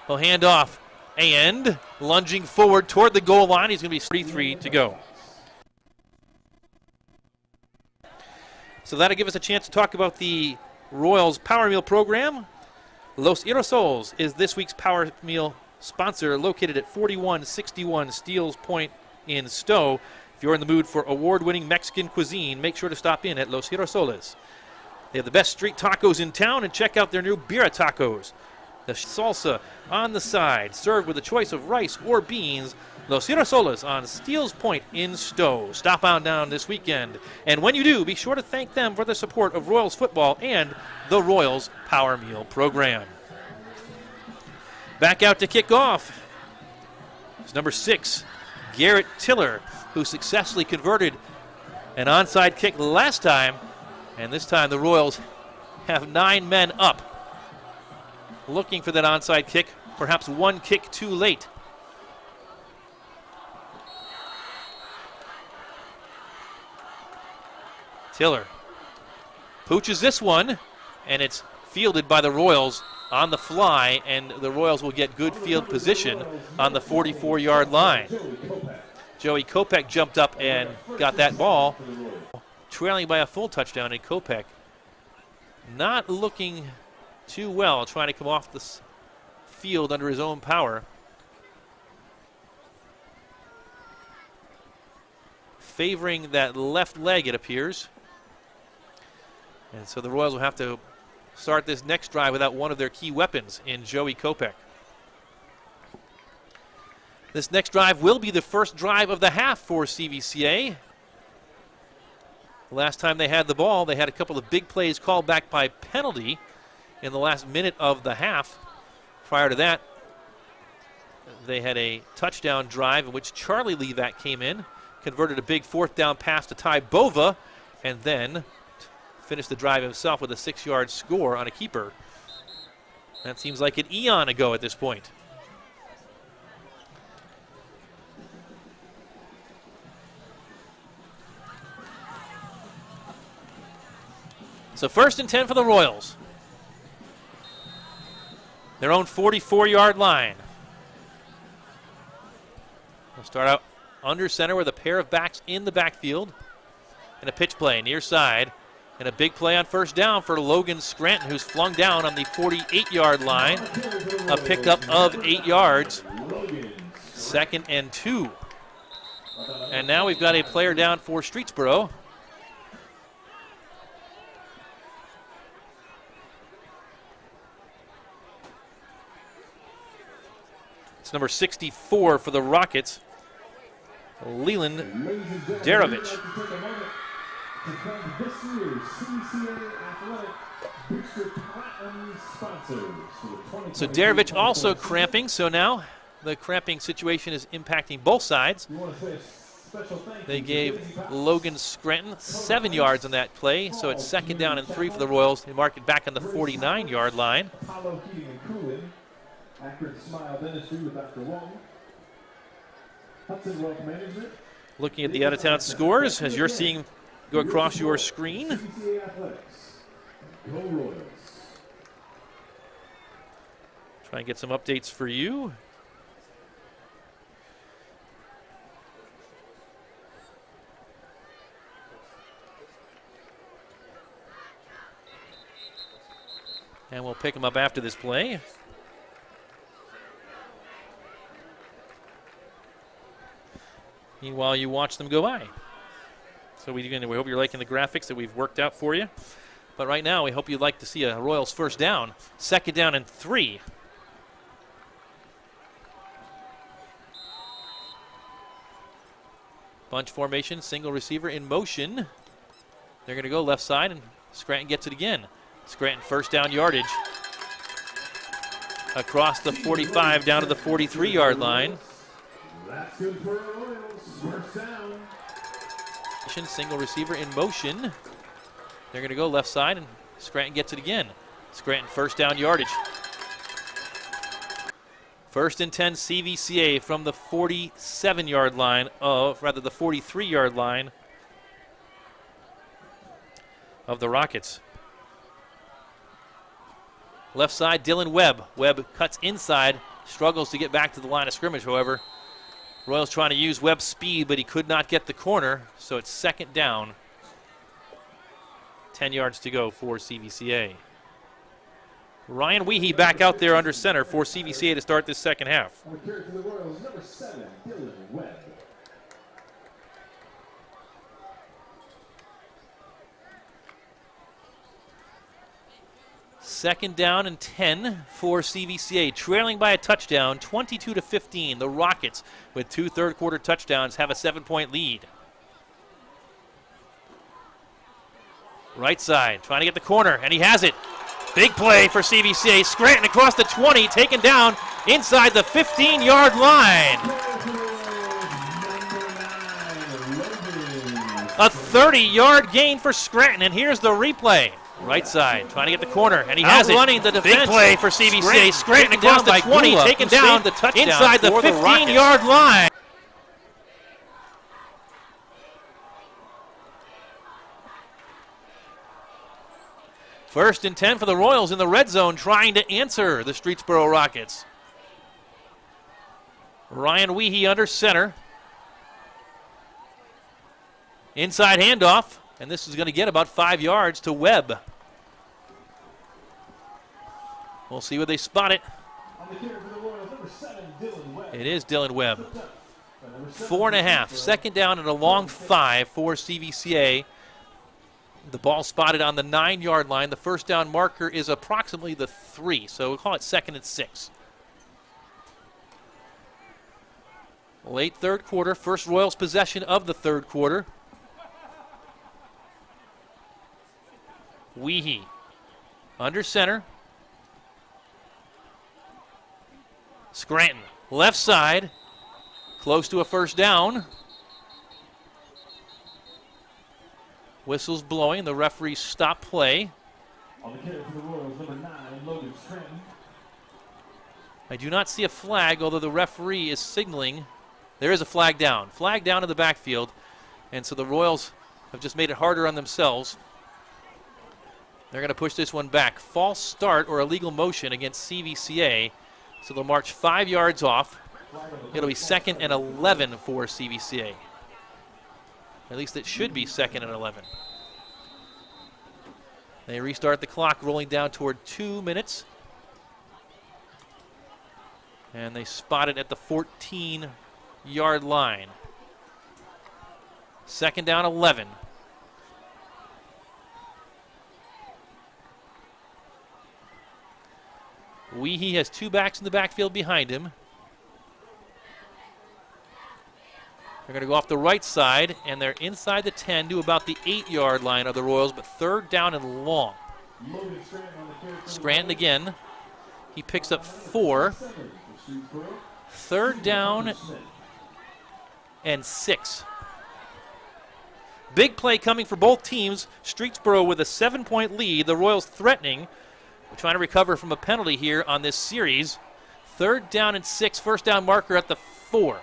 Speaker 1: will hand off and lunging forward toward the goal line. He's going to be 33 to go. So that'll give us a chance to talk about the Royals Power Meal program. Los Aerosols is this week's Power Meal sponsor, located at 4161 Steeles Point in Stowe. If you're in the mood for award-winning Mexican cuisine, make sure to stop in at Los Aerosoles. They have the best street tacos in town, and check out their new Birria tacos. The salsa on the side, served with a choice of rice or beans, Los Girasoles on Steels Point in Stowe. Stop on down this weekend. And when you do, be sure to thank them for the support of Royals football and the Royals Power Meal program. Back out to kick off. It's number 6, Garrett Tiller, who successfully converted an onside kick last time. And this time the Royals have 9 men up, looking for that onside kick, perhaps one kick too late. Tiller pooches this one, and it's fielded by the Royals on the fly, and the Royals will get good field position on the 44-yard line. Joey Kopech jumped up and got that ball, trailing by a full touchdown, and Kopech not looking too well, trying to come off the field under his own power. Favoring that left leg, it appears. And so the Royals will have to start this next drive without one of their key weapons in Joey Kopech. This next drive will be the first drive of the half for CVCA. Last time they had the ball, they had a couple of big plays called back by penalty in the last minute of the half. Prior to that, they had a touchdown drive in which Charlie Levac came in, converted a big 4th down pass to Ty Bova, and then finished the drive himself with a 6-yard score on a keeper. That seems like an eon ago at this point. So 1st and 10 for the Royals. Their own 44-yard line. They'll start out under center with a pair of backs in the backfield. And a pitch play near side. And a big play on 1st down for Logan Scranton, who's flung down on the 48-yard line. A pickup of 8 yards. 2nd and 2. And now we've got a player down for Streetsboro. It's number 64 for the Rockets, Leland Darovich. So Darovich also cramping, so now the cramping situation is impacting both sides. They gave Logan Scranton 7 yards on that play, so it's 2nd down and 3 for the Royals. They mark it back on the 49-yard line. Looking at the out-of-town scores as you're seeing go across your screen. Try and get some updates for you. And we'll pick them up after this play. Meanwhile, you watch them go by. So we hope you're liking the graphics that we've worked out for you. But right now, we hope you'd like to see a Royals 1st down. 2nd down and 3. Bunch formation, single receiver in motion. They're going to go left side, and Scranton gets it again. Scranton 1st down yardage. Across the 45 down to the 43-yard line.
Speaker 2: That's good for the Royals. 1st down.
Speaker 1: Single receiver in motion. They're going to go left side, and Scranton gets it again. Scranton 1st down yardage. 1st and 10 CVCA from the 47-yard line of, rather the 43-yard line of the Rockets. Left side, Dylan Webb. Webb cuts inside, struggles to get back to the line of scrimmage, however. Royals trying to use Webb's speed, but he could not get the corner, so it's 2nd down. 10 yards to go for CVCA. Ryan Weehee back out there under center for CVCA to start this 2nd half.
Speaker 2: On the carry for the Royals, number 7, Dylan Webb.
Speaker 1: Second down and 10 for CVCA, trailing by a touchdown, 22-15. The Rockets, with 2 third-quarter touchdowns, have a 7-point lead. Right side, trying to get the corner, and he has it. Big play for CVCA. Scranton across the 20, taken down inside the 15-yard line. A 30-yard gain for Scranton, and here's the replay. Right side, trying to get the corner, and he has it. Running the defense. Big play for CVCA. Scranton across the 20, taken down the touchdown inside the 15-yard line. First and 10 for the Royals in the red zone, trying to answer the Streetsboro Rockets. Ryan Weehee under center. Inside handoff, and this is going to get about 5 yards to Webb. We'll see where they spot it. It is Dylan Webb. 4.5, second down and a long 5 for CVCA. The ball spotted on the 9-yard line. The first down marker is approximately the 3, so we'll call it 2nd and 6. Late third quarter, first Royals possession of the third quarter. Weehee under center. Scranton left side, close to a first down. Whistles blowing, the referee stopped play.
Speaker 2: On the carry for the Royals, number 9, Logan Scranton.
Speaker 1: I do not see a flag, although the referee is signaling. There is a flag down. Flag down in the backfield, and so the Royals have just made it harder on themselves. They're going to push this one back. False start or illegal motion against CVCA, so they'll march 5 yards off. It'll be 2nd and 11 for CVCA. At least it should be 2nd and 11. They restart the clock, rolling down toward 2 minutes. And they spot it at the 14-yard line. 2nd down, 11. Weehee has 2 backs in the backfield behind him. They're going to go off the right side, and they're inside the 10 to about the 8-yard line of the Royals, but 3rd down and long. Scranton again. He picks up 4. 3rd down and 6. Big play coming for both teams. Streetsboro with a 7-point lead. The Royals threatening. We're trying to recover from a penalty here on this series. 3rd down and 6. First down marker at the 4.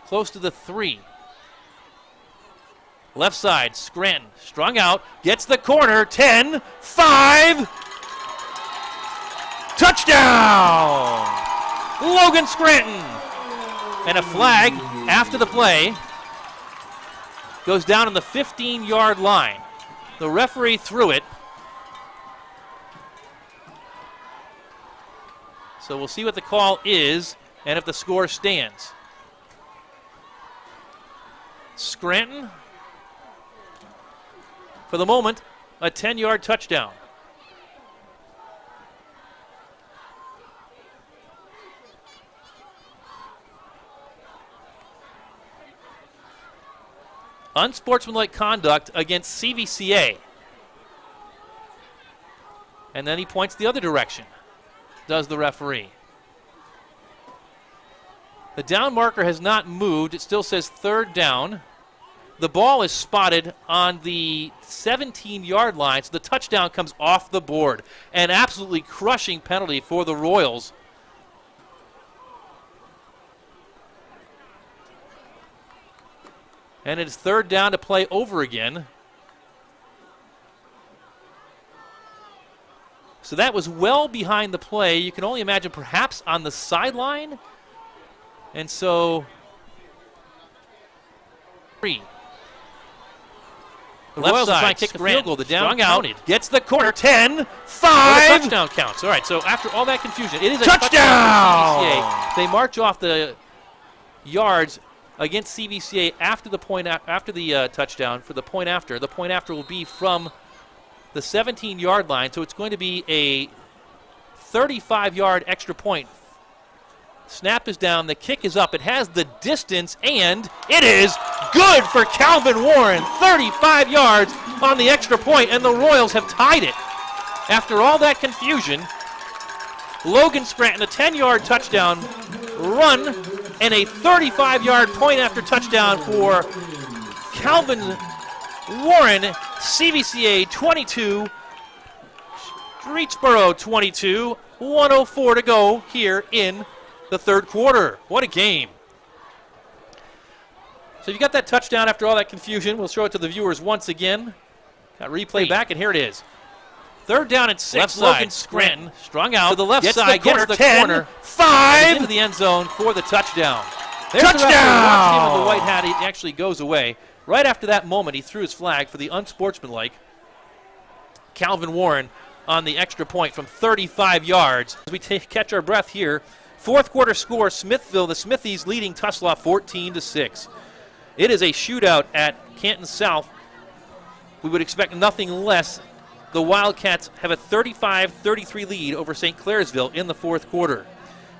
Speaker 1: Close to the 3. Left side, Scranton, strung out, gets the corner, 10, 5. Touchdown! Logan Scranton. And a flag after the play goes down on the 15-yard line. The referee threw it. So we'll see what the call is and if the score stands. Scranton, for the moment, a 10-yard touchdown. Unsportsmanlike conduct against CVCA. And then he points the other direction, does the referee. The down marker has not moved. It still says 3rd down. The ball is spotted on the 17-yard line, so the touchdown comes off the board. An absolutely crushing penalty for the Royals. And it's 3rd down to play over again. So that was well behind the play. You can only imagine perhaps on the sideline. And so, 3. The Royals are trying to kick a field goal. The down counted. Gets the corner. 10, 5. Touchdown counts. All right, so after all that confusion, it is a touchdown. They march off the yards against CVCA after the point after the touchdown for the point after. The point after will be from the 17-yard line, so it's going to be a 35-yard extra point. Snap is down, the kick is up, it has the distance, and it is good for Calvin Warren. 35 yards on the extra point, and the Royals have tied it. After all that confusion, Logan Scranton, a 10-yard touchdown run, and a 35-yard point after touchdown for Calvin Warren. CVCA 22, Streetsboro 22, 1:04 to go here in the third quarter. What a game. So you got that touchdown after all that confusion. We'll show it to the viewers once again. Got replay back, and here it is. Third down and 6.
Speaker 2: Left
Speaker 1: Logan
Speaker 2: side,
Speaker 1: Scranton strung out to the left
Speaker 2: Gets
Speaker 1: side,
Speaker 2: the corner,
Speaker 1: gets the
Speaker 2: 10,
Speaker 1: corner,
Speaker 2: 5,
Speaker 1: into the end zone for the touchdown. There's
Speaker 2: touchdown!
Speaker 1: The referee. Watch him in the white hat. He actually goes away. Right after that moment, he threw his flag for the unsportsmanlike Calvin Warren on the extra point from 35 yards. As we catch our breath here, fourth quarter score, Smithville, the Smithies leading Tuslaw 14-6. It is a shootout at Canton South. We would expect nothing less. The Wildcats have a 35-33 lead over St. Clairsville in the fourth quarter.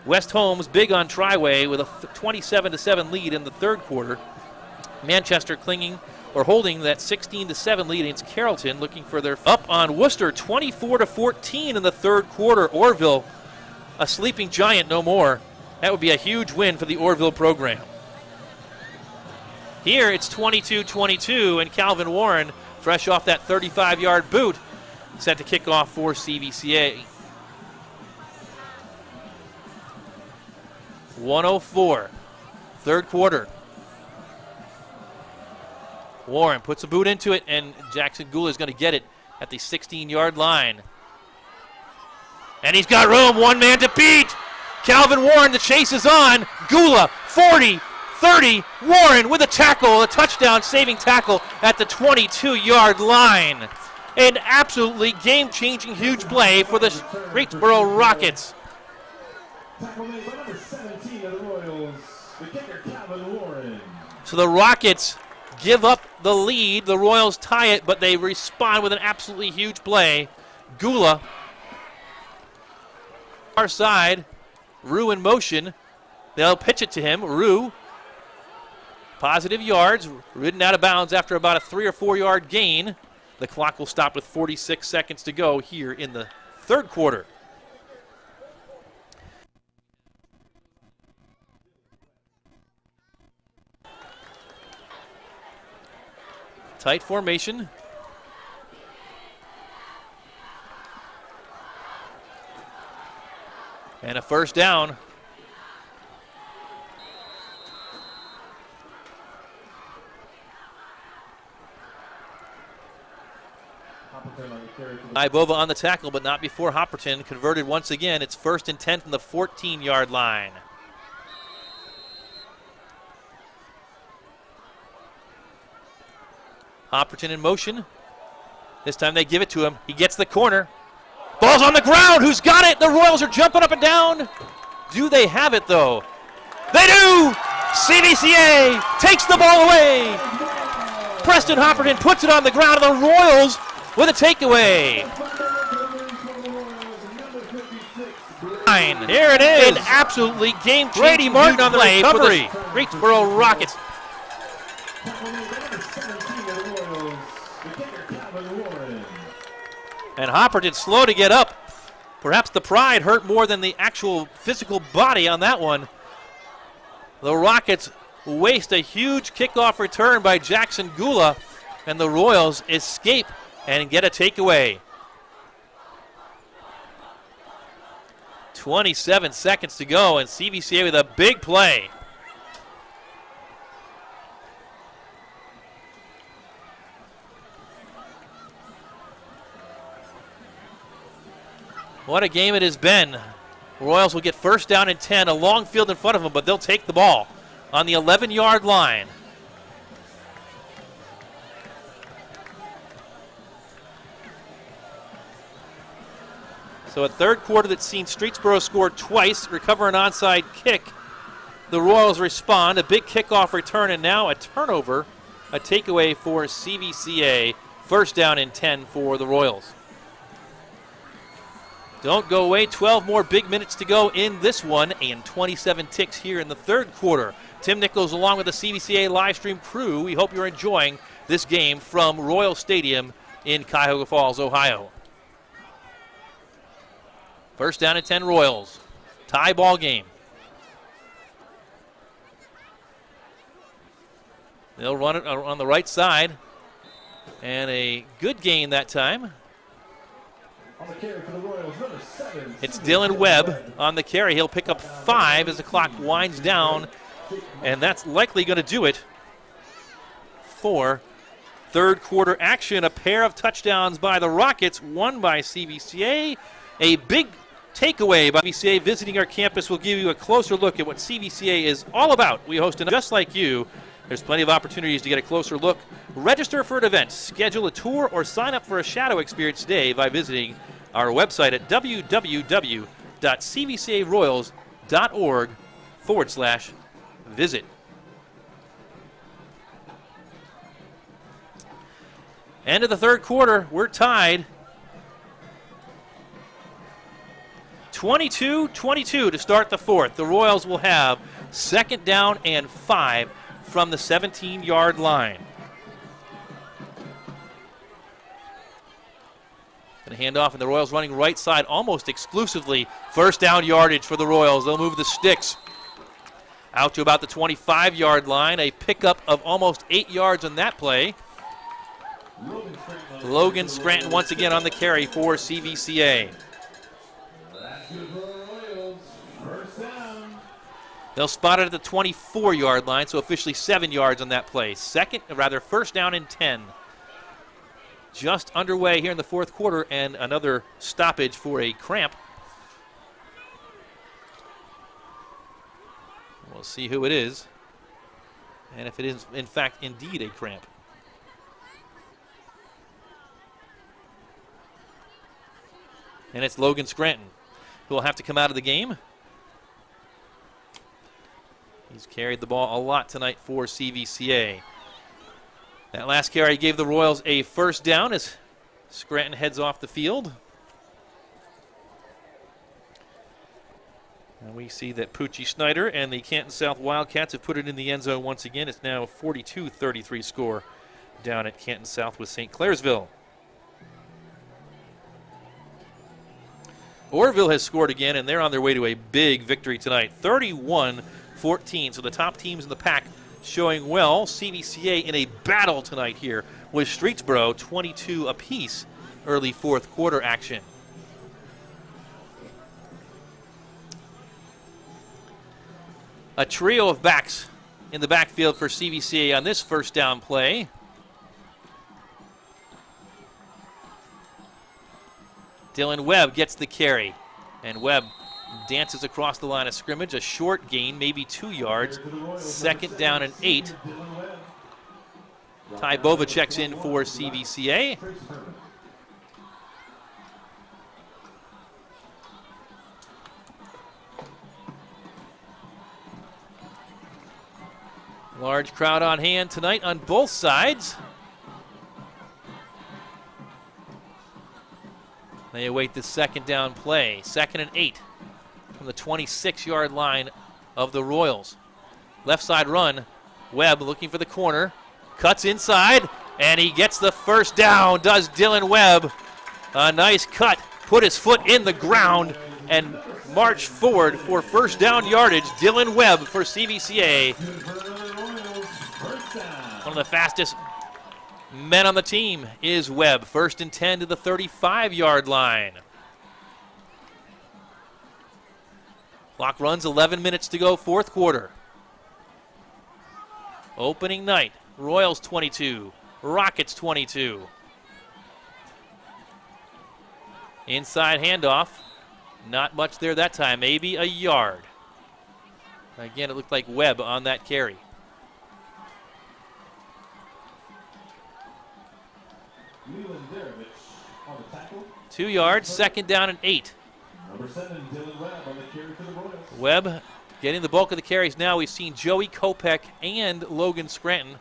Speaker 1: West Holmes big on Triway with a 27-7 lead in the third quarter. Manchester clinging or holding that 16-7 lead against Carrollton, looking for their up on Worcester 24-14 in the third quarter. Orville, a sleeping giant no more. That would be a huge win for the Orville program. Here it's 22-22, and Calvin Warren, fresh off that 35-yard boot, set to kick off for CVCA. 1:04, third quarter. Warren puts a boot into it, and Jackson Gula is going to get it at the 16-yard line. And he's got room, one man to beat. Calvin Warren, the chase is on. Gula, 40, 30, Warren with a tackle, a touchdown saving tackle at the 22-yard line. An absolutely game-changing huge play for the Streetsboro Rockets.
Speaker 2: Tackle made by number 17 of the Royals, the kicker Calvin Warren.
Speaker 1: So the Rockets give up the lead. The Royals tie it, but they respond with an absolutely huge play. Gula, far side, Rue in motion. They'll pitch it to him. Rue, positive yards, ridden out of bounds after about a 3 or 4 yard gain. The clock will stop with 46 seconds to go here in the third quarter. Tight formation. And a first down. Ibova on the tackle, but not before Hopperton converted once again. It's 1st and 10 from the 14-yard line. Hopperton in motion. This time they give it to him. He gets the corner. Ball's on the ground. Who's got it? The Royals are jumping up and down. Do they have it, though? They do! CVCA takes the ball away. Preston Hopperton puts it on the ground, and the Royals with a takeaway. Here it is. An absolutely game-changing Brady Martin on the play recovery for the Streetsboro Rockets. And Hopperton slow to get up. Perhaps the pride hurt more than the actual physical body on that one. The Rockets waste a huge kickoff return by Jackson Gula, and the Royals escape and get a takeaway. 27 seconds to go, and CVCA with a big play. What a game it has been. Royals will get first down and 10, a long field in front of them, but they'll take the ball on the 11-yard line. So a third quarter that's seen Streetsboro score twice, recover an onside kick. The Royals respond, a big kickoff return, and now a turnover, a takeaway for CVCA. First down and 10 for the Royals. Don't go away. 12 more big minutes to go in this one, and 27 ticks here in the third quarter. Tim Nichols along with the CVCA live stream crew. We hope you're enjoying this game from Royal Stadium in Cuyahoga Falls, Ohio. First down and 10 Royals. Tie ball game. They'll run it on the right side. And a good gain that time.
Speaker 2: On the carry for the Royals, number 7.
Speaker 1: It's Dylan Webb on the carry. He'll pick up 5 as the clock winds down. And that's likely going to do it for third quarter action. A pair of touchdowns by the Rockets, one by CVCA. A big takeaway by CVCA visiting our campus. Will give you a closer look at what CVCA is all about. We host, just like you, there's plenty of opportunities to get a closer look. Register for an event, schedule a tour, or sign up for a shadow experience today by visiting our website at www.cvcaroyals.org/visit. End of the third quarter, we're tied. 22-22 to start the fourth. The Royals will have second down and 5 from the 17-yard line. Going to hand off, and the Royals running right side almost exclusively. First down yardage for the Royals. They'll move the sticks out to about the 25-yard line. A pickup of almost 8 yards on that play. Logan Scranton once again on the carry for CVCA. They'll spot it at the 24-yard line, so officially 7 yards on that play. First down and 10. Just underway here in the fourth quarter, and another stoppage for a cramp. We'll see who it is, and if it is, in fact, indeed a cramp. And it's Logan Scranton, who will have to come out of the game. He's carried the ball a lot tonight for CVCA. That last carry gave the Royals a first down as Scranton heads off the field. And we see that Poochie Snyder and the Canton South Wildcats have put it in the end zone once again. It's now a 42-33 score down at Canton South with St. Clairsville. Orville has scored again, and they're on their way to a big victory tonight, 31-14. So the top teams in the pack showing well. CVCA in a battle tonight here with Streetsboro, 22 apiece, early fourth quarter action. A trio of backs in the backfield for CVCA on this first down play. Dylan Webb gets the carry, and Webb dances across the line of scrimmage. A short gain, maybe 2 yards. Second down and 8. Ty Bova checks in for CVCA. Large crowd on hand tonight on both sides. They await the second down play. 2nd and 8 from the 26-yard line of the Royals. Left side run. Webb looking for the corner. Cuts inside, and he gets the first down, does Dylan Webb. A nice cut. Put his foot in the ground and march forward for first down yardage. Dylan Webb for CVCA. One of the fastest men on the team is Webb. 1st and 10 to the 35-yard line. Clock runs, 11 minutes to go, fourth quarter. Opening night, Royals 22, Rockets 22. Inside handoff, not much there that time, maybe a yard. Again, it looked like Webb on that carry.
Speaker 2: Leland Darovich on the tackle.
Speaker 1: 2 yards, second down and 8.
Speaker 2: Number 7, Dylan Webb on the carry for the Royals.
Speaker 1: Webb getting the bulk of the carries now. We've seen Joey Kopech and Logan Scranton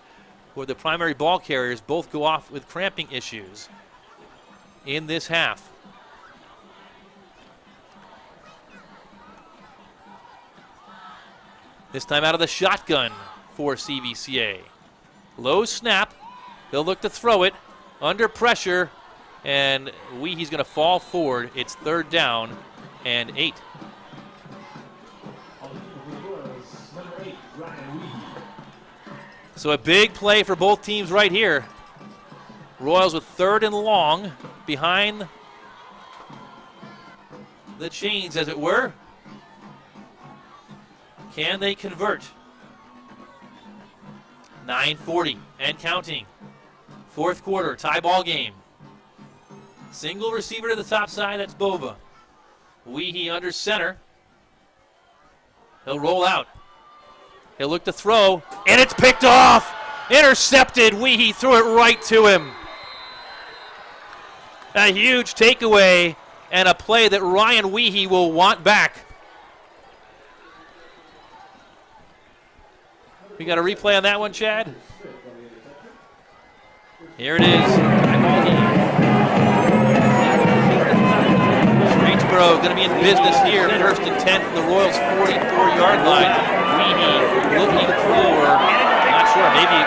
Speaker 1: who are the primary ball carriers, both go off with cramping issues in this half. This time out of the shotgun for CVCA. Low snap. They'll look to throw it under pressure, and Weehe's going to fall forward. It's 3rd down and 8. So a big play for both teams right here. Royals with 3rd and long behind the chains, as it were. Can they convert? 9:40 and counting. 4th quarter, tie ball game. Single receiver to the top side, that's Bova. Weehe under center. He'll roll out. He'll look to throw, and it's picked off. Intercepted. Weehe threw it right to him. A huge takeaway and a play that Ryan Weehe will want back. We got a replay on that one, Chad? Here it is. Streetsboro going to be in business here. 1st and 10 from the Royals' 44-yard line. Weehe looking for, not sure, maybe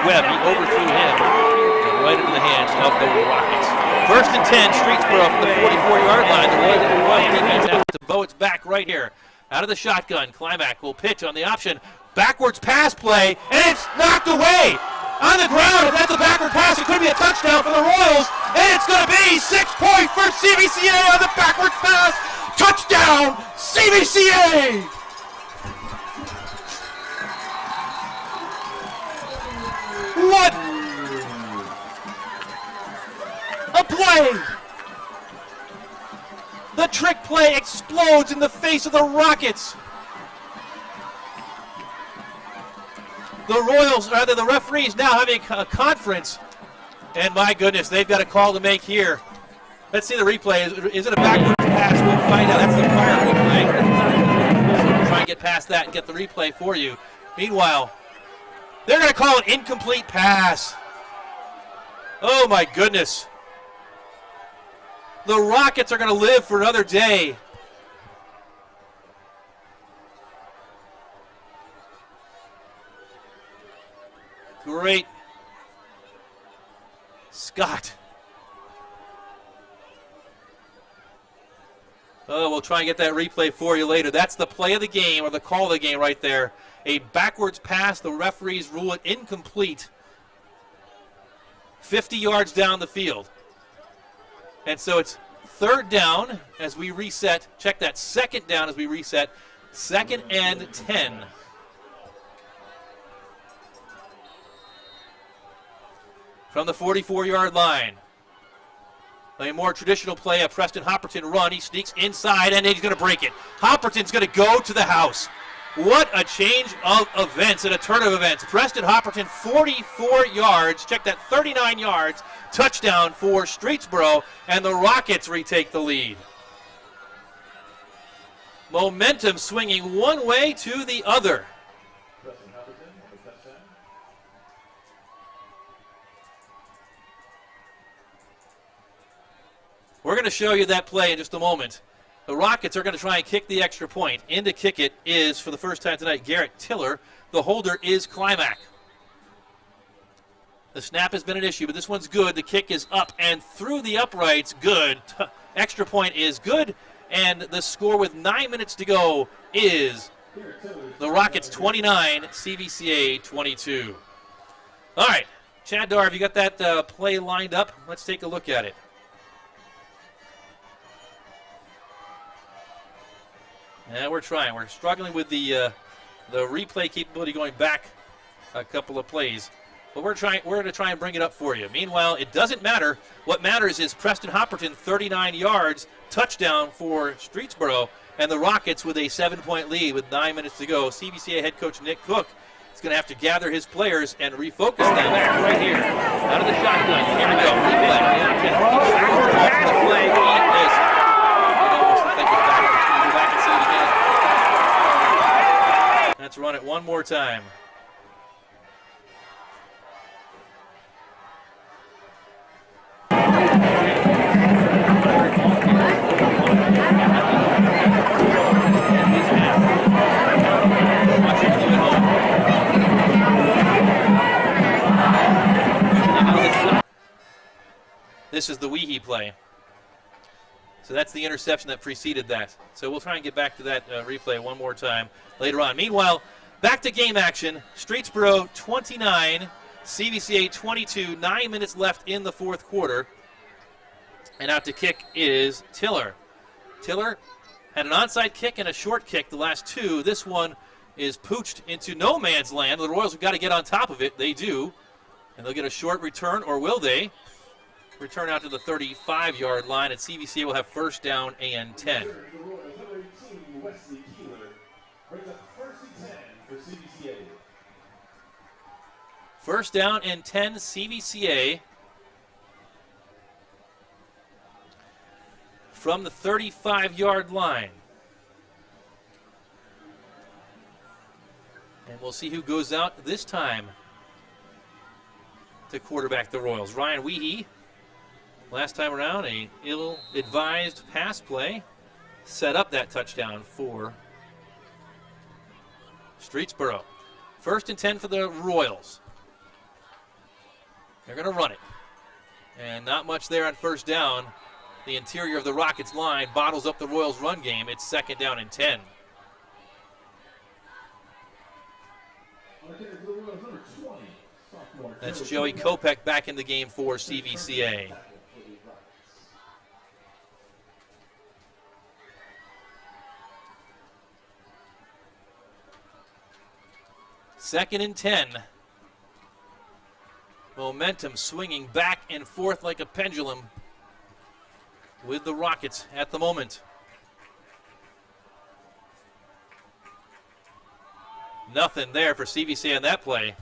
Speaker 1: Webb. He overthrew him and right into the hands of the Rockets. 1st and 10, Streetsboro from the 44-yard line. The Royals have to bow its back right here. Out of the shotgun, Climack will pitch on the option. Backwards pass play, and it's knocked away on the ground. If that's a backward pass, it could be a touchdown for the Royals, and it's going to be 6 points for CVCA on the backwards pass. Touchdown, CVCA! What a play! The trick play explodes in the face of the Rockets. The Royals, rather the referees, now having a conference. And my goodness, they've got a call to make here. Let's see the replay. Is it a backward pass? We'll find out. That's the prior replay. So we'll try and get past that and get the replay for you. Meanwhile, they're going to call an incomplete pass. Oh my goodness. The Rockets are going to live for another day. Great. Scott. Oh, we'll try and get that replay for you later. That's the play of the game, or the call of the game right there. A backwards pass. The referees rule it incomplete. 50 yards down the field. And so it's 3rd down as we reset. Check that, 2nd down as we reset. 2nd and 10. From the 44-yard line. A more traditional play, a Preston Hopperton run. He sneaks inside, and he's going to break it. Hopperton's going to go to the house. What a change of events and a turn of events. Preston Hopperton, 44 yards. Check that, 39 yards. Touchdown for Streetsboro, and the Rockets retake the lead. Momentum swinging one way to the other. We're going to show you that play in just a moment. The Rockets are going to try and kick the extra point. In to kick it is, for the first time tonight, Garrett Tiller. The holder is Climack. The snap has been an issue, but this one's good. The kick is up and through the uprights. Good. Extra point is good. And the score with 9 minutes to go is the Rockets 29, CVCA 22. All right. Chad Dar, have you got that play lined up? Let's take a look at it. Yeah, we're trying. We're struggling with the replay capability going back a couple of plays. But we're going to try and bring it up for you. Meanwhile, it doesn't matter. What matters is Preston Hopperton, 39 yards, touchdown for Streetsboro, and the Rockets with a 7-point lead with 9 minutes to go. CVCA head coach Nick Cook is going to have to gather his players and refocus them right here. Out of the shotgun. Here we go. Replay. Let's run it one more time. misses the Weehee play. So that's the interception that preceded that. So we'll try and get back to that replay one more time later on. Meanwhile, back to game action. Streetsboro 29, CVCA 22, 9 minutes left in the fourth quarter. And out to kick is Tiller. Tiller had an onside kick and a short kick the last two. This one is pooched into no man's land. The Royals have got to get on top of it. They do. And they'll get a short return, or will they? Return out to the 35-yard line, and CVCA will have first down and 10. First down and 10, CVCA. From the 35-yard line. And we'll see who goes out this time to quarterback the Royals. Ryan Weehee, last time around, a ill-advised pass play set up that touchdown for Streetsboro. First and 10 for the Royals. They're going to run it. And not much there on first down. The interior of the Rockets line bottles up the Royals' run game. It's second down and 10. That's Joey Kopech back in the game for CVCA. Second and 10. Momentum swinging back and forth like a pendulum with the Rockets at the moment. Nothing there for CVCA on that play.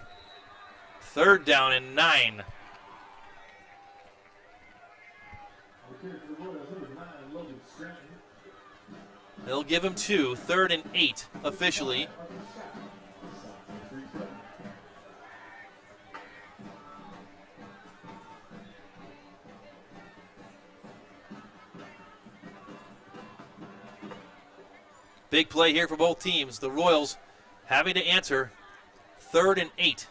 Speaker 1: Third down and 9. They'll give him 2. Third and 8 officially. Big play here for both teams. The Royals having to answer. Third and 8.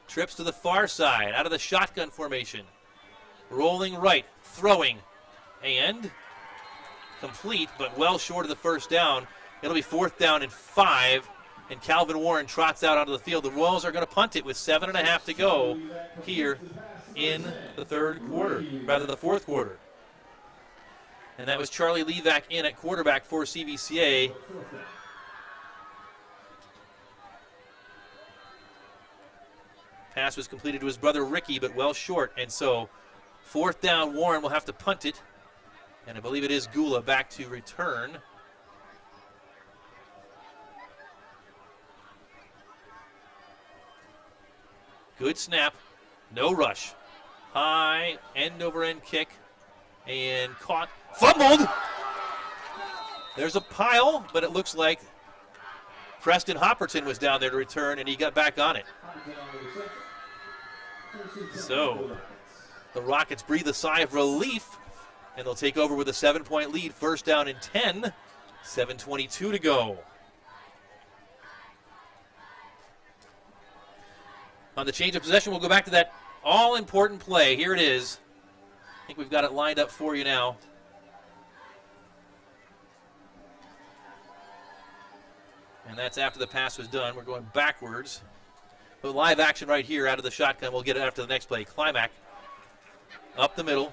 Speaker 1: Trips to the far side, out of the shotgun formation. Rolling right, throwing, and complete, but well short of the first down. It'll be fourth down and 5, and Calvin Warren trots out onto the field. The Royals are going to punt it with 7.5 to go here in the the fourth quarter. And that was Charlie Levac in at quarterback for CVCA. Pass was completed to his brother Ricky, but well short. And so fourth down, Warren will have to punt it. And I believe it is Gula back to return. Good snap. No rush. High end-over-end kick. And caught. Fumbled! There's a pile, but it looks like Preston Hopperton was down there to return, and he got back on it. So the Rockets breathe a sigh of relief, and they'll take over with a 7-point lead. First down and 10. 7:22 to go. On the change of possession, we'll go back to that all-important play. Here it is. I think we've got it lined up for you now. And that's after the pass was done. We're going backwards. But live action right here out of the shotgun. We'll get it after the next play. Climack up the middle.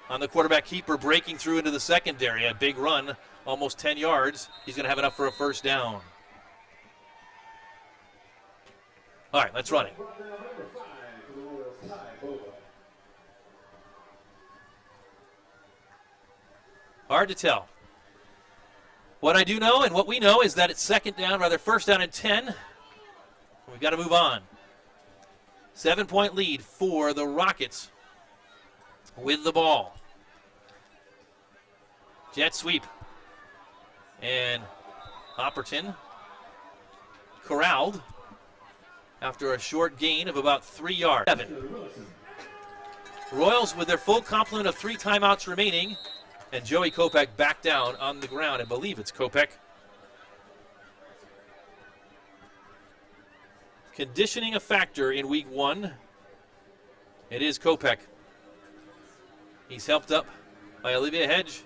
Speaker 1: On the quarterback keeper, breaking through into the secondary. A big run, almost 10 yards. He's going to have enough for a first down. All right, let's run it. Hard to tell. What I do know and what we know is that it's first down and 10. We've got to move on. 7-point lead for the Rockets with the ball. Jet sweep. And Hopperton corralled after a short gain of about 3 yards. 7. Royals with their full complement of 3 timeouts remaining. And Joey Kopech back down on the ground. I believe it's Kopech. Conditioning a factor in week 1 It is Kopech. He's helped up by Olivia Hedge,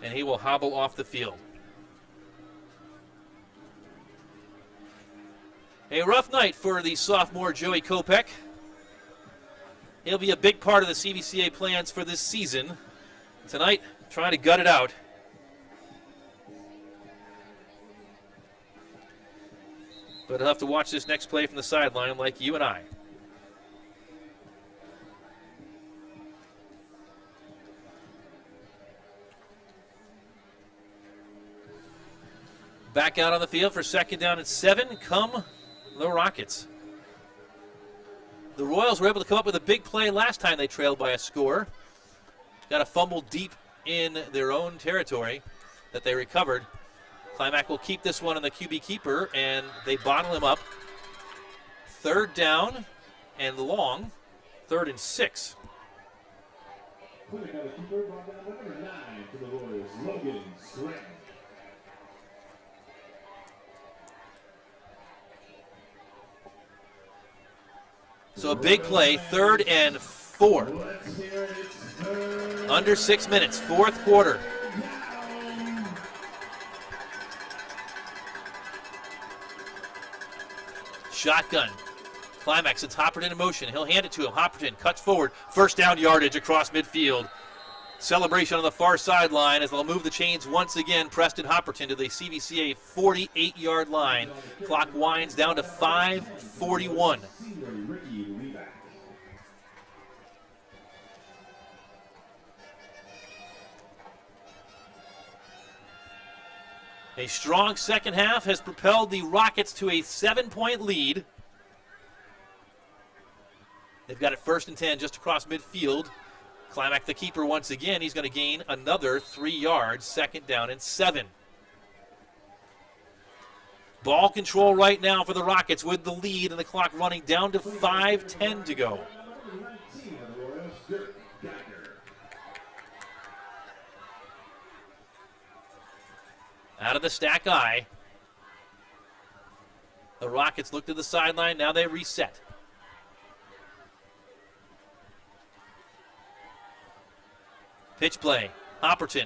Speaker 1: and he will hobble off the field. A rough night for the sophomore Joey Kopech. He'll be a big part of the CVCA plans for this season. Tonight, trying to gut it out. But he'll have to watch this next play from the sideline like you and I. Back out on the field for second down and 7 come the Rockets. The Royals were able to come up with a big play last time they trailed by a score. Got a fumble deep in their own territory that they recovered. Climac will keep this one in the QB keeper, and they bottle him up. Third down and long, 3rd and 6. So a big play, 3rd and 4. Under 6 minutes, 4th quarter. Shotgun. Climax, it's Hopperton in motion. He'll hand it to him. Hopperton cuts forward. First down yardage across midfield. Celebration on the far sideline as they'll move the chains once again. Preston Hopperton to the CVCA 48-yard line. Clock winds down to 5:41. A strong second half has propelled the Rockets to a 7-point lead. They've got it 1st and 10 just across midfield. Climac the keeper once again. He's going to gain another 3 yards. 2nd down and 7. Ball control right now for the Rockets with the lead and the clock running down to 5:10 to go. Out of the stack eye. The Rockets look to the sideline. Now they reset. Pitch play. Hopperton.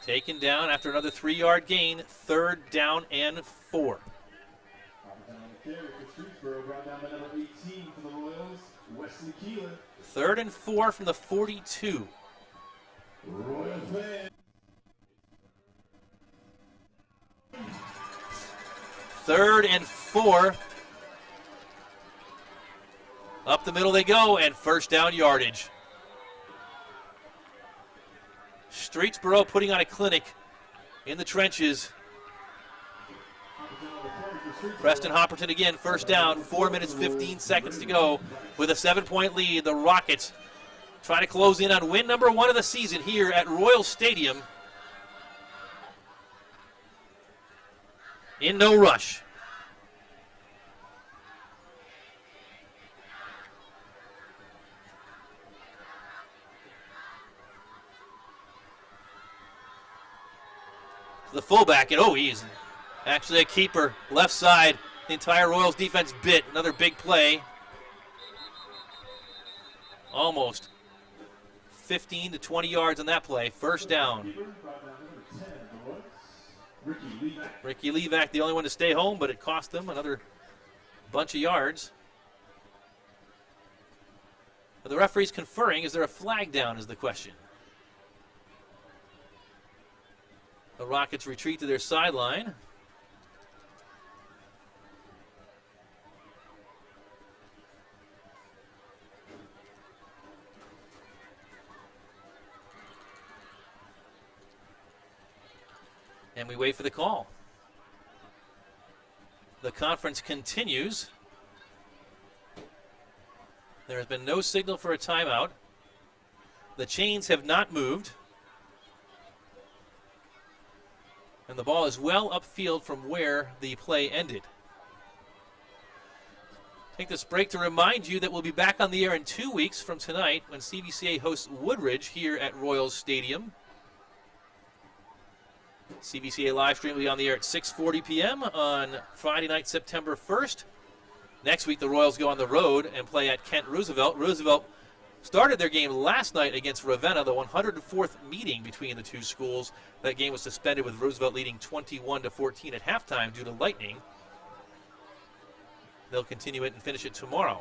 Speaker 1: Taken down after another 3-yard gain. 3rd down and 4. Third and 4 from the 42. 3rd and 4. Up the middle they go, and 1st down yardage. Streetsboro putting on a clinic in the trenches. Preston Hopperton again, 1st down, 4 minutes, 15 seconds to go. With a 7-point lead, the Rockets try to close in on win number 1 of the season here at Royal Stadium. In no rush. The fullback, and he's actually a keeper. Left side, the entire Royals defense bit. Another big play. Almost 15 to 20 yards on that play. 1st down. Ricky Levac, the only one to stay home, but it cost them another bunch of yards. The referee's conferring. Is there a flag down is the question. The Rockets retreat to their sideline. And we wait for the call. The conference continues. There has been no signal for a timeout. The chains have not moved. And the ball is well upfield from where the play ended. Take this break to remind you that we'll be back on the air in 2 weeks from tonight when CVCA hosts Woodridge here at Royals Stadium. CVCA live stream will be on the air at 6:40 p.m. on Friday night, September 1st. Next week, the Royals go on the road and play at Kent Roosevelt. Roosevelt started their game last night against Ravenna, the 104th meeting between the two schools. That game was suspended with Roosevelt leading 21-14 at halftime due to lightning. They'll continue it and finish it tomorrow.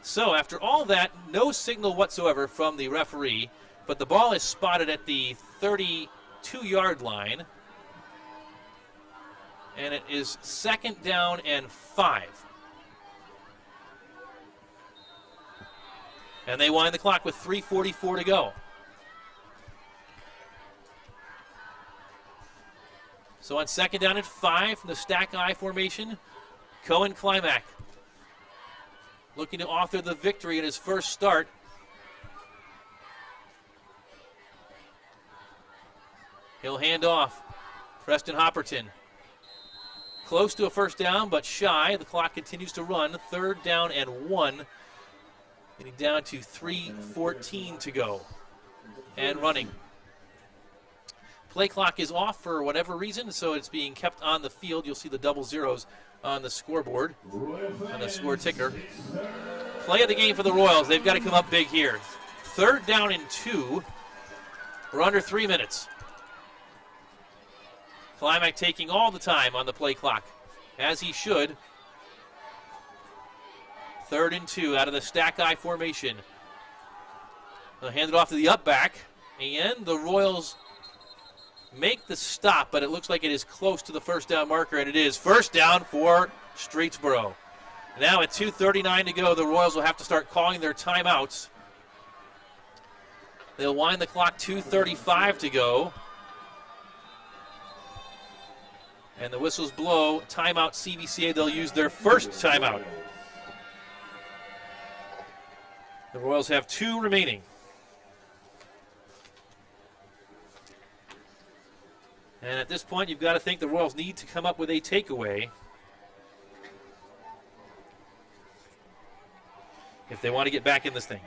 Speaker 1: So after all that, no signal whatsoever from the referee, but the ball is spotted at the 32-yard line. And it is 2nd down and 5. And they wind the clock with 3:44 to go. So on 2nd down and 5 from the stack I formation, Cohen Klimack looking to author the victory in his first start. He'll hand off. Preston Hopperton. Close to a first down, but shy. The clock continues to run. 3rd down and 1. Getting down to 3:14 to go. And running. Play clock is off for whatever reason, so it's being kept on the field. You'll see the double zeros on the scoreboard, on the score ticker. Play of the game for the Royals. They've got to come up big here. 3rd down and 2. We're under 3 minutes. Klimack taking all the time on the play clock, as he should. 3rd and 2 out of the stack I formation. They'll hand it off to the up back, and the Royals make the stop, but it looks like it is close to the first down marker, and it is. First down for Streetsboro. Now at 2:39 to go, the Royals will have to start calling their timeouts. They'll wind the clock, 2:35 to go. And the whistles blow. Timeout CVCA. They'll use their first timeout. The Royals have 2 remaining. And at this point, you've got to think the Royals need to come up with a takeaway if they want to get back in this thing.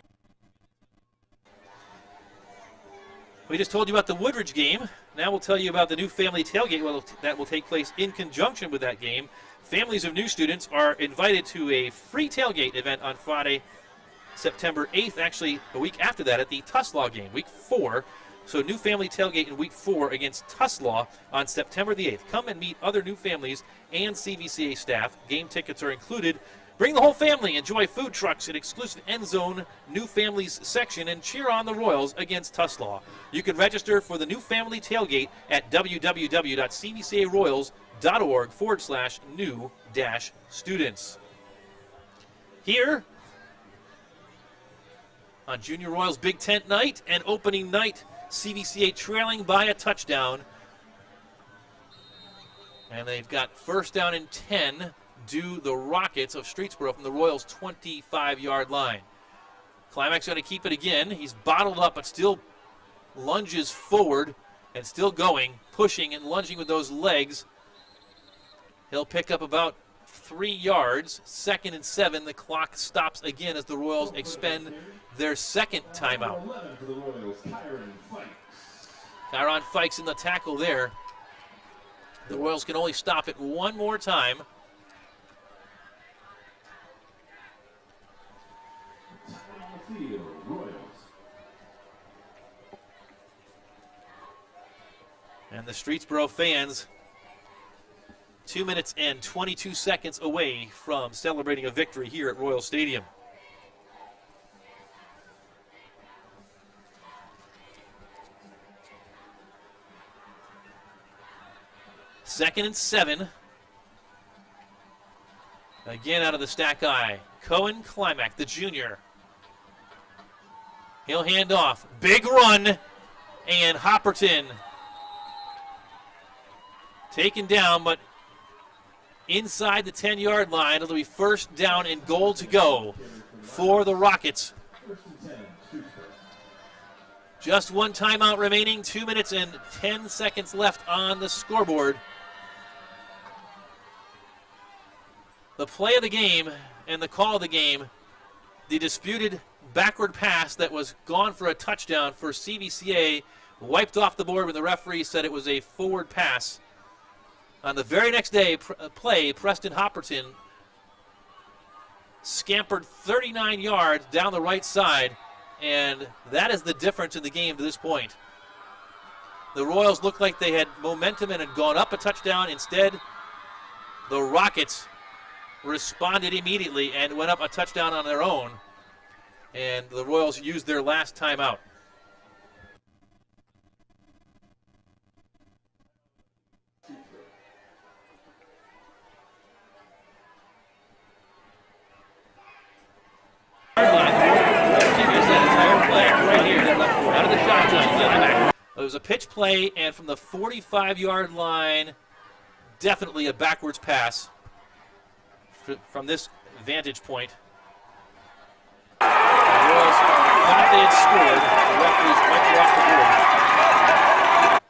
Speaker 1: We just told you about the Woodridge game. Now we'll tell you about the new family tailgate that will take place in conjunction with that game. Families of new students are invited to a free tailgate event on Friday, September 8th, actually a week after that at the Tuslaw game, week 4. So new family tailgate in week 4 against Tuslaw on September the 8th. Come and meet other new families and CVCA staff. Game tickets are included. Bring the whole family. Enjoy food trucks and exclusive end zone new families section and cheer on the Royals against Tuslaw. You can register for the new family tailgate at www.cvcaroyals.org/new-students. Here on Junior Royals Big Tent night and opening night, CVCA trailing by a touchdown. And they've got first down and 10 due the Rockets of Streetsboro from the Royals' 25-yard line. Klimack's going to keep it again. He's bottled up but still lunges forward and still going, pushing and lunging with those legs. He'll pick up about 3 yards. 2nd and 7. The clock stops again as the Royals expend their second timeout. Kyron Fikes in the tackle there. The Royals can only stop it one more time. And the Streetsboro fans, 2 minutes and 22 seconds away from celebrating a victory here at Royal Stadium. Second and 7. Again out of the stack I. Cohen Klimack, the junior. He'll hand off. Big run. And Hopperton taken down, but inside the 10-yard line. It'll be first down and goal to go for the Rockets. Just one timeout remaining. 2 minutes and 10 seconds left on the scoreboard. The play of the game and the call of the game, the disputed backward pass that was gone for a touchdown for CVCA, wiped off the board when the referee said it was a forward pass. On the very next day, play, Preston Hopperton scampered 39 yards down the right side, and that is the difference in the game to this point. The Royals looked like they had momentum and had gone up a touchdown. Instead, the Rockets responded immediately and went up a touchdown on their own, and the Royals used their last timeout. It was a pitch play, and from the 45-yard line, definitely a backwards pass from this vantage point. The Royals thought they had scored. The referees wiped it off the board.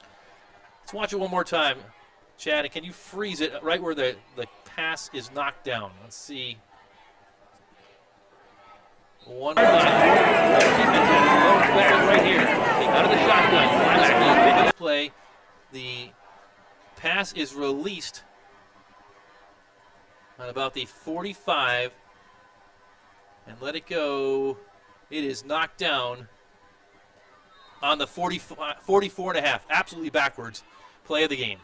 Speaker 1: Let's watch it one more time. Chad, can you freeze it right where the pass is knocked down? Let's see. One right here. Out of the shotgun. Big play. The pass is released on about the 45 and let it go. It is knocked down on the 44 and a half. Absolutely backwards play of the game.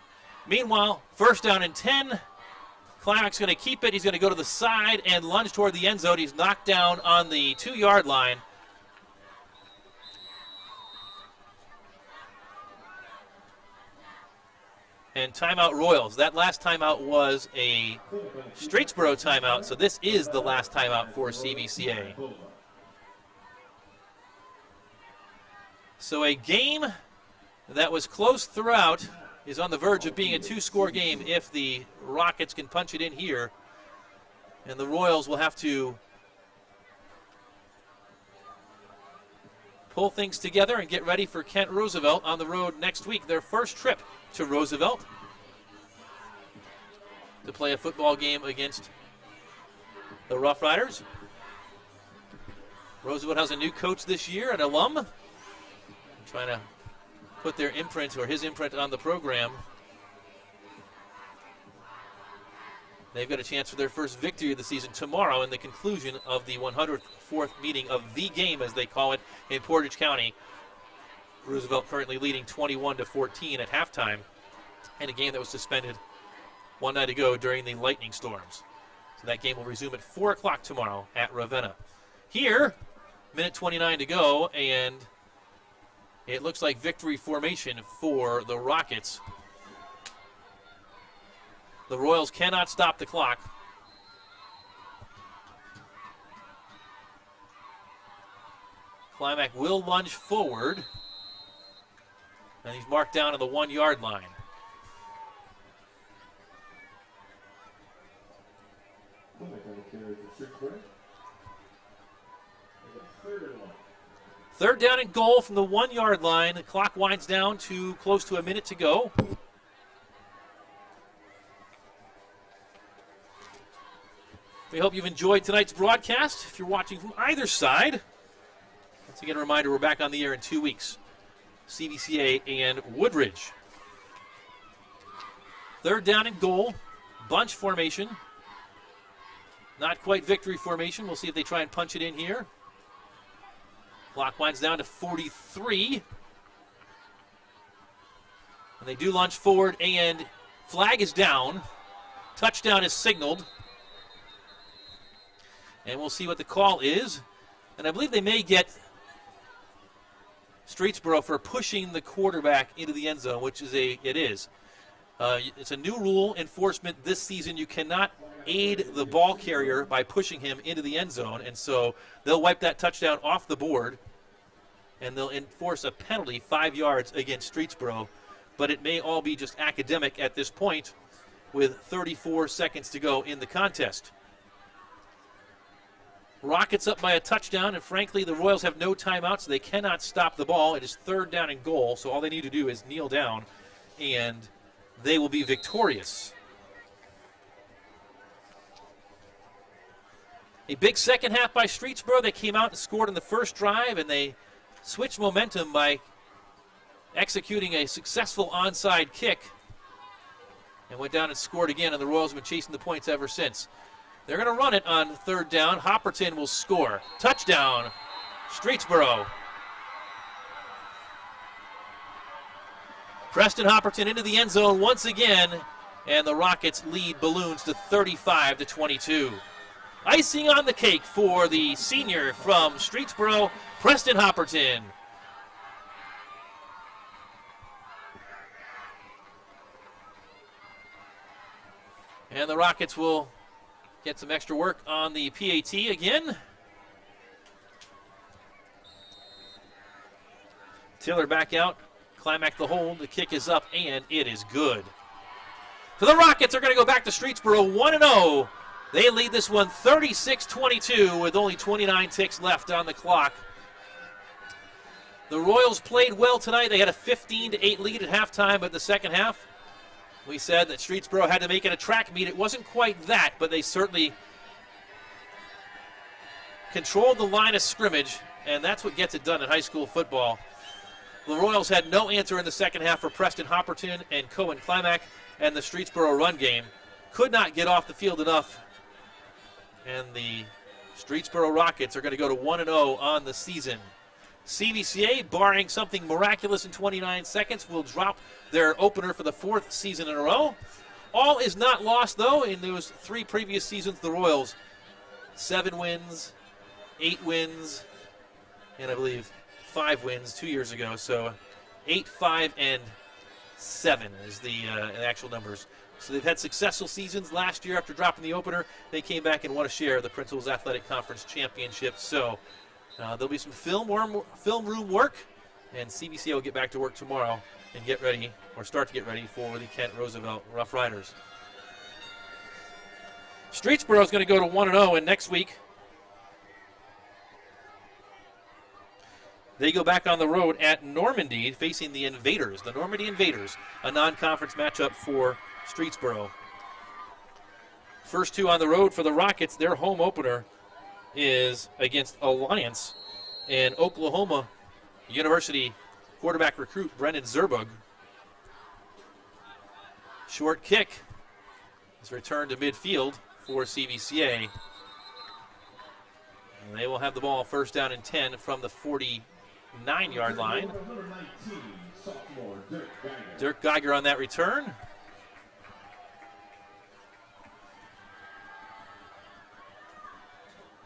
Speaker 1: Meanwhile, first down and 10. Climax going to keep it. He's going to go to the side and lunge toward the end zone. He's knocked down on the 2-yard line. And timeout Royals. That last timeout was a Streetsboro timeout, so this is the last timeout for CVCA. So a game that was close throughout is on the verge of being a 2-score game if the Rockets can punch it in here. And the Royals will have to pull things together and get ready for Kent Roosevelt on the road next week. Their first trip to Roosevelt to play a football game against the Rough Riders. Roosevelt has a new coach this year, an alum, trying to put their imprint or his imprint on the program. They've got a chance for their first victory of the season tomorrow in the conclusion of the 104th meeting of the game, as they call it, in Portage County. Roosevelt currently leading 21-14 at halftime in a game that was suspended one night ago during the lightning storms. So that game will resume at 4 o'clock tomorrow at Ravenna. Here, minute 29 to go, and it looks like victory formation for the Rockets. The Royals cannot stop the clock. Climac will lunge forward, and he's marked down on the 1-yard line. Third down and goal from the 1-yard line. The clock winds down to close to a minute to go. We hope you've enjoyed tonight's broadcast. If you're watching from either side, once again a reminder, we're back on the air in 2 weeks. CVCA and Woodridge. Third down and goal. Bunch formation. Not quite victory formation. We'll see if they try and punch it in here. Clock winds down to 43. And they do lunge forward, and flag is down. Touchdown is signaled. And we'll see what the call is. And I believe they may get Streetsboro for pushing the quarterback into the end zone, which is it is. It's a new rule enforcement this season. You cannot aid the ball carrier by pushing him into the end zone, and so they'll wipe that touchdown off the board, and they'll enforce a penalty 5 yards against Streetsboro. But it may all be just academic at this point with 34 seconds to go in the contest. Rockets up by a touchdown, and frankly, the Royals have no timeouts, so they cannot stop the ball. It is third down and goal, so all they need to do is kneel down, and they will be victorious. A big second half by Streetsboro. They came out and scored on the first drive, and they switched momentum by executing a successful onside kick and went down and scored again, and the Royals have been chasing the points ever since. They're going to run it on third down. Hopperton will score. Touchdown, Streetsboro. Preston Hopperton into the end zone once again, and the Rockets lead balloons to 35-22. Icing on the cake for the senior from Streetsboro, Preston Hopperton. And the Rockets will get some extra work on the PAT again. Taylor back out. Climax the hold. The kick is up, and it is good. So the Rockets are going to go back to Streetsboro 1-0. They lead this one 36-22 with only 29 ticks left on the clock. The Royals played well tonight. They had a 15-8 lead at halftime, but the second half, we said that Streetsboro had to make it a track meet. It wasn't quite that, but they certainly controlled the line of scrimmage, and that's what gets it done in high school football. The Royals had no answer in the second half for Preston Hopperton and Cohen Climax, and the Streetsboro run game could not get off the field enough. And the Streetsboro Rockets are going to go to 1-0 on the season. CVCA, barring something miraculous in 29 seconds, will drop their opener for the fourth season in a row. All is not lost, though. In those three previous seasons, the Royals, 7 wins, 8 wins, and I believe 5 wins 2 years ago. So 8, 5, and 7 is the actual numbers. So they've had successful seasons. Last year, after dropping the opener, they came back and won a share of the Principal's Athletic Conference Championship. So there'll be some film room work, and CVCA will get back to work tomorrow and get ready, or start to get ready, for the Kent Roosevelt Rough Riders. Streetsboro is going to go to 1-0, and next week they go back on the road at Normandy, facing the Invaders, the Normandy Invaders, a non-conference matchup for Streetsboro. First two on the road for the Rockets. Their home opener is against Alliance and Oklahoma University quarterback recruit Brendan Zerbug. Short kick is returned to midfield for CVCA. And they will have the ball first down and 10 from the 49-yard line. Dirk Geiger on that return.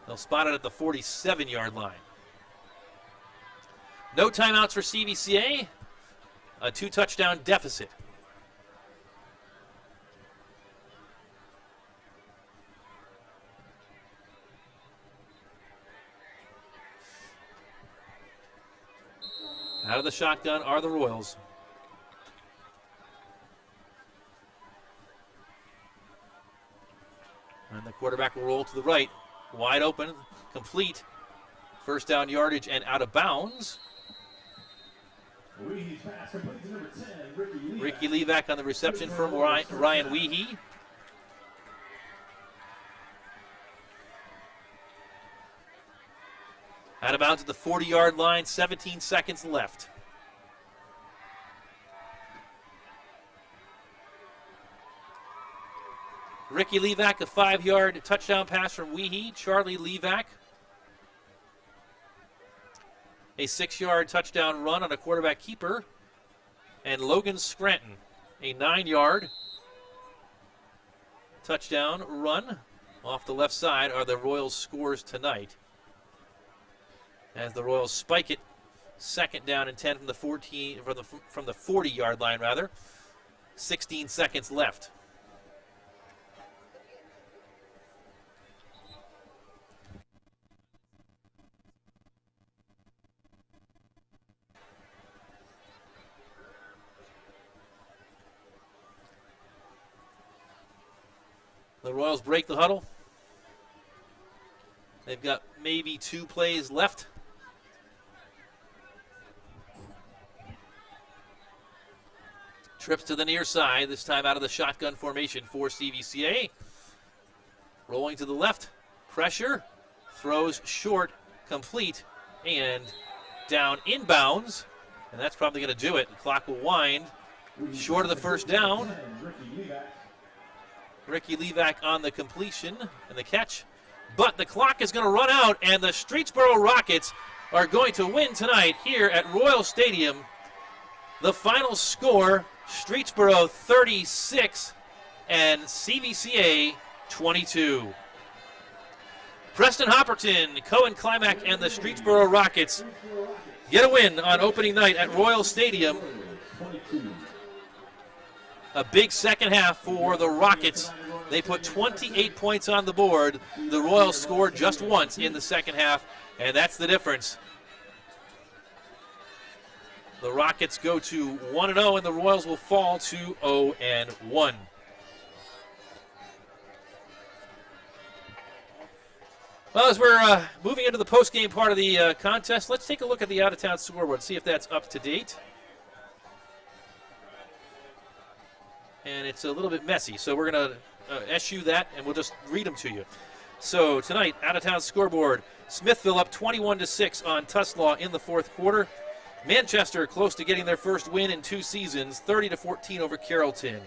Speaker 1: They'll spot it at the 47-yard line. No timeouts for CVCA. A 2-touchdown deficit. Out of the shotgun are the Royals. And the quarterback will roll to the right. Wide open, complete. First down yardage and out of bounds. Ricky Levac on the reception from Ryan Weehee. Out of bounds at the 40-yard line, 17 seconds left. Ricky Levac, a 5-yard touchdown pass from Weehee. Charlie Levac, a 6-yard touchdown run on a quarterback keeper. And Logan Scranton, a 9-yard touchdown run off the left side are the Royals' scores tonight. As the Royals spike it, second down and 10 from the 40-yard line rather. 16 seconds left. The Royals break the huddle. They've got maybe 2 plays left. Trips to the near side, this time out of the shotgun formation for CVCA. Rolling to the left, pressure, throws short, complete, and down inbounds. And that's probably going to do it. The clock will wind short of the first down. Ricky Levac on the completion and the catch. But the clock is going to run out, and the Streetsboro Rockets are going to win tonight here at Royal Stadium. The final score, Streetsboro 36 and CVCA 22. Preston Hopperton, Cohen Climac, and the Streetsboro Rockets get a win on opening night at Royal Stadium. A big second half for the Rockets. They put 28 points on the board. The Royals scored just once in the second half, and that's the difference. The Rockets go to 1-0, and the Royals will fall to 0-1. Well, as we're moving into the post-game part of the contest, let's take a look at the out-of-town scoreboard, see if that's up to date. And it's a little bit messy, so we're going to issue that, and we'll just read them to you. So tonight, out-of-town scoreboard, Smithville up 21-6 on Tuslaw in the fourth quarter. Manchester close to getting their first win in 2 seasons, 30-14 over Carrollton.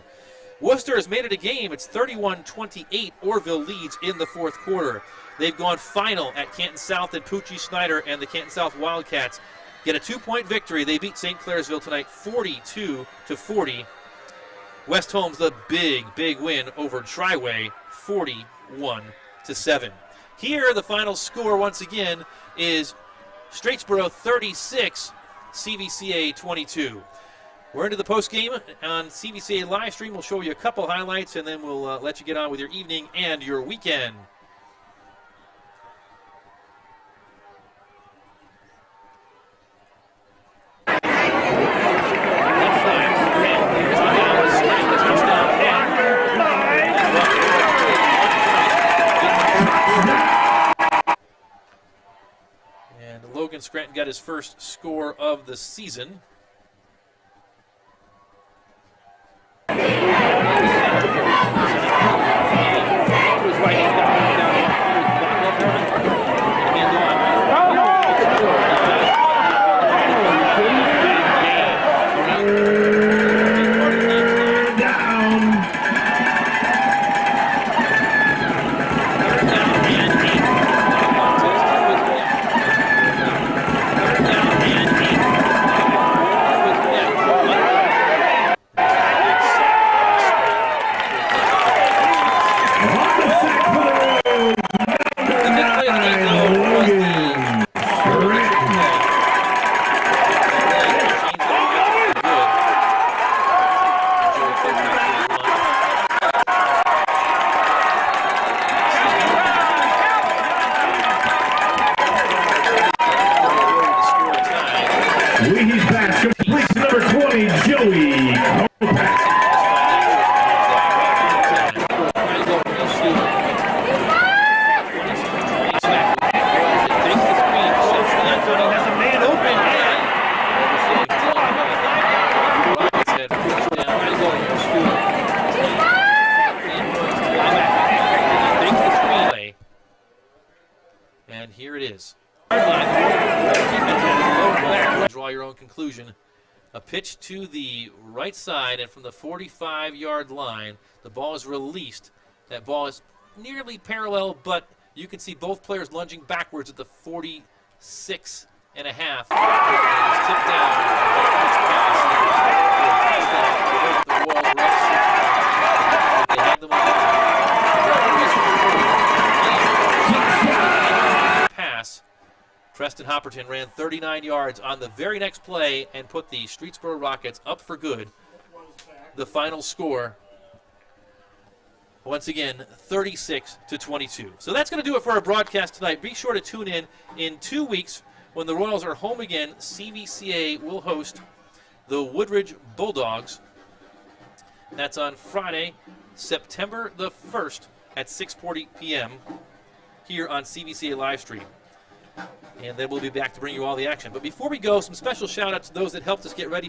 Speaker 1: Worcester has made it a game. It's 31-28. Orville leads in the fourth quarter. They've gone final at Canton South and Poochie Snyder, and the Canton South Wildcats get a 2-point victory. They beat St. Clairsville tonight 42-40. West Holmes, the big win over Triway, 41-7. Here, the final score once again is Streetsboro 36, CVCA 22. We're into the postgame on CVCA live stream. We'll show you a couple highlights, and then we'll let you get on with your evening and your weekend. Logan Scranton got his first score of the season. And here it is. Draw your own conclusion. A pitch to the right side, and from the 45-yard line, the ball is released. That ball is nearly parallel, but you can see both players lunging backwards at the 46 and a half. It's tipped down. Pass. Preston Hopperton ran 39 yards on the very next play and put the Streetsboro Rockets up for good. The final score, once again, 36-22. So that's going to do it for our broadcast tonight. Be sure to tune in 2 weeks when the Royals are home again. CVCA will host the Woodridge Bulldogs. That's on Friday, September the 1st at 6:40 p.m. here on CVCA live stream. And then we'll be back to bring you all the action. But before we go, some special shout-outs to those that helped us get ready